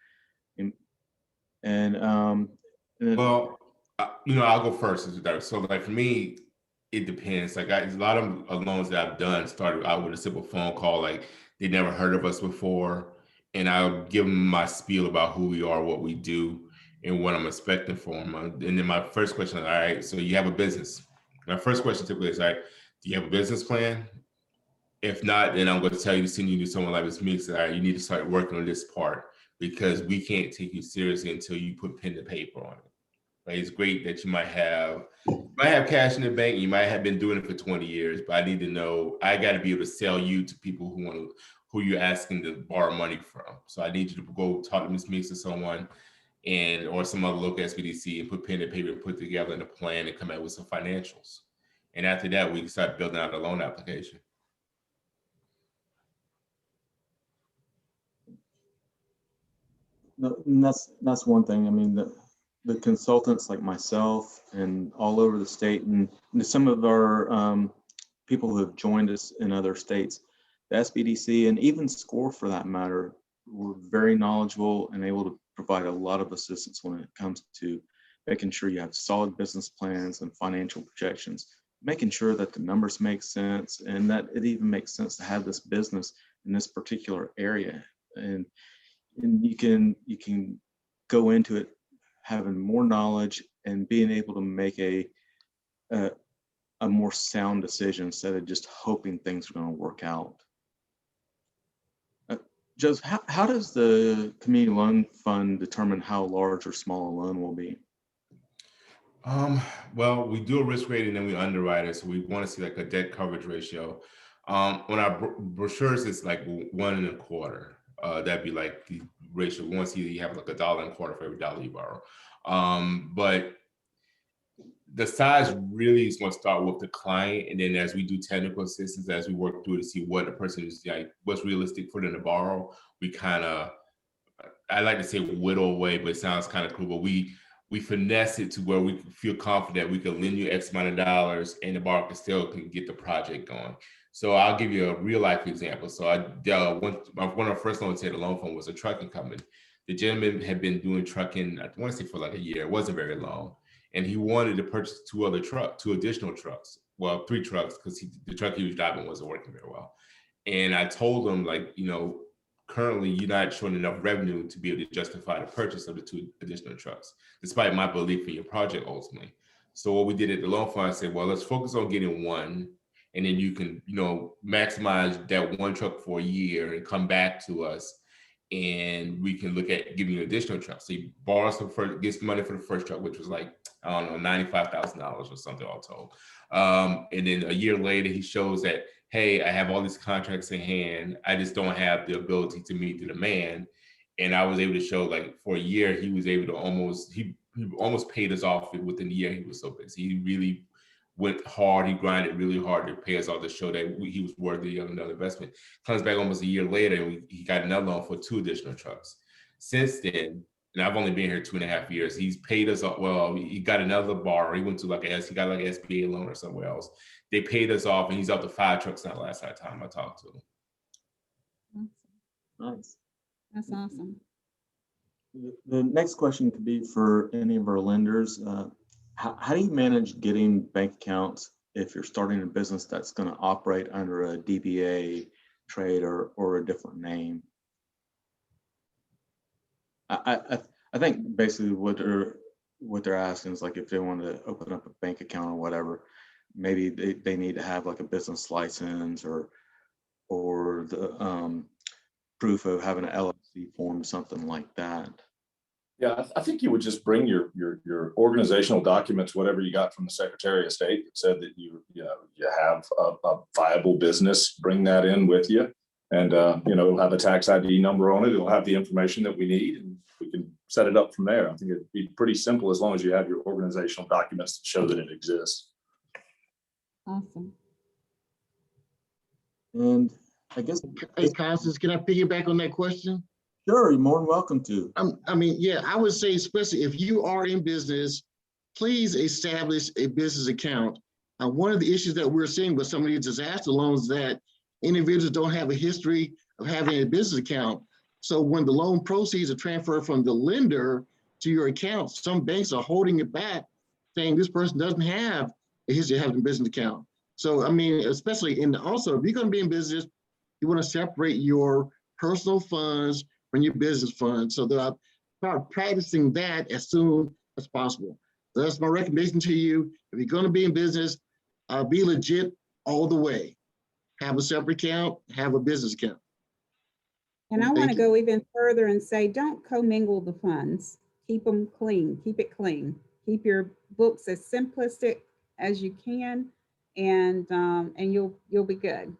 Speaker 12: well, I'll go first. So like for me, it depends. Like a lot of loans that I've done started out with a simple phone call, like they never heard of us before, and I'll give them my spiel about who we are, what we do, and what I'm expecting from them. And then my first question, all right, so you have a business. My first question typically is, all right, do you have a business plan? If not, then I'm going to tell you to send you to someone like Ms. Meeks. All right, you need to start working on this part because we can't take you seriously until you put pen to paper on it. Right? It's great that you might have cash in the bank. You might have been doing it for 20 years, but I need to know, I got to be able to sell you to people who you're asking to borrow money from. So I need you to go talk to Ms. Meeks or someone or some other local SBDC and put pen to paper and put together a plan and come out with some financials. And after that, we can start building out a loan application.
Speaker 7: No, and that's one thing. I mean, the consultants like myself and all over the state, and some of our people who have joined us in other states, the SBDC and even SCORE for that matter, were very knowledgeable and able to provide a lot of assistance when it comes to making sure you have solid business plans and financial projections, making sure that the numbers make sense and that it even makes sense to have this business in this particular area. And you can go into it having more knowledge and being able to make a more sound decision instead of just hoping things are going to work out. Joseph, how does the community loan fund determine how large or small a loan will be?
Speaker 12: Well, we do a risk rating and we underwrite it, so we want to see like a debt coverage ratio. On our brochures, it's like 1.25. That'd be like the ratio. We want to see that you have like $1.25 for every dollar you borrow. But the size really is going to start with the client, and then as we do technical assistance, as we work through to see what the person is like, what's realistic for them to borrow, we kind of, I like to say whittle away, but it sounds kind of cool, but we finesse it to where we feel confident we can lend you X amount of dollars and the borrower can get the project going. So I'll give you a real life example. So one of our first loans at the loan fund was a trucking company. The gentleman had been doing trucking, I want to say for like a year. It wasn't very long. And he wanted to purchase two additional trucks. Well, 3 trucks, because the truck he was driving wasn't working very well. And I told him, like, currently you're not showing enough revenue to be able to justify the purchase of the 2 additional trucks, despite my belief in your project ultimately. So what we did at the loan fund, I said, well, let's focus on getting one. And then you can, maximize that 1 truck for a year and come back to us, and we can look at giving you additional trucks. So he borrows gets the money for the first truck, which was like, I don't know, $95,000 or something all told. And then a year later, he shows that, hey, I have all these contracts in hand. I just don't have the ability to meet the demand. And I was able to show, like, for a year, he was able to he almost paid us off within the year. He was so busy. He really went hard. He grinded really hard to pay us off to show that he was worthy of another investment. Comes back almost a year later, and he got another loan for 2 additional trucks. Since then, and I've only been here 2.5 years, he's paid us off. Well, he got another borrower. He went to he got like an SBA loan or somewhere else. They paid us off, and he's up to 5 trucks now last time I talked to him.
Speaker 7: Nice.
Speaker 1: That's awesome.
Speaker 7: The next question could be for any of our lenders. How do you manage getting bank accounts if you're starting a business that's going to operate under a DBA trade or a different name? I think basically what they're asking is, like, if they want to open up a bank account or whatever, maybe they need to have like a business license or the proof of having an LLC form, something like that.
Speaker 10: Yeah, I think you would just bring your organizational documents, whatever you got from the Secretary of State that said that you have a viable business. Bring that in with you, and it'll have a tax ID number on it. It'll have the information that we need, and we can set it up from there. I think it'd be pretty simple as long as you have your organizational documents that show that it exists.
Speaker 1: Awesome.
Speaker 7: And I guess,
Speaker 13: hey, Constance, can I piggyback on that question?
Speaker 7: Sure, you're more than welcome to.
Speaker 13: Yeah, I would say, especially if you are in business, please establish a business account. One of the issues that we're seeing with some of these disaster loans is that individuals don't have a history of having a business account. So when the loan proceeds are transferred from the lender to your account, some banks are holding it back, saying this person doesn't have a history of having a business account. So, especially also, if you're going to be in business, you want to separate your personal funds from your business funds. So start practicing that as soon as possible. So that's my recommendation to you. If you're going to be in business, be legit all the way. Have a separate account, have a business account.
Speaker 1: And I want
Speaker 13: Thank
Speaker 1: to
Speaker 13: you.
Speaker 1: go even further and say, don't commingle the funds. Keep them clean, keep it clean. Keep your books as simplistic as you can, and you'll be good.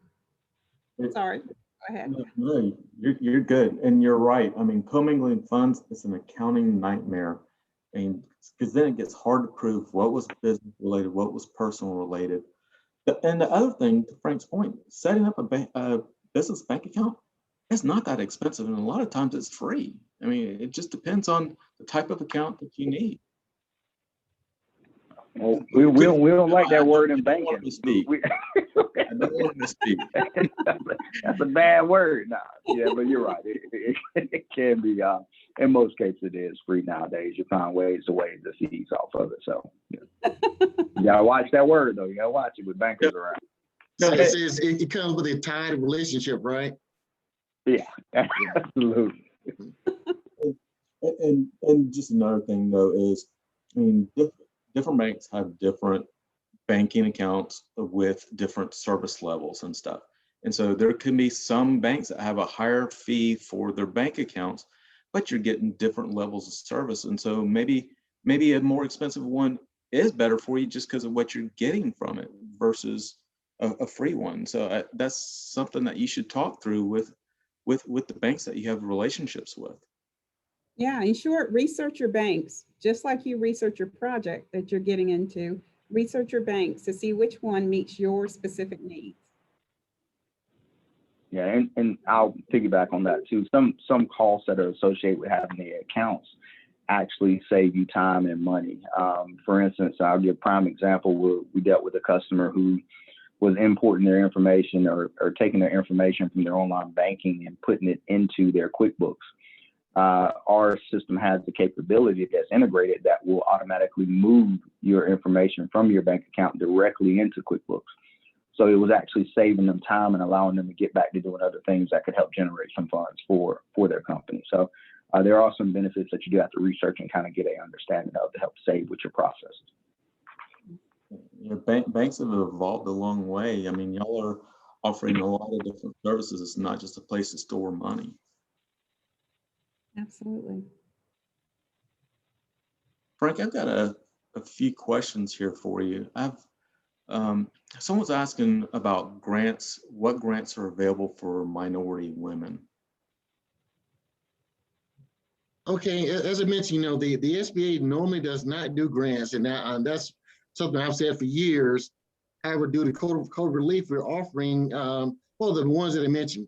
Speaker 1: Sorry, go ahead.
Speaker 7: No, you're good, and you're right. I mean, commingling funds is an accounting nightmare, and because then it gets hard to prove what was business related, what was personal related. And the other thing, to Frank's point, setting up a business bank account, it's not that expensive, and a lot of times it's free. I mean, it just depends on the type of account that you need.
Speaker 9: Well, we don't like that word in banking.
Speaker 7: I don't want to speak.
Speaker 9: That's a bad word. Nah, yeah, but you're right. It can be. In most cases, it is free nowadays. You find ways to fees off of it. So yeah. You gotta watch that word though. You gotta watch it with bankers around.
Speaker 13: So it comes with a tied relationship, right?
Speaker 9: Yeah, absolutely.
Speaker 7: And just another thing though is, I mean, different banks have different banking accounts with different service levels and stuff. And so there can be some banks that have a higher fee for their bank accounts, but you're getting different levels of service. And so maybe a more expensive one is better for you just because of what you're getting from it versus a free one. So that's something that you should talk through with the banks that you have relationships with.
Speaker 1: Yeah, in short, research your banks, just like you research your project that you're getting into. Research your banks to see which one meets your specific needs.
Speaker 9: Yeah, and I'll piggyback on that too. Some costs that are associated with having the accounts actually save you time and money. For instance, I'll give a prime example. We dealt with a customer who was importing their information or taking their information from their online banking and putting it into their QuickBooks. Our system has the capability that's integrated that will automatically move your information from your bank account directly into QuickBooks. So it was actually saving them time and allowing them to get back to doing other things that could help generate some funds for their company. So there are some benefits that you do have to research and kind of get an understanding of to help save with your process.
Speaker 7: You know, banks have evolved a long way. I mean, y'all are offering a lot of different services. It's not just a place to store money.
Speaker 1: Absolutely.
Speaker 7: Frank, I've got a few questions here for you. Someone's asking about grants. What grants are available for minority women?
Speaker 13: Okay, as I mentioned, you know, the SBA normally does not do grants, and that's something I've said for years. However, due to COVID relief, we're offering, well, the ones that I mentioned.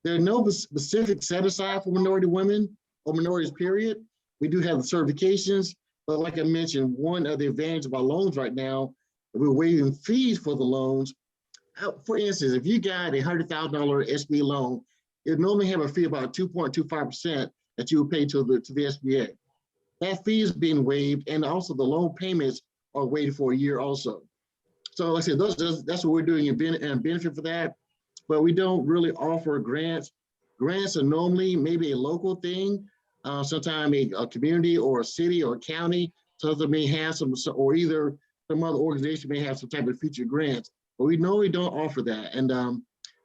Speaker 13: There are no specific set aside for minority women or minorities, period. We do have the certifications, but like I mentioned, one of the advantages of our loans right now, we're waiving fees for the loans. For instance, if you got a $100,000 SBA loan, it normally have a fee of about 2.25% that you would pay to the SBA. That fee is being waived, and also the loan payments are waived for a year also. So like I said, that's what we're doing and benefit for that, but we don't really offer grants. Grants are normally maybe a local thing, sometimes a community or a city or a county, so they may have some, or either some other organization may have some type of future grants, but we normally don't offer that. And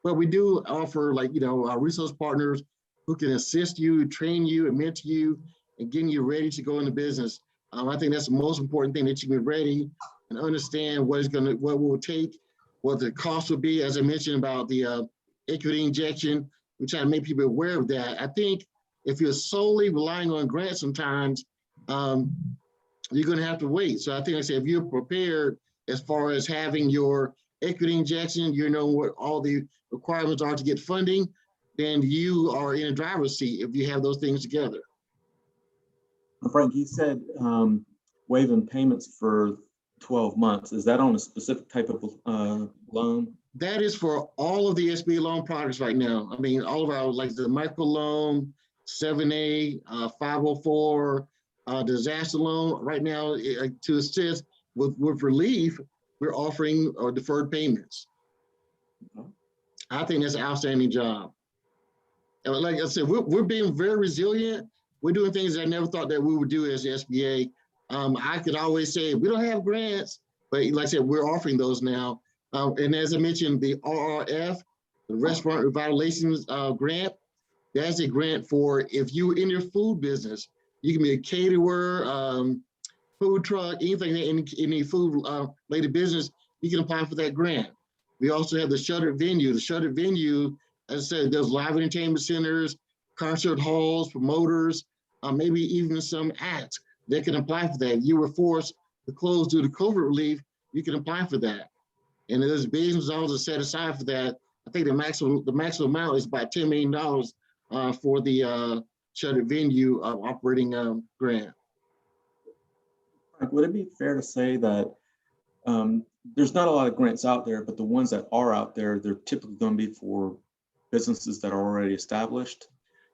Speaker 13: but we do offer, like, you know, our resource partners who can assist you, train you, and mentor you, and getting you ready to go into business. I think that's the most important thing, that you be ready and understand what it will take, what the cost will be. As I mentioned about the equity injection, we try to make people aware of that. I think if you're solely relying on grants sometimes, you're going to have to wait. So I think I said, if you're prepared as far as having your equity injection, you know what all the requirements are to get funding, then you are in a driver's seat if you have those things together.
Speaker 7: Frank, you said waiving payments for 12 months. Is that on a specific type of loan?
Speaker 13: That is for all of the SBA loan products right now. I mean, all of our, like the micro loan, 7A, 504, disaster loan. Right now, to assist with relief, we're offering deferred payments. I think that's an outstanding job. And like I said, we're being very resilient. we're doing things I never thought that we would do as the SBA. I could always say, we don't have grants, but like I said, we're offering those now. And as I mentioned, the RRF, the Restaurant Revitalization Grant, that's a grant for if you're in your food business, you can be a caterer, food truck, anything, any food related business, you can apply for that grant. We also have the shuttered venue. The shuttered venue, as I said, there's live entertainment centers, concert halls, promoters, maybe even some acts that can apply for that. If you were forced to close due to COVID relief, you can apply for that. And there's business dollars set aside for that. I think the maximum amount is about $10 million for the shuttered venue operating grant.
Speaker 7: Would it be fair to say that there's not a lot of grants out there, but the ones that are out there, they're typically going to be for businesses that are already established?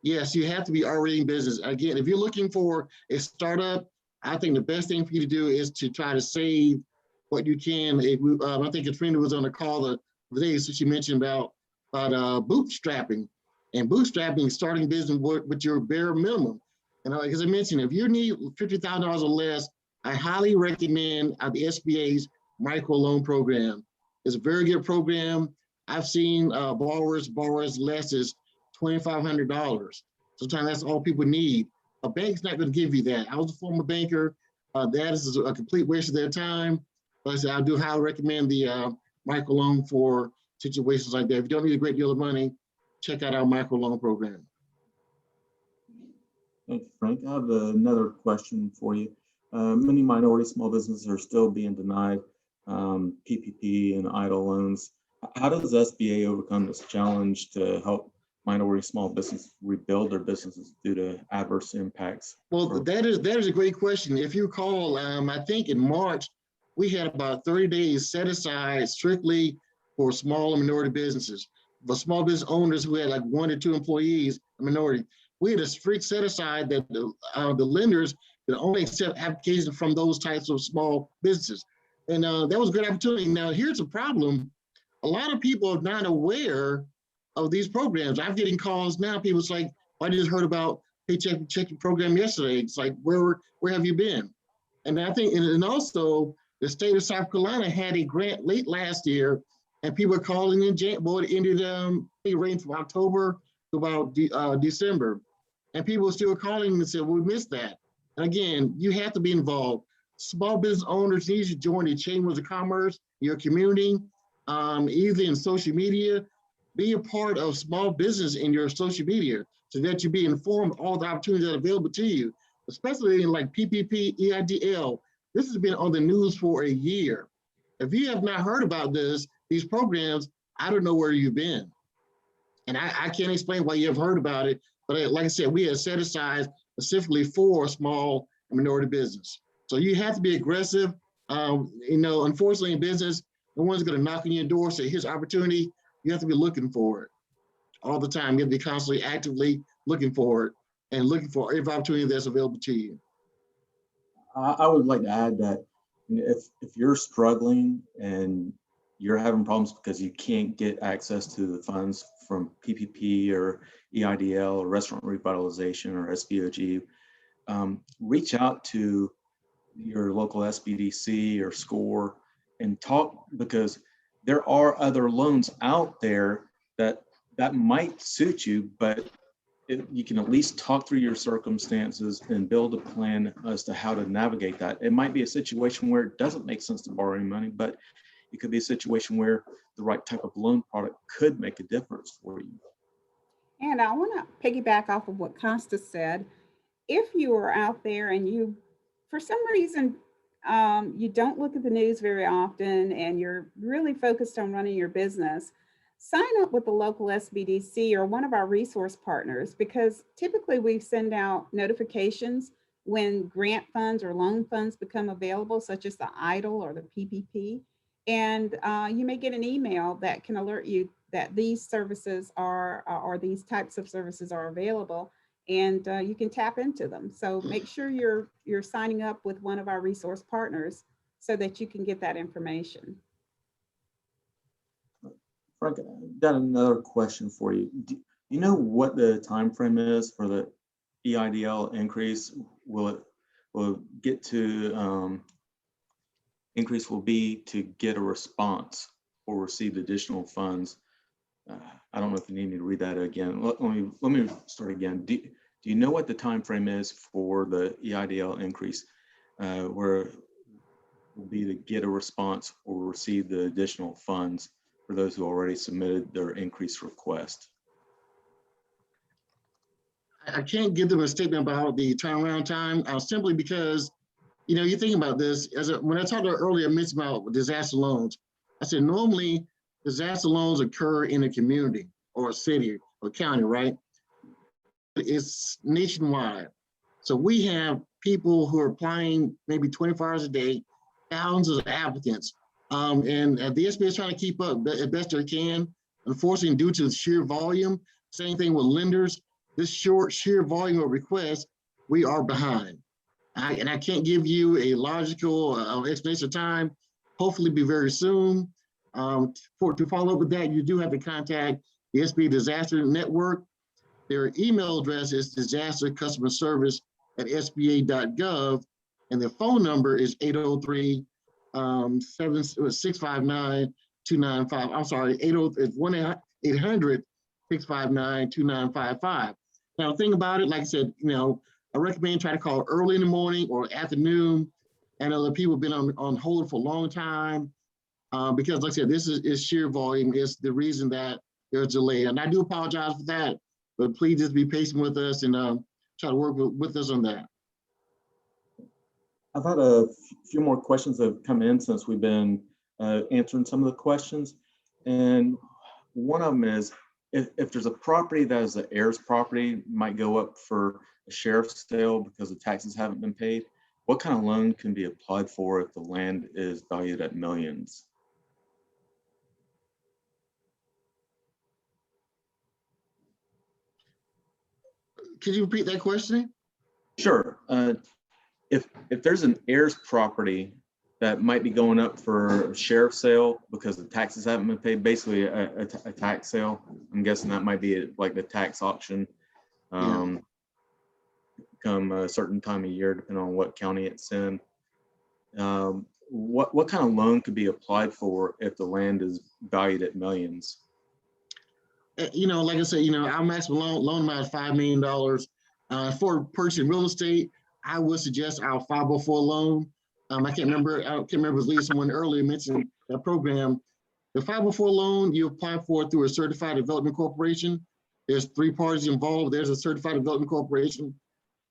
Speaker 13: Yes, you have to be already in business. Again, if you're looking for a startup, I think the best thing for you to do is to try to save what you can. I think Katrina was on the call the day, so she mentioned about bootstrapping. And bootstrapping is starting business with your bare minimum. And as I mentioned, if you need $50,000 or less, I highly recommend the SBA's microloan program. It's a very good program. I've seen borrowers less as $2,500. Sometimes that's all people need. A bank's not going to give you that. I was a former banker. That is a complete waste of their time. But I said, I do highly recommend the microloan for situations like that. If you don't need a great deal of money, check out our microloan program.
Speaker 7: Thank you, Frank. I have another question for you. Many minority small businesses are still being denied PPP and EIDL loans. How does SBA overcome this challenge to help minority small businesses rebuild their businesses due to adverse impacts?
Speaker 13: Well, that is a great question. If you recall, I think in March, we had about 30 days set aside strictly for small and minority businesses. For small business owners who had like 1 to 2 employees, a minority, we had a strict set aside that the lenders could only accept applications from those types of small businesses. And that was a good opportunity. Now, here's a problem. A lot of people are not aware of these programs. I'm getting calls now. People's like, I just heard about Paycheck Protection Program yesterday. It's like, where have you been? And I think, and also the state of South Carolina had a grant late last year, and people are calling in, it ended range from October to about December. And people are still calling and say, well, we missed that. And again, you have to be involved. Small business owners need to join the chambers of commerce, your community, either in social media. Be a part of small business in your social media so that you be informed of all the opportunities that are available to you, especially in like PPP, EIDL. This has been on the news for a year. If you have not heard about these programs, I don't know where you've been. And I can't explain why you have heard about it, but like I said, we have set aside specifically for small and minority business. So you have to be aggressive. Unfortunately in business, no one's gonna knock on your door and say, here's opportunity. You have to be looking for it all the time. You have to be constantly actively looking for it and looking for every opportunity that's available to you.
Speaker 7: I would like to add that if you're struggling and you're having problems because you can't get access to the funds from PPP or EIDL or Restaurant Revitalization or SBOG, reach out to your local SBDC or SCORE and talk, because there are other loans out there that might suit you, but you can at least talk through your circumstances and build a plan as to how to navigate that. It might be a situation where it doesn't make sense to borrow any money, but it could be a situation where the right type of loan product could make a difference for you.
Speaker 1: And I want to piggyback off of what Constance said. If you are out there and you, for some reason, you don't look at the news very often and you're really focused on running your business, sign up with the local SBDC or one of our resource partners, because typically we send out notifications when grant funds or loan funds become available, such as the EIDL or the PPP. And you may get an email that can alert you that these services are, or these types of services are available, and you can tap into them. So make sure you're signing up with one of our resource partners so that you can get that information.
Speaker 7: Frank, I've got another question for you. Do you know what the time frame is for the EIDL increase will get to, increase will be to get a response or receive additional funds. I don't know if you need me to read that again. Let me start again. Do you know what the time frame is for the EIDL increase, where it will be to get a response or receive the additional funds for those who already submitted their increase request?
Speaker 13: I can't give them a statement about the turnaround time, simply because, you know, you think about this, when I talked earlier, I mentioned about disaster loans. I said, normally disaster loans occur in a community or a city or county, right? It's nationwide. So we have people who are applying maybe 24 hours a day, thousands of applicants. And the SBA is trying to keep up as best they can. Unfortunately, due to the sheer volume, same thing with lenders, this sheer volume of requests, we are behind. And I can't give you a logical explanation of time. Hopefully be very soon. To follow up with that, you do have to contact the SBA Disaster Network. Their email address is disastercustomerservice@sba.gov, and their phone number is 803-659-2955. I'm sorry, 1-800-659-2955. Now, think about it, like I said, you know, I recommend try to call early in the morning or afternoon. I know that people have been on hold for a long time because, like I said, this is sheer volume is the reason that there's delay. And I do apologize for that, but please just be patient with us and try to work with us on that.
Speaker 7: I've had a few more questions that have come in since we've been answering some of the questions. And one of them is, if there's a property that is the heir's property, might go up for a sheriff's sale because the taxes haven't been paid, what kind of loan can be applied for if the land is valued at millions?
Speaker 13: Could you repeat that question?
Speaker 7: Sure. If there's an heir's property that might be going up for a sheriff's sale because the taxes haven't been paid, basically a tax sale. I'm guessing that might be like the tax auction. Come a certain time of year, depending on what county it's in. What kind of loan could be applied for if the land is valued at millions?
Speaker 13: You know, like I said, you know, our maximum loan amount is $5 million. For purchasing real estate, I would suggest our 504 loan. I can't remember if it was someone earlier mentioned that program. The 504 loan, you apply for it through a certified development corporation. There's 3 parties involved. There's a certified development corporation,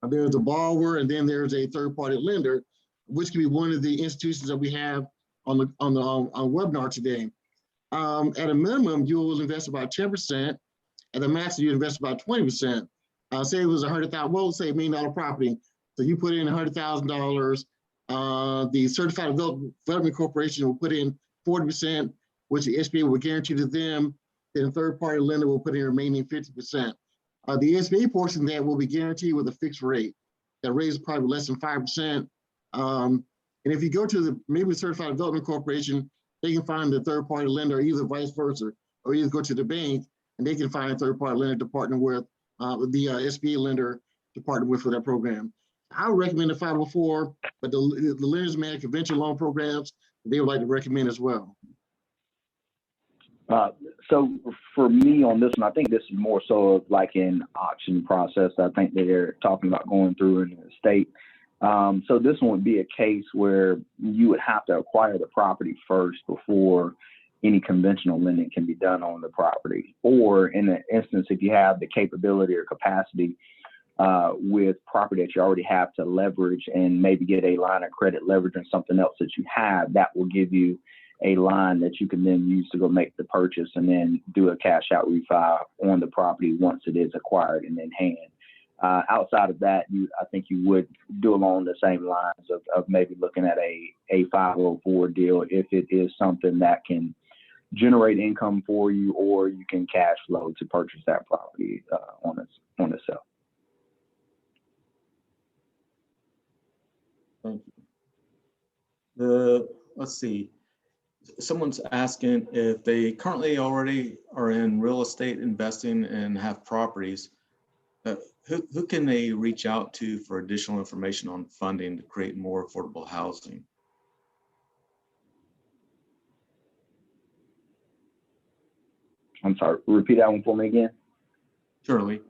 Speaker 13: there's a borrower, and then there's a third-party lender, which can be one of the institutions that we have on the webinar today. At a minimum, you will invest about 10%. At the maximum, you invest about 20%. Say it was $100,000, well, say $1 million property. So you put in $100,000. The certified development corporation will put in 40%, which the SBA will guarantee to them. Then a third-party lender will put in the remaining 50%. The SBA portion of that will be guaranteed with a fixed rate. That rate is probably less than 5%. And if you go to the maybe certified development corporation, they can find the third-party lender, or either vice versa, or either go to the bank and they can find a third-party lender to partner with the SBA lender to partner with for that program. I would recommend the 504, but the lenders may have conventional loan programs they would like to recommend as well.
Speaker 9: So for me on this one, I think this is more so of like an auction process. I think that they're talking about going through in the state. So this one would be a case where you would have to acquire the property first before any conventional lending can be done on the property. Or in an instance, if you have the capability or capacity with property that you already have to leverage and maybe get a line of credit leverage on something else that you have, that will give you a line that you can then use to go make the purchase and then do a cash out refi on the property once it is acquired and in hand. Outside of that, I think you would do along the same lines of maybe looking at a 504 deal if it is something that can generate income for you, or you can cash flow to purchase that property on itself.
Speaker 7: Thank you. Let's see. Someone's asking if they currently already are in real estate investing and have properties, Who can they reach out to for additional information on funding to create more affordable housing?
Speaker 9: I'm sorry, repeat that one for me again.
Speaker 7: Surely.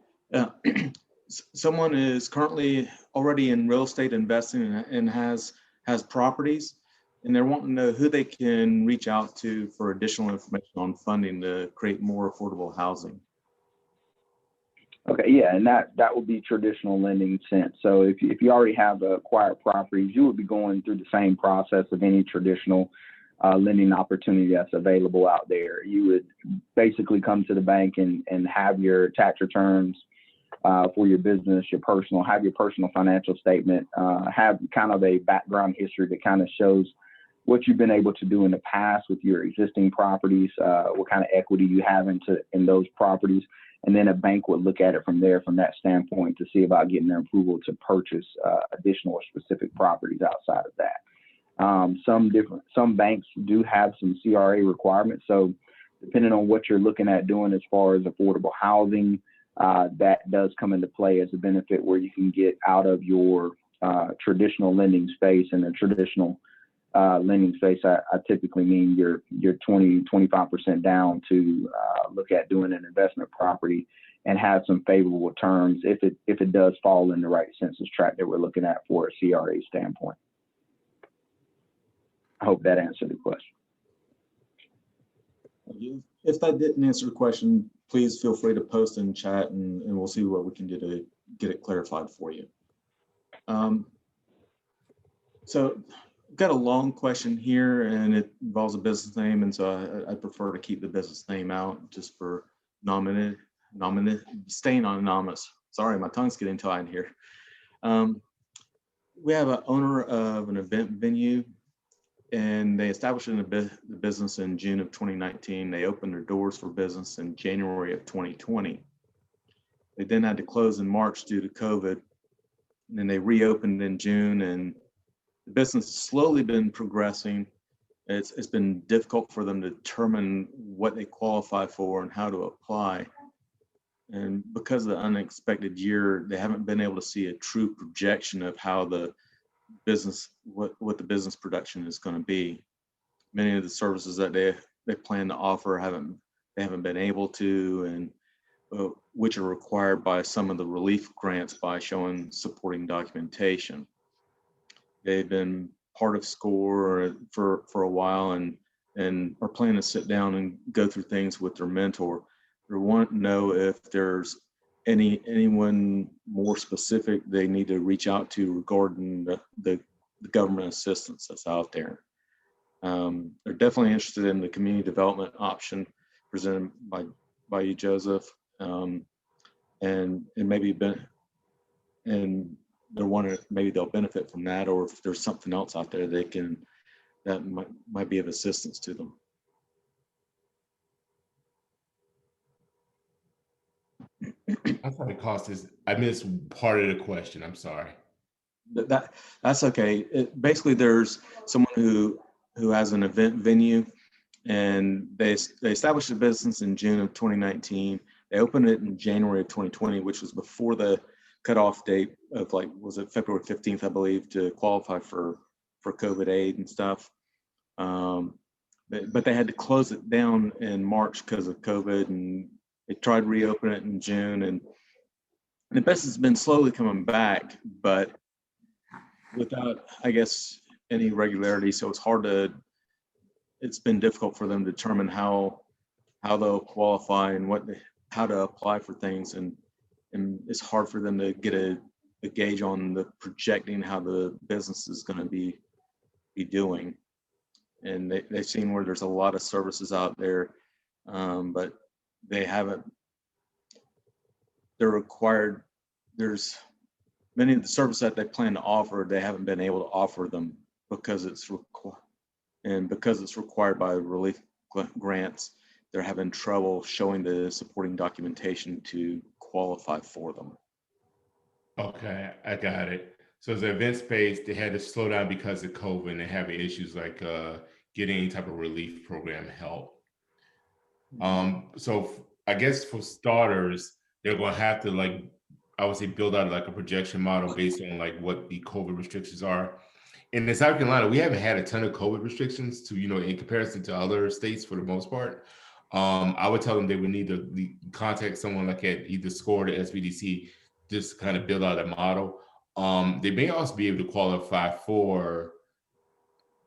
Speaker 7: Someone is currently already in real estate investing and has properties, and they're wanting to know who they can reach out to for additional information on funding to create more affordable housing.
Speaker 9: Okay, yeah, and that would be traditional lending sense. So if you already have acquired properties, you would be going through the same process of any traditional lending opportunity that's available out there. You would basically come to the bank and have your tax returns for your business, have your personal financial statement, have kind of a background history that kind of shows what you've been able to do in the past with your existing properties, what kind of equity you have in those properties. And then a bank would look at it from that standpoint to see about getting their approval to purchase additional or specific properties outside of that. Some banks do have some CRA requirements. So depending on what you're looking at doing as far as affordable housing, that does come into play as a benefit where you can get out of your traditional lending space. And the traditional lending space, I typically mean you're 20-25% down to look at doing an investment property and have some favorable terms if it does fall in the right census tract that we're looking at for a CRA standpoint. I hope that answered the question.
Speaker 7: If that didn't answer the question, please feel free to post in chat and we'll see what we can do to get it clarified for you. So I've got a long question here and it involves a business name. And so I prefer to keep the business name out just for staying anonymous. Sorry, my tongue's getting tied here. We have an owner of an event venue and they established the business in June of 2019. They opened their doors for business in January of 2020. They then had to close in March due to COVID. And then they reopened in June and the business has slowly been progressing. It's been difficult for them to determine what they qualify for and how to apply. And because of the unexpected year, they haven't been able to see a true projection of how the business, what the business production is going to be. Many of the services that they plan to offer they haven't been able to, and which are required by some of the relief grants by showing supporting documentation. They've been part of SCORE for a while and are planning to sit down and go through things with their mentor. They want to know if there's anyone more specific they need to reach out to regarding the government assistance that's out there. They're definitely interested in the community development option presented by you, Joseph, and maybe they're wondering if maybe they'll benefit from that, or if there's something else out there that might be of assistance to them.
Speaker 12: I'm sorry, Costas. I missed part of the question. I'm sorry.
Speaker 7: That's okay. Basically, there's someone who has an event venue, and they established a business in June of 2019. They opened it in January of 2020, which was before the cutoff date of was it February 15th, I believe, to qualify for COVID aid and stuff. But they had to close it down in March because of COVID, and they tried to reopen it in June, and the business has been slowly coming back, but without, I guess, any regularity. So it's been difficult for them to determine how they'll qualify and how to apply for things. And it's hard for them to get a gauge on the projecting how the business is going to be doing. And they've seen where there's a lot of services out there, but they're required. There's many of the services that they plan to offer, they haven't been able to offer them because it's required by relief grants. They're having trouble showing the supporting documentation to qualify for them.
Speaker 12: Okay, I got it. So the event space, they had to slow down because of COVID, and they're having issues like getting any type of relief program help. So I guess for starters, they're going to have to I would say, build out like a projection model based on like what the COVID restrictions are. In South Carolina, we haven't had a ton of COVID restrictions to, in comparison to other states for the most part. I would tell them they would need to contact someone like at either SCORE or SBDC, just kind of build out a model. They may also be able to qualify for,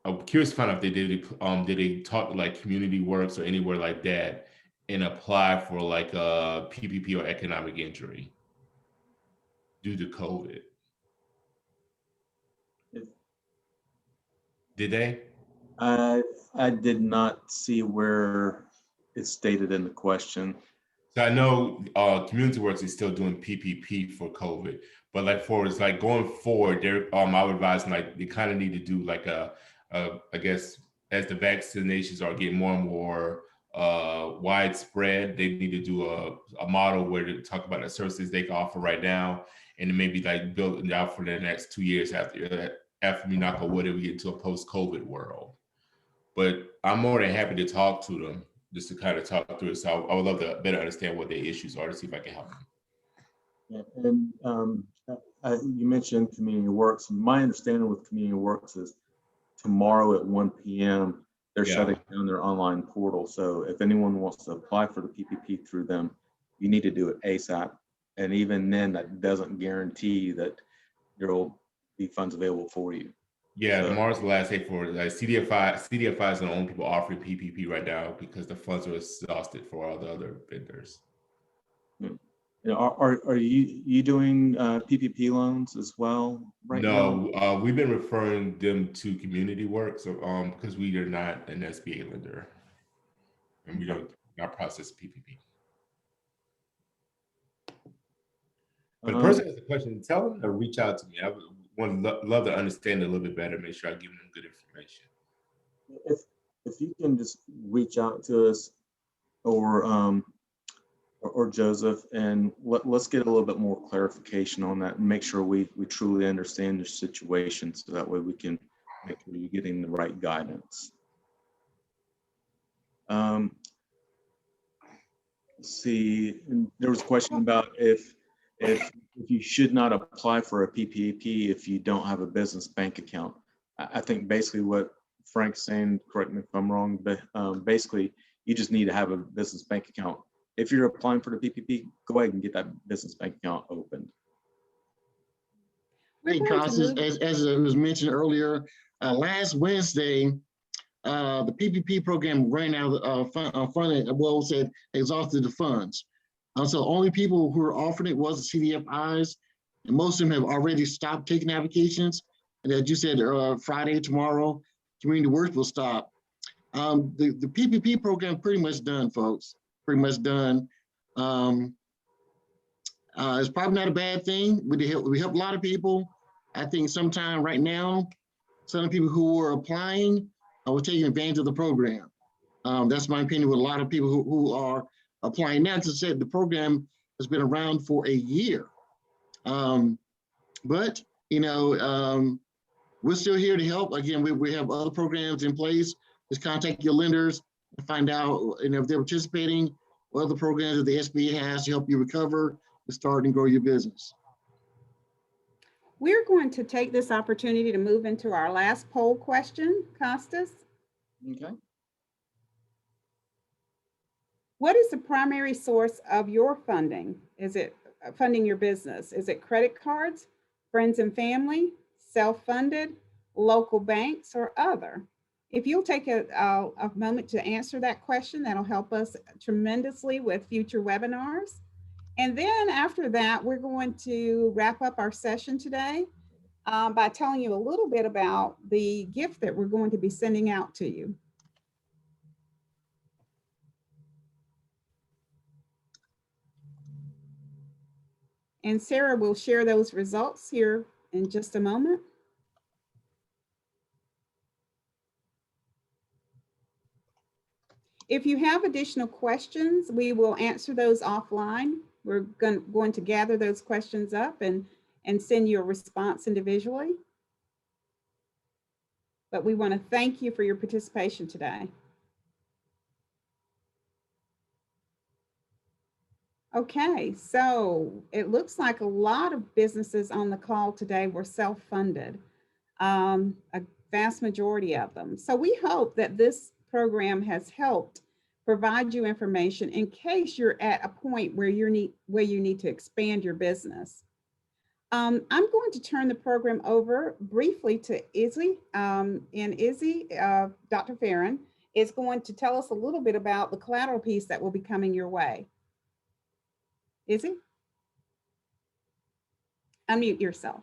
Speaker 12: I'm curious to find out if did they talk to like Community Works or anywhere like that and apply for like a PPP or economic injury due to COVID. Did they?
Speaker 7: I did not see where it's stated in the question.
Speaker 12: So I know Community Works is still doing PPP for COVID, but like for it's like going forward, they're I would advise like they kind of need to do like I guess as the vaccinations are getting more and more widespread, they need to do a model where they talk about the services they can offer right now, and then maybe like build it out for the next 2 years after we knock on wood and we get into a post-COVID world. But I'm more than happy to talk to them just to kind of talk through it. So I would love to better understand what their issues are to see if I can help them.
Speaker 7: Yeah, and you mentioned Community Works. My understanding with Community Works is tomorrow at 1 p.m. they're shutting down their online portal. So if anyone wants to apply for the PPP through them, you need to do it ASAP. And even then, that doesn't guarantee that there will be funds available for you.
Speaker 12: Yeah, tomorrow's the last day for CDFI. CDFI is the only people offering PPP right now because the funds are exhausted for all the other vendors.
Speaker 7: Are you doing PPP loans as well right now?
Speaker 12: No, we've been referring them to Community Works because we are not an SBA lender and we don't not process PPP. But the person has a question, tell them to reach out to me. I would love to understand it a little bit better, make sure I give them good information.
Speaker 7: If you can just reach out to us or Joseph, and let's get a little bit more clarification on that and make sure we truly understand your situation, so that way we can make sure you're getting the right guidance. Let's see, and there was a question about if you should not apply for a PPP if you don't have a business bank account. I think basically what Frank's saying, correct me if I'm wrong, but basically you just need to have a business bank account. If you're applying for the PPP, go ahead and get that business bank account opened.
Speaker 13: Hey, Constance, as it was mentioned earlier, last Wednesday, the PPP program ran out of funding, well said, exhausted the funds. So only people who are offering it was the CDFIs, and most of them have already stopped taking applications. And as you said, Friday, tomorrow, Community Works will stop. The PPP program pretty much done, folks, pretty much done. It's probably not a bad thing. We help a lot of people. I think sometime right now, some of the people who are applying are taking advantage of the program. That's my opinion with a lot of people who are applying now. To say the program has been around for a year. But, we're still here to help. Again, we have other programs in place. Just contact your lenders and find out if they're participating, what other programs that the SBA has to help you recover, to start and grow your business.
Speaker 1: We're going to take this opportunity to move into our last poll question, Costas.
Speaker 7: Okay.
Speaker 1: What is the primary source of your funding? Is it funding your business? Is it credit cards, friends and family, self-funded, local banks, or other? If you'll take a moment to answer that question, that'll help us tremendously with future webinars. And then after that, we're going to wrap up our session today by telling you a little bit about the gift that we're going to be sending out to you. And Sarah will share those results here in just a moment. If you have additional questions, we will answer those offline. We're going to gather those questions up and send you a response individually. But we want to thank you for your participation today. Okay, so it looks like a lot of businesses on the call today were self-funded, a vast majority of them. So we hope that this program has helped provide you information in case you're at a point where you need to expand your business. I'm going to turn the program over briefly to Izzy. And Izzy, Dr. Farron, is going to tell us a little bit about the collateral piece that will be coming your way. Izzy? Unmute yourself.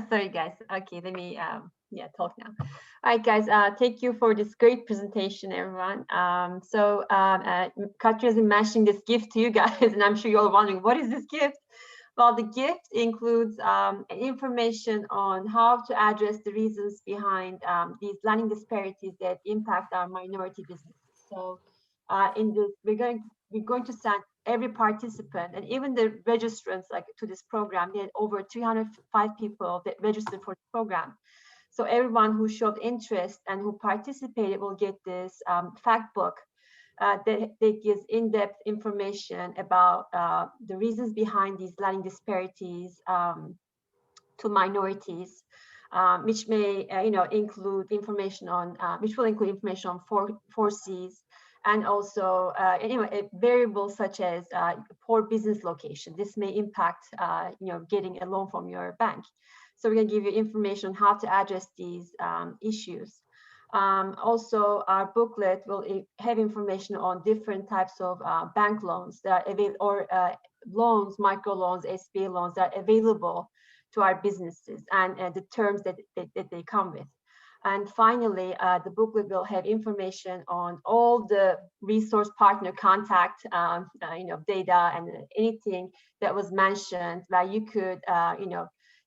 Speaker 5: Sorry, guys. Okay, let me talk now. All right, guys. Thank you for this great presentation, everyone. Katrin has been mentioning this gift to you guys, and I'm sure you're all wondering, what is this gift? Well, the gift includes information on how to address the reasons behind these learning disparities that impact our minority businesses. So in this, we're going to send every participant and even the registrants to this program. We had over 305 people that registered for the program. So everyone who showed interest and who participated will get this fact book that gives in-depth information about the reasons behind these learning disparities to minorities, which may include information on which will include information on four C's, and also variables such as poor business location. This may impact getting a loan from your bank. So we're going to give you information on how to address these issues. Also, our booklet will have information on different types of bank loans that are available, or loans, microloans, SBA loans that are available to our businesses, and the terms that they come with. And finally, the booklet will have information on all the resource partner contact, data and anything that was mentioned where you could,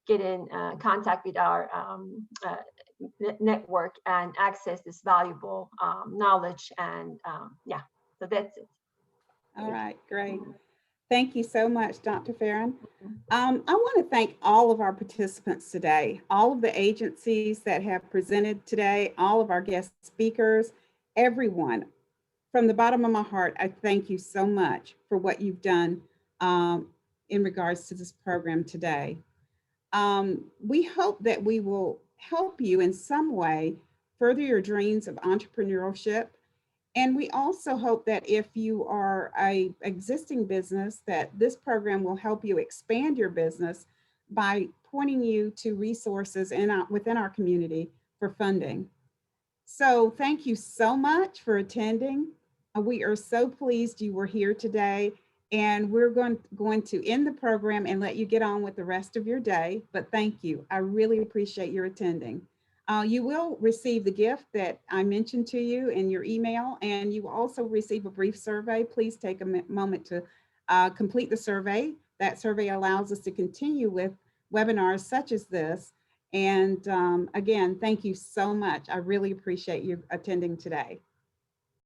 Speaker 5: get in contact with our network and access this valuable knowledge. And so that's it.
Speaker 1: All right, great. Thank you so much, Dr. Farron. I want to thank all of our participants today, all of the agencies that have presented today, all of our guest speakers, everyone. From the bottom of my heart, I thank you so much for what you've done in regards to this program today. We hope that we will help you in some way further your dreams of entrepreneurship. And we also hope that if you are an existing business, that this program will help you expand your business by pointing you to resources within our community for funding. So thank you so much for attending. We are so pleased you were here today, and we're going to end the program and let you get on with the rest of your day. But thank you. I really appreciate your attending. You will receive the gift that I mentioned to you in your email, and you will also receive a brief survey. Please take a moment to complete the survey. That survey allows us to continue with webinars such as this. And again, thank you so much. I really appreciate you attending today.